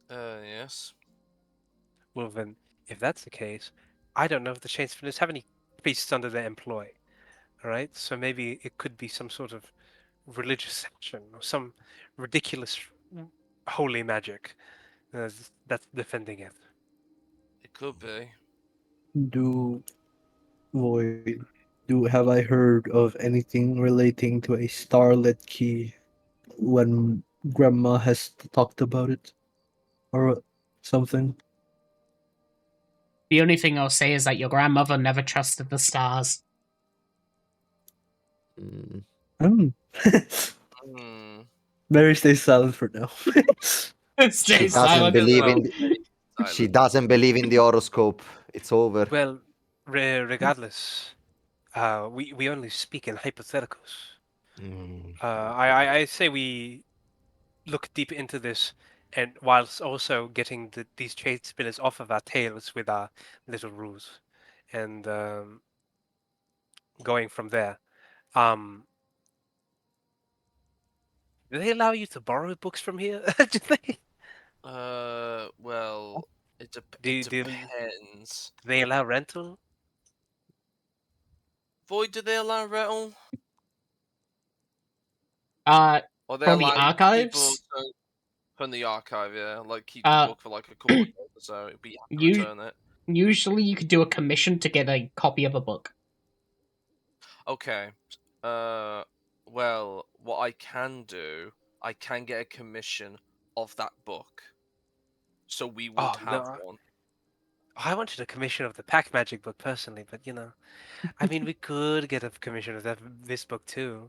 Yes. Well then, if that's the case, I don't know if the Chainsfiners have any priests under their employ. Alright? So maybe it could be some sort of religious section or some ridiculous holy magic that's defending it. It could be. Do void. have I heard of anything relating to a starlit key when Grandma has talked about it or something? The only thing I'll say is that your grandmother never trusted the stars. Mm. Hmm. Hmm. Mary stays silent for now. Stay She doesn't silent. believe Well, in. She silent. doesn't believe in the horoscope. It's over. Well, regardless, we only speak in hypotheticals. Mm. I say we look deep into this, and whilst also getting these trade spinners off of our tails with our little rules, and going from there. Do they allow you to borrow books from here? Do they? Well, it Do, do, do depends. they allow rental? Void, do they allow rental? Or they From the allow people archives, to, from the archive, yeah, like keep the Uh, book for like a couple of days or so, but you have to you return it. usually you could do a commission to get a copy of a book. Okay. Well, what I can do, I can get a commission of that book. So we would Oh have no, one. I wanted a commission of the Pack Magic book personally, but I mean, we could get a commission of this book too.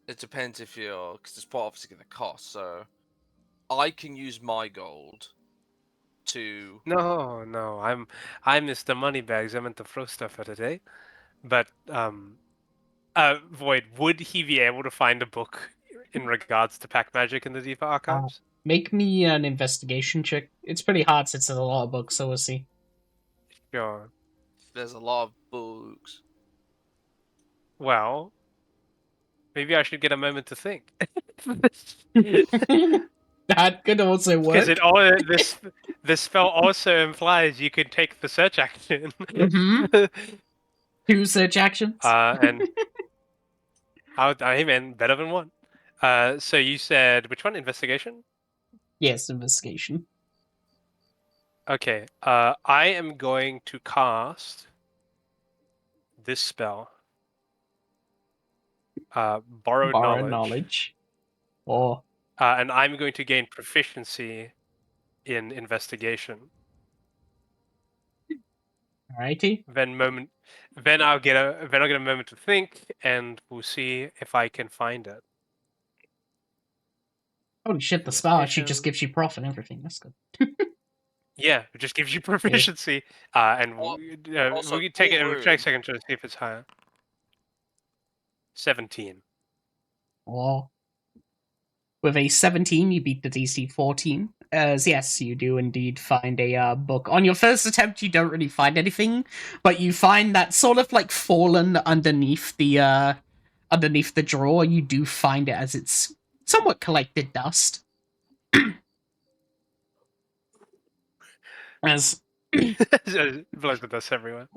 It depends if you're, because it's obviously going to cost. So I can use my gold to. No, I'm Mr. Moneybags. I meant to throw stuff at it, eh? But Void, would he be able to find a book in regards to Pack Magic in the deeper archives? Make me an investigation check. It's pretty hard since there's a lot of books, so we'll see. Sure. There's a lot of books. Well, maybe I should get a moment to think. That could also work. Because this spell also implies you can take the search action. Mhm. 2 search actions. And hey man, better than one. So you said which one? Investigation? Yes, investigation. Okay. I am going to cast this spell. Borrowed Borrow knowledge. Or And I'm going to gain proficiency in investigation. alrighty. Then I'll get a moment to think, and we'll see if I can find it. Holy shit, the spell actually Investigation. just gives you prof and everything. That's good. Yeah, it just gives you proficiency, and Also, we can take it. cool We'll take a room. second to see if it's higher. 17. Or with a 17, you beat the DC 14. As yes, you do indeed find a book. On your first attempt, you don't really find anything, but you find that sort of like fallen underneath the drawer. You do find it as it's somewhat collected dust. As Blows the dust everywhere.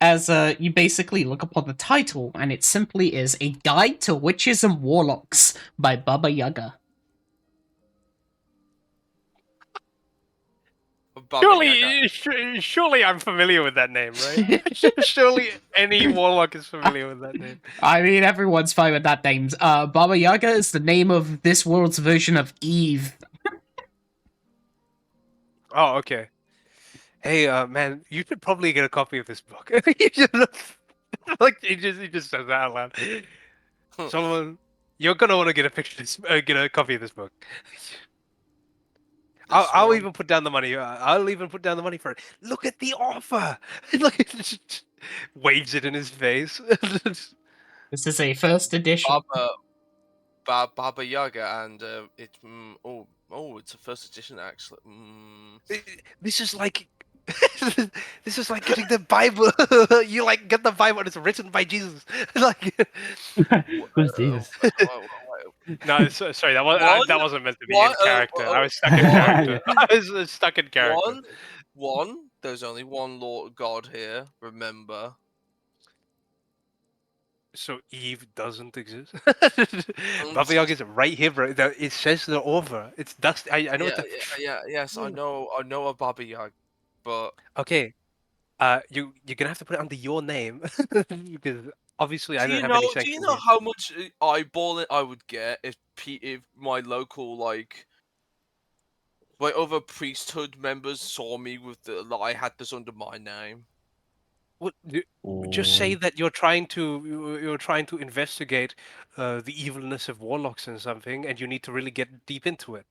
as you basically look upon the title, and it simply is A Guide to Witches and Warlocks by Baba Yaga. Baba Yaga. Surely I'm familiar with that name, right? Surely any warlock is familiar with that name. I mean, everyone's fine with that name. Baba Yaga is the name of this world's version of Eve. Oh, okay. Hey, man, you should probably get a copy of this book. Like he just says that out loud. Solomon, you're gonna want to get get a copy of this book. I'll even put down the money. I'll even put down the money for it. Look at the offer. Look at it. Waves it in his face. This is a first edition. Baba Yaga, and it's a first edition actually. This is like this is like getting the Bible. You like get the Bible and it's written by Jesus. Like Who's Jesus? no, sorry, that wasn't meant to be in character. I was stuck in one- character. I was stuck in character. One. There's only one Lord God here. Remember. So Eve doesn't exist. Baba Yaga is right here, bro. It says the over. It's dust. I know. Yes, I know a Baba Yaga, but Okay. You're gonna have to put it under your name because obviously I Do don't you have know? any Do you sanctions know here. how much eyeballing I would get if my local my other priesthood members saw me with I had this under my name? What, just say Boy. that you're trying to investigate the evilness of warlocks and something, and you need to really get deep into it.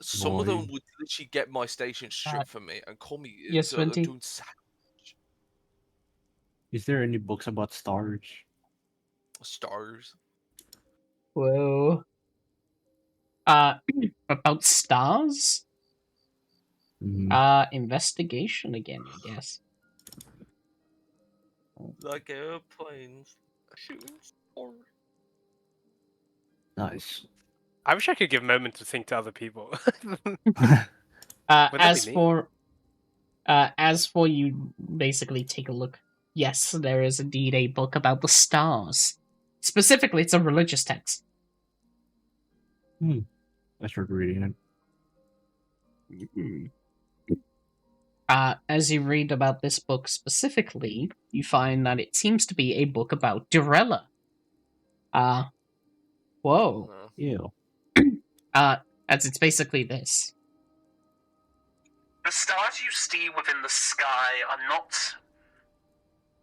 Some of them Boy. would literally get my station Uh, stripped from me and call me yes, Venti. doing sacrilege. Is there any books about stars? Stars. Whoa. About stars? Mm, Investigation again, I guess. Like airplanes shooting stars. nice. I wish I could give a moment to think to other people. Would that be As me? for you, basically take a look. Yes, there is indeed a book about the stars. Specifically, it's a religious text. I started reading it. As you read about this book specifically, you find that it seems to be a book about Durella. Whoa. No. Ew. As it's basically this. The stars you see within the sky are not,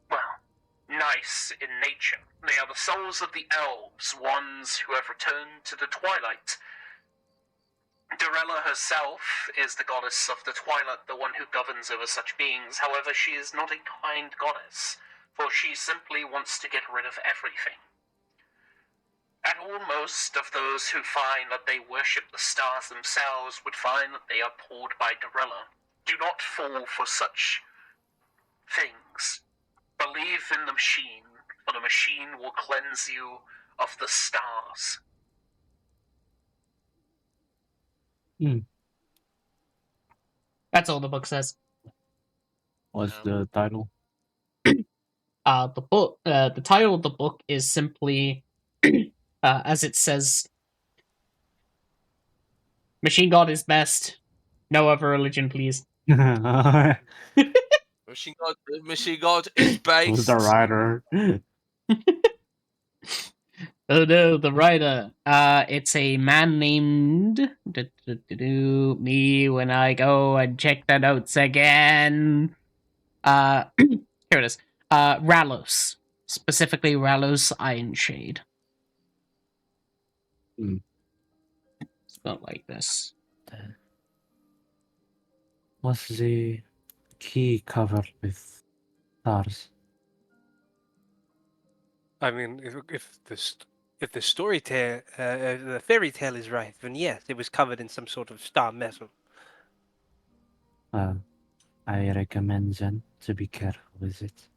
well, nice in nature. They are the souls of the elves, ones who have returned to the twilight. Durella herself is the goddess of the twilight, the one who governs over such beings. However, she is not a kind goddess, for she simply wants to get rid of everything. And almost of those who find that they worship the stars themselves would find that they are pulled by Durella. Do not fall for such things. Believe in the machine, for the machine will cleanse you of the stars. That's all the book says. What's Yeah. the title? The title of the book is simply, as it says, Machine God is best. No other religion, please. Who's Machine God is based. the writer? Oh no, the writer. It's a man named me when I go and check the notes again. Here it is. Ralos. Specifically Ralos Ironshade. Hmm. Spelled like this. Was the key covered with stars? I mean, if the story tale, the fairy tale is right, then yes, it was covered in some sort of star metal. Well, I recommend then to be careful with it.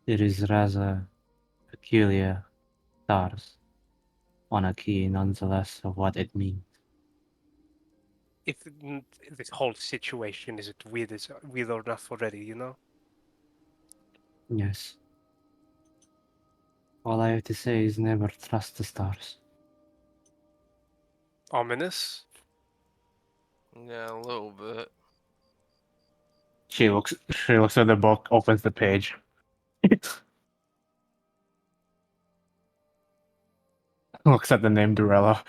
It is rather peculiar stars on a key nonetheless of what it means. If this whole situation is weird enough already, you know. Yes. All I have to say is never trust the stars. Ominous. Yeah, a little bit. She looks at the book, opens the page. Looks at the name Durella.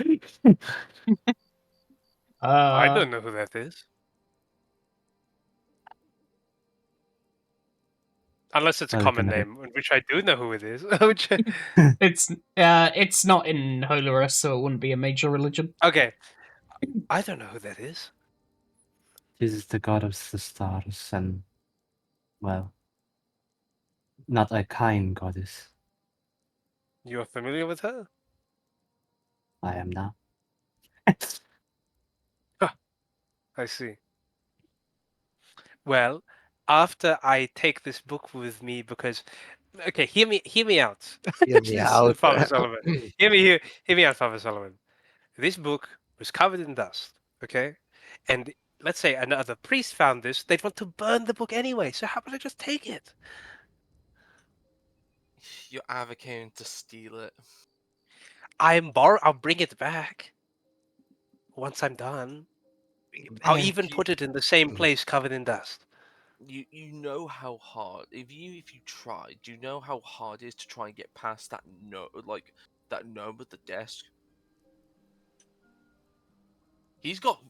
I don't know who that is. Unless it's a Oh, common looking at it. name, which I do know who it is. Which, It's not in Holorus, so it wouldn't be a major religion. okay, I don't know who that is. This is the god of the stars, and well, not a kind goddess. You are familiar with her? I am now. I see. Well, after I take this book with me, because okay, hear me out. Hear me This out. Father Solomon. Hear me out, Father Solomon. This book was covered in dust, okay? And let's say another priest found this, they'd want to burn the book anyway. So how about I just take it? You're advocating to steal it. I'll bring it back once I'm done. I'll even Do put it in the same place covered in dust. you know how hard if you try, do you know how hard it is to try and get past that that gnome at the desk? He's got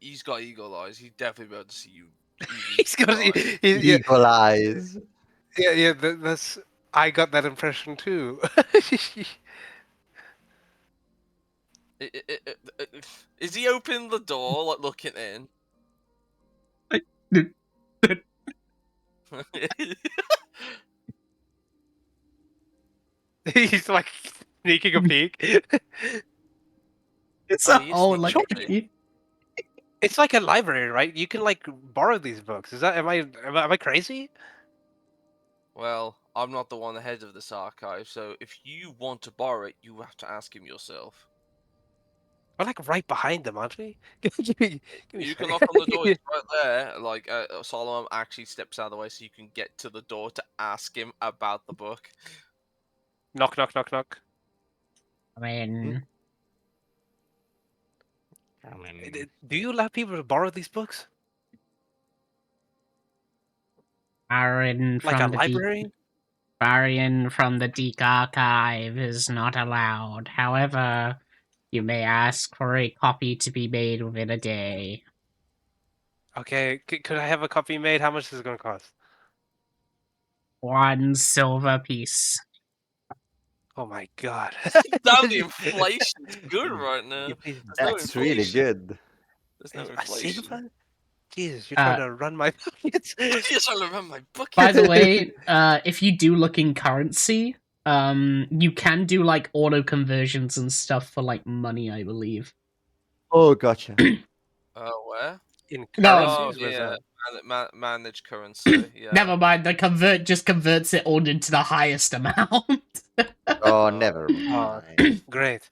eagle eyes. He'd definitely be able to see you. Even He's got, try. yeah, Eagle eyes. yeah. That's I got that impression too. Is he opening the door, like looking in? He's like sneaking a peek. It's Oh, a he is whole sneaking like. a peek. It's like a library, right? You can like borrow these books. Is that am I crazy? Well, I'm not the one head of this archive, so if you want to borrow it, you have to ask him yourself. We're like right behind them, aren't we? give me a You can second. knock on the door. It's right there. Like Solomon actually steps out of the way so you can get to the door to ask him about the book. Knock, knock, knock, knock. I mean, Do you allow people to borrow these books? Baron Like a from the deep library? Baron from the Deek Archive is not allowed. However, you may ask for a copy to be made within a day. Okay, could I have a copy made? How much is it going to cost? 1 silver piece. Oh my god. Damn, the inflation's good right now. You please- There's no That's really inflation. good. There's no A inflation. silver? Jesus, you're trying to run my pockets. You're trying to run my book. By the way, if you do look in currency, you can do like auto conversions and stuff for like money, I believe. Oh, gotcha. Where? In No, currencies? Where's yeah. that? Manage currency. Yeah. Never mind. The just converts it all into the highest amount. Oh, never Oh, mind. great.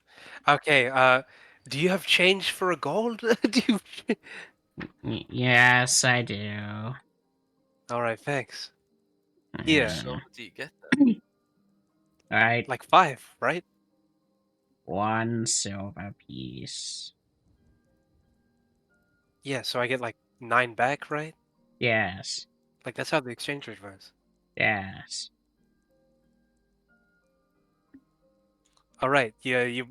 Okay, do you have change for a gold? Do you... Yes, I do. Alright, thanks. Yeah, So do you get that? All right, like 5, right? 1 silver piece. Yeah, so I get like 9 back, right? Yes, Like that's how the exchange rate works. yes. Alright, yeah,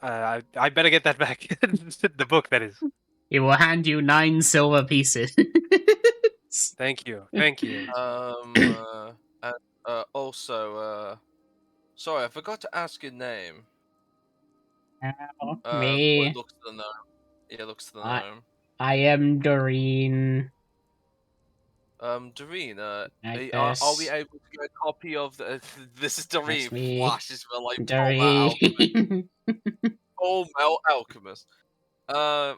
I better get that back. The book, that is. He will hand you 9 silver pieces. Thank you, thank you. And also, sorry, I forgot to ask your name. Well, Me, it looks to the gnome. Yeah, it looks to the I- gnome. I am Doreen. Doreen, Like are we this. able to get a copy of the? This is Doreen. That's me. Flashes for like Doreen. Full Metal Alchemist. Are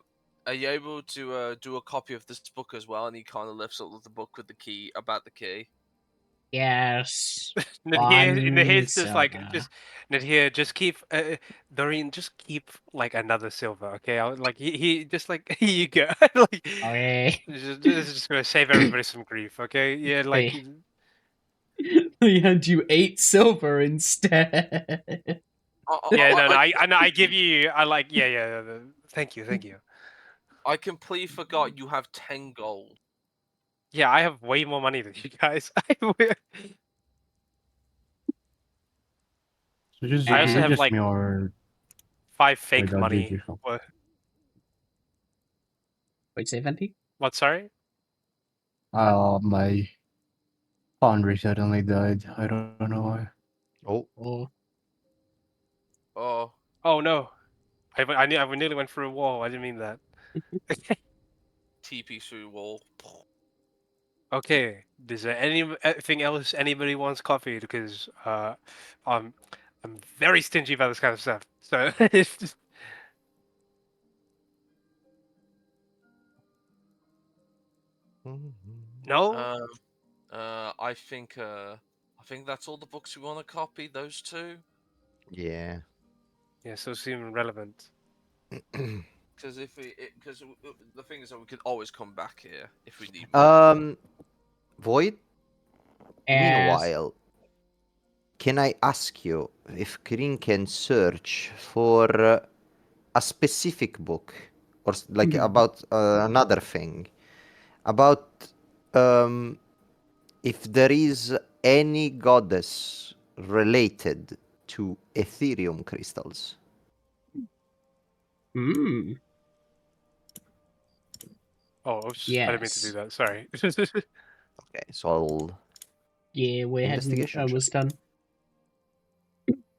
you able to do a copy of this book as well? And he kind of lifts up the book with the key about the key. Yes. Nahir's just like, silver. Nahir, just keep, Doreen, just keep like another silver, okay? Like he just like, here you go. Like, Okay. this is just gonna save everybody some grief, okay? Yeah, like, Hey. He hand you 8 silver instead. yeah, no, I give you, yeah, thank you, thank you. I completely forgot you have 10 gold. Yeah, I have way more money than you guys. So just, I also you're have just like me or 5 wait, fake that did money. you from? Wait, say Venti? What? Sorry? My foundry suddenly died. I don't know why. Oh, Oh. Oh, Oh no, I nearly went through a wall. I didn't mean that. TP through wall. Okay, is there anything else anybody wants coffee? Because I'm very stingy about this kind of stuff. So it's just... no. I think that's all the books we want to copy. Those two. yeah. Yeah, so seem relevant. Because the thing is that we could always come back here if we need. Void. Yes. Meanwhile, can I ask you if Kirin can search for a specific book or like Mhm. about another thing, about if there is any goddess related to Ethereum crystals. Hmm. Oh, oops, I didn't mean to do Yes. that. Sorry. Okay, so I'll Yeah, we're heading investigation check. almost done.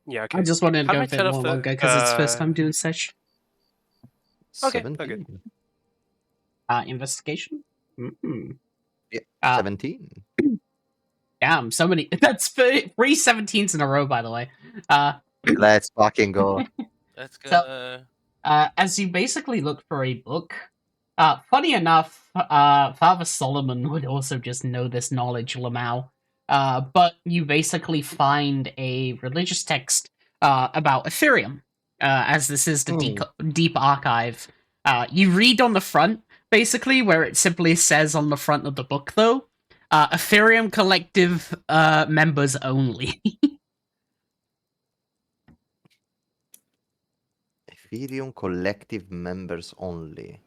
Yeah. I Okay. just wanted to How do go I a bit turn off more the? longer because it's first time doing such. Okay, 17. Investigation. Hmm. Yeah, Uh, 17. Damn, so many. That's three 17s in a row, by the way. Let's fucking go. Let's go. So- As you basically look for a book, funny enough, Father Solomon would also just know this knowledge, Lamau. But you basically find a religious text about Ethereum, as this is the deep archive. You read on the front, basically, where it simply says on the front of the book, though, Ethereum Collective members only. Ethereum collective members only.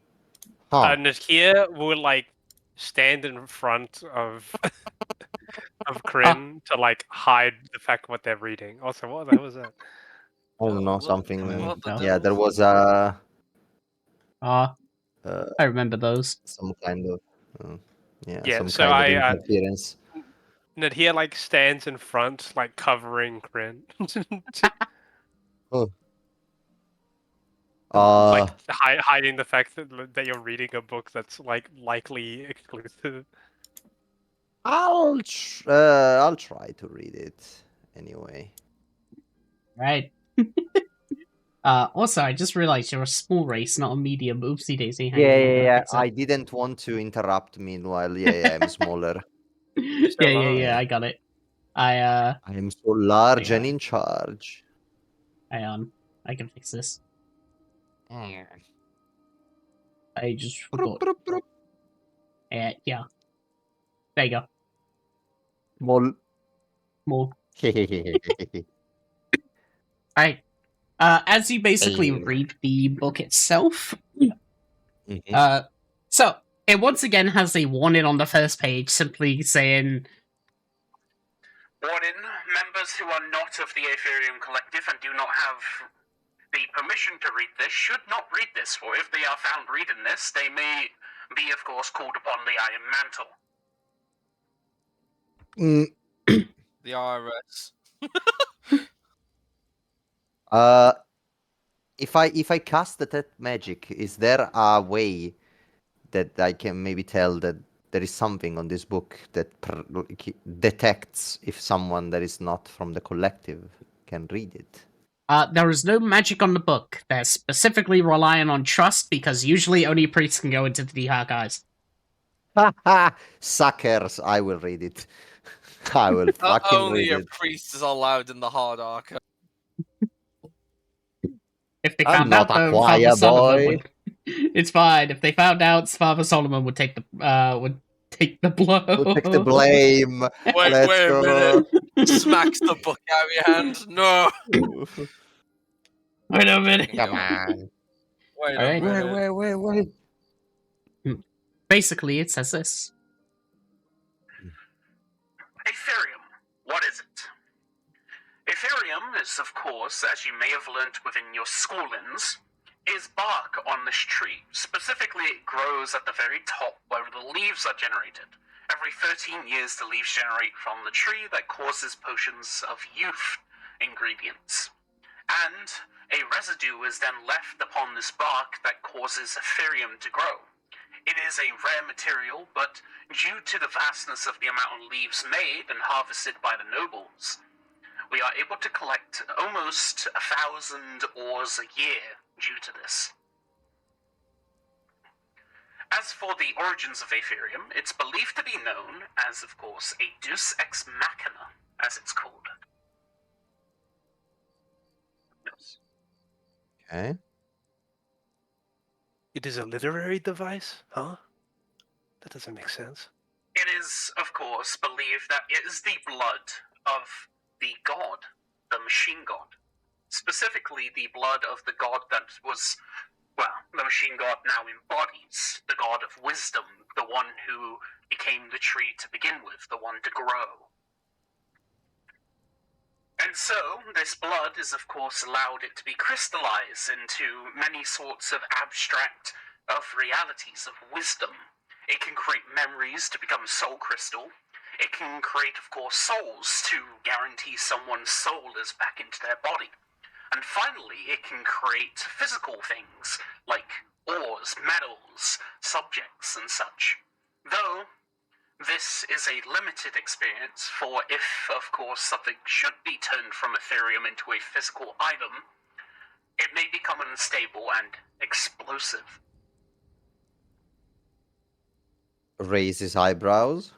Huh. And here will like stand in front of Kryn to like hide the fact what they're reading. Also, what the hell was that? Oh no, What- something. what the No. Yeah, there devil? was a I remember those. some kind of Yeah, some so kind of I interference. Nadia like stands in front, like covering Kryn, Oh. like hiding the fact that you're reading a book that's like likely exclusive. I'll try to read it anyway. Right. Also, I just realized you're a small race, not a medium. Oopsie daisy. Hang on, I'm gonna fix it. I didn't want to interrupt meanwhile. Yeah, I'm smaller. yeah, I got it. I am so large Hang and on. in charge. Hang on. I can fix this. I just forgot. Yeah. There you go. Small. More. Right. As you basically read the book itself, so it once again has a warning on the first page, simply saying, Warning, members who are not of the Ethereum Collective and do not have the permission to read this should not read this, for if they are found reading this, they may be, of course, called upon the Iron Mantle. The IRS. If I cast detect magic, is there a way that I can maybe tell that there is something on this book that detects if someone that is not from the collective can read it? there is no magic on the book. They're specifically relying on trust because usually only priests can go into the deep archives. Ha ha! Suckers! I will read it. I will Not fucking only read are it. priests allowed in the hard archive. If they I'm found out, not a though, choir Father Solomon boy. would. It's fine. If they found out, Father Solomon would take the blow. We'll take the blame. Wait Let's a go. minute. Smacks the book out of your hand. No. Wait a minute. Come on. Wait a Alright. minute. Wait. Basically, it says this. Ethereum. What is it? Ethereum is, of course, as you may have learnt within your schoolings, is bark on this tree. Specifically, it grows at the very top where the leaves are generated. Every 13 years, the leaves generate from the tree that causes potions of youth ingredients. And a residue is then left upon this bark that causes Ethereum to grow. It is a rare material, but due to the vastness of the amount of leaves made and harvested by the nobles, we are able to collect almost 1,000 ores a year due to this. As for the origins of Ethereum, it's believed to be known as, of course, a deus ex machina, as it's called. Yes. Okay. It is a literary device, huh? That doesn't make sense. It is, of course, believed that it is the blood of the god, the machine god. Specifically, the blood of the god that was Well, the machine god now embodies the god of wisdom, the one who became the tree to begin with, the one to grow. And so, this blood is of course allowed it to be crystallized into many sorts of abstract of realities of wisdom. It can create memories to become soul crystal. It can create, of course, souls to guarantee someone's soul is back into their body. And finally, it can create physical things like ores, metals, subjects, and such. Though this is a limited experience for if, of course, something should be turned from Ethereum into a physical item, it may become unstable and explosive. Raise his eyebrows.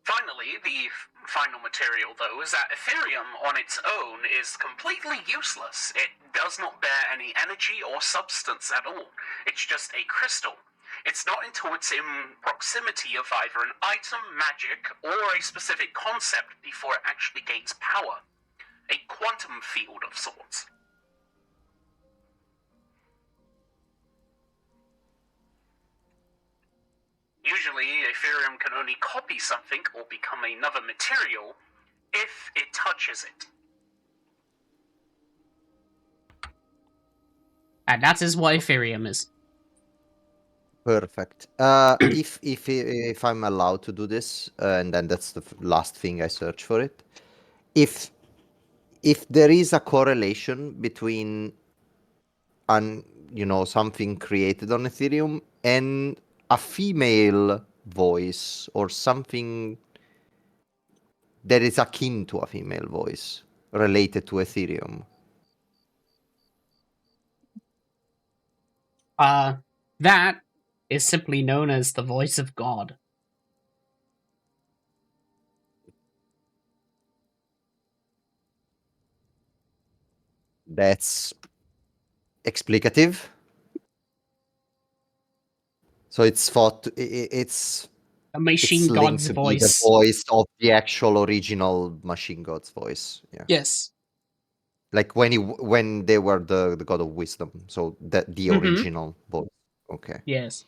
Finally, the final material, though, is that Ethereum on its own is completely useless. It does not bear any energy or substance at all. It's just a crystal. It's not until it's in proximity of either an item, magic, or a specific concept before it actually gains power. A quantum field of sorts. Usually, Ethereum can only copy something or become another material if it touches it. And that is what Ethereum is. Perfect. If I'm allowed to do this, and then that's the last thing I search for it. If there is a correlation between something created on Ethereum and a female voice or something that is akin to a female voice related to Ethereum. That is simply known as the voice of God. That's explicative. So it's thought it's A machine linked god's to be the voice. voice of the actual original machine god's voice. Yeah. Yes. Like when they were the god of wisdom. So that the Mhm. original voice. Okay. Yes.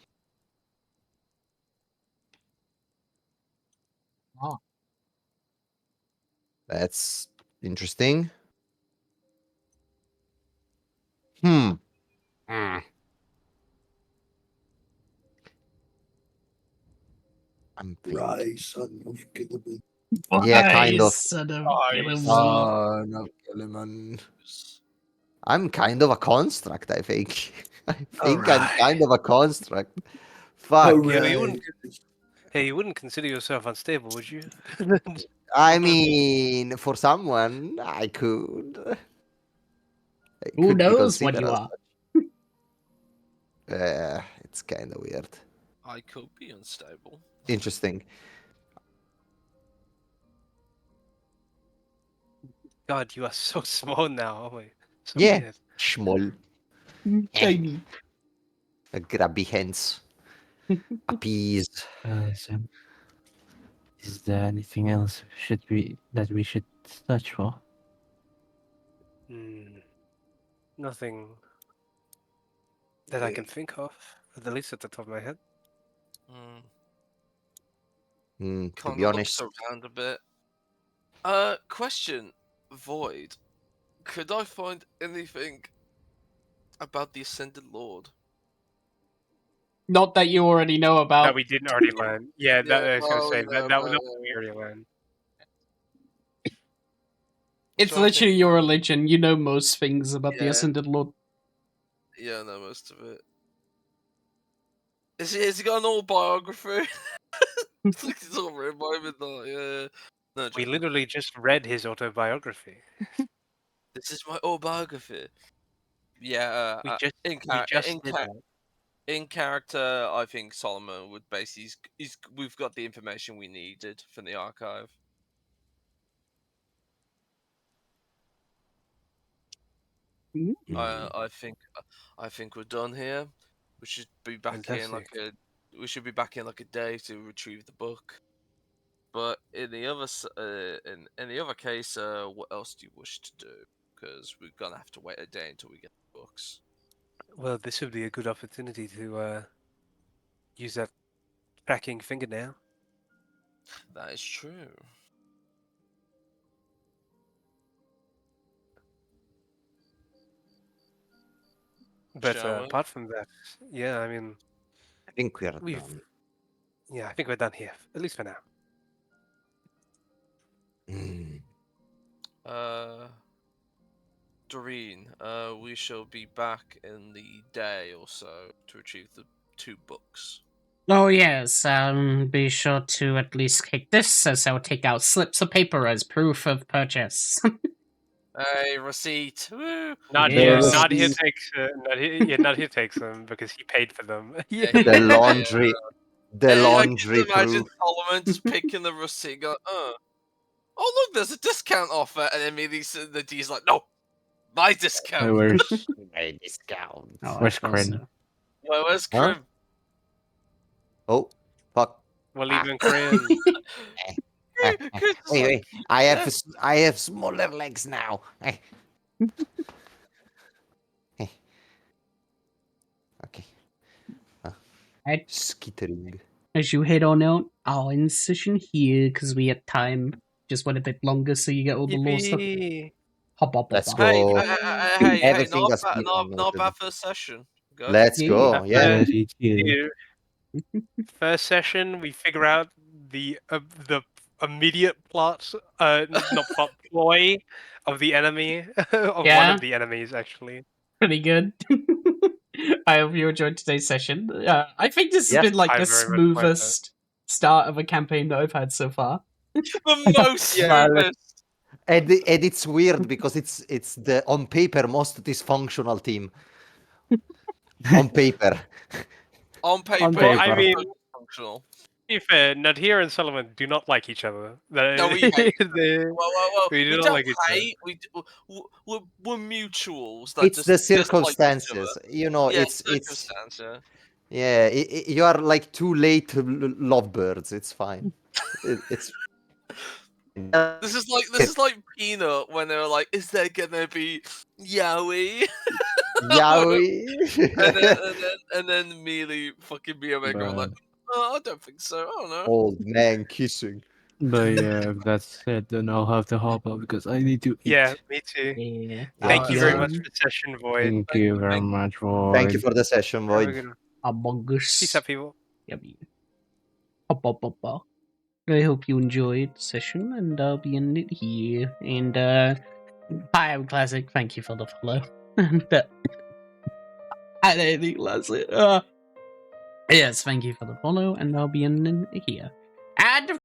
That's interesting. Hmm. I'm thinking. Rise, son of Gilliman. Yeah, kind of. Son of Nice. Gilliman. No, Gilliman. I'm kind of a construct, I think. I think I'm Alright. kind of a construct. Fuck. Yeah, but you wouldn't. Alright. Hey, you wouldn't consider yourself unstable, would you? I mean, for someone, I could. I Who could be knows what considered you as are? it's kind of weird. I could be unstable. Interesting. God, you are so small now. Oh my. So Yeah. weird. Small. Tiny. Grabby hands. Appease. So, is there anything else that we should search for? Nothing that I can think of, at the least at the top of my head. To Kind be of looks honest, around a bit. Question, Void. Could I find anything about the Ascended Lord? Not that you already know That about. we didn't already learn. Yeah, that I was gonna no, say no, that no, was no. what we already learned. It's trying to literally think your about- religion. You know most things about the Yeah. Ascended Lord. Yeah, I know most of it. Has he got an autobiography? It's all written by him in that, yeah. No, We joking. literally just read his autobiography. This is my autobiography. Yeah, We just in, we char- just in, did char- that. in character, I think Solomon would basically. We've got the information we needed from the archive. I think we're done here. We should be back here in Fantastic. we should be back in like a day to retrieve the book. But in the other case, what else do you wish to do? because we're gonna have to wait a day until we get the books. Well, this would be a good opportunity to use that tracking fingernail. That is true. But Shall we? apart from that, yeah, I mean, I think we are we've done. yeah, I think we're done here, at least for now. Mm. Doreen, we shall be back in the day or so to retrieve the 2 books. Oh yes, be sure to at least take this, as I'll take out slips of paper as proof of purchase. Hey, receipt! Woo! Not Yeah. here. The Not here receipt. takes. Not here. Yeah, not here takes them because he paid for them. Yeah, The laundry, the Hey, I laundry can imagine proof. Solomon just picking the receipt, going, oh look, there's a discount offer, and immediately the D's like, no, my discount. Hey, where's My discount. Oh, Where's of course. Kryn? Where's Huh? Krim? Oh, fuck. Well, Ah. even Korean. Krim's just Wait, like, wait. I have smaller legs now. Okay. Right. Skittering. As you head on out, I'll end the session here because we had time. Just went a bit longer, so you get all the lore stuff. Yippee! Hop up, Let's hop. hey, go. hey, Everything not has bad, been not noted. bad first session. Good. Let's Yeah. go. Yeah. Yeah. Yes, it's you. First session, we figure out the immediate plot, not plot, ploy of the enemy, of one Yeah. of the enemies, actually. Pretty good. I hope you enjoyed today's session. I think this has Yes, been like I the very much like that. smoothest start of a campaign that I've had so far. The most Yeah. smoothest. And it's weird because it's the on paper most dysfunctional team. On paper. On paper, On Well, it's I paper. mean, so dysfunctional. to be fair, Nadir and Solomon do not like each other. No, we hate Well, we do not don't like each other. hate. We're mutuals. That It's just the dislike each other. circumstances. You know, Yeah, it's circumstance. yeah, you are like two late lovebirds. It's fine. It's This is like Peanut when they were like, "Is there gonna be Yowie?" yaoi. and then Mealy fucking me and Omega were like, "Oh, I don't think so. I don't know." Old man kissing. But yeah, if that's it, then I'll have to hop out because I need to eat. Yeah, me too. Yeah. Thank you very Yeah. much for session, Void. Thank you very much, Void. Thank you for the session, Have a Void. good one. Amongus. Peace out, people. Yummy. Hop, hop, hop, hop. I hope you enjoyed the session, and I'll be ending it here. And hi, I'm Classic. Thank you for the follow. And anything, Leslie. Yes, thank you for the follow, and I'll be ending it here.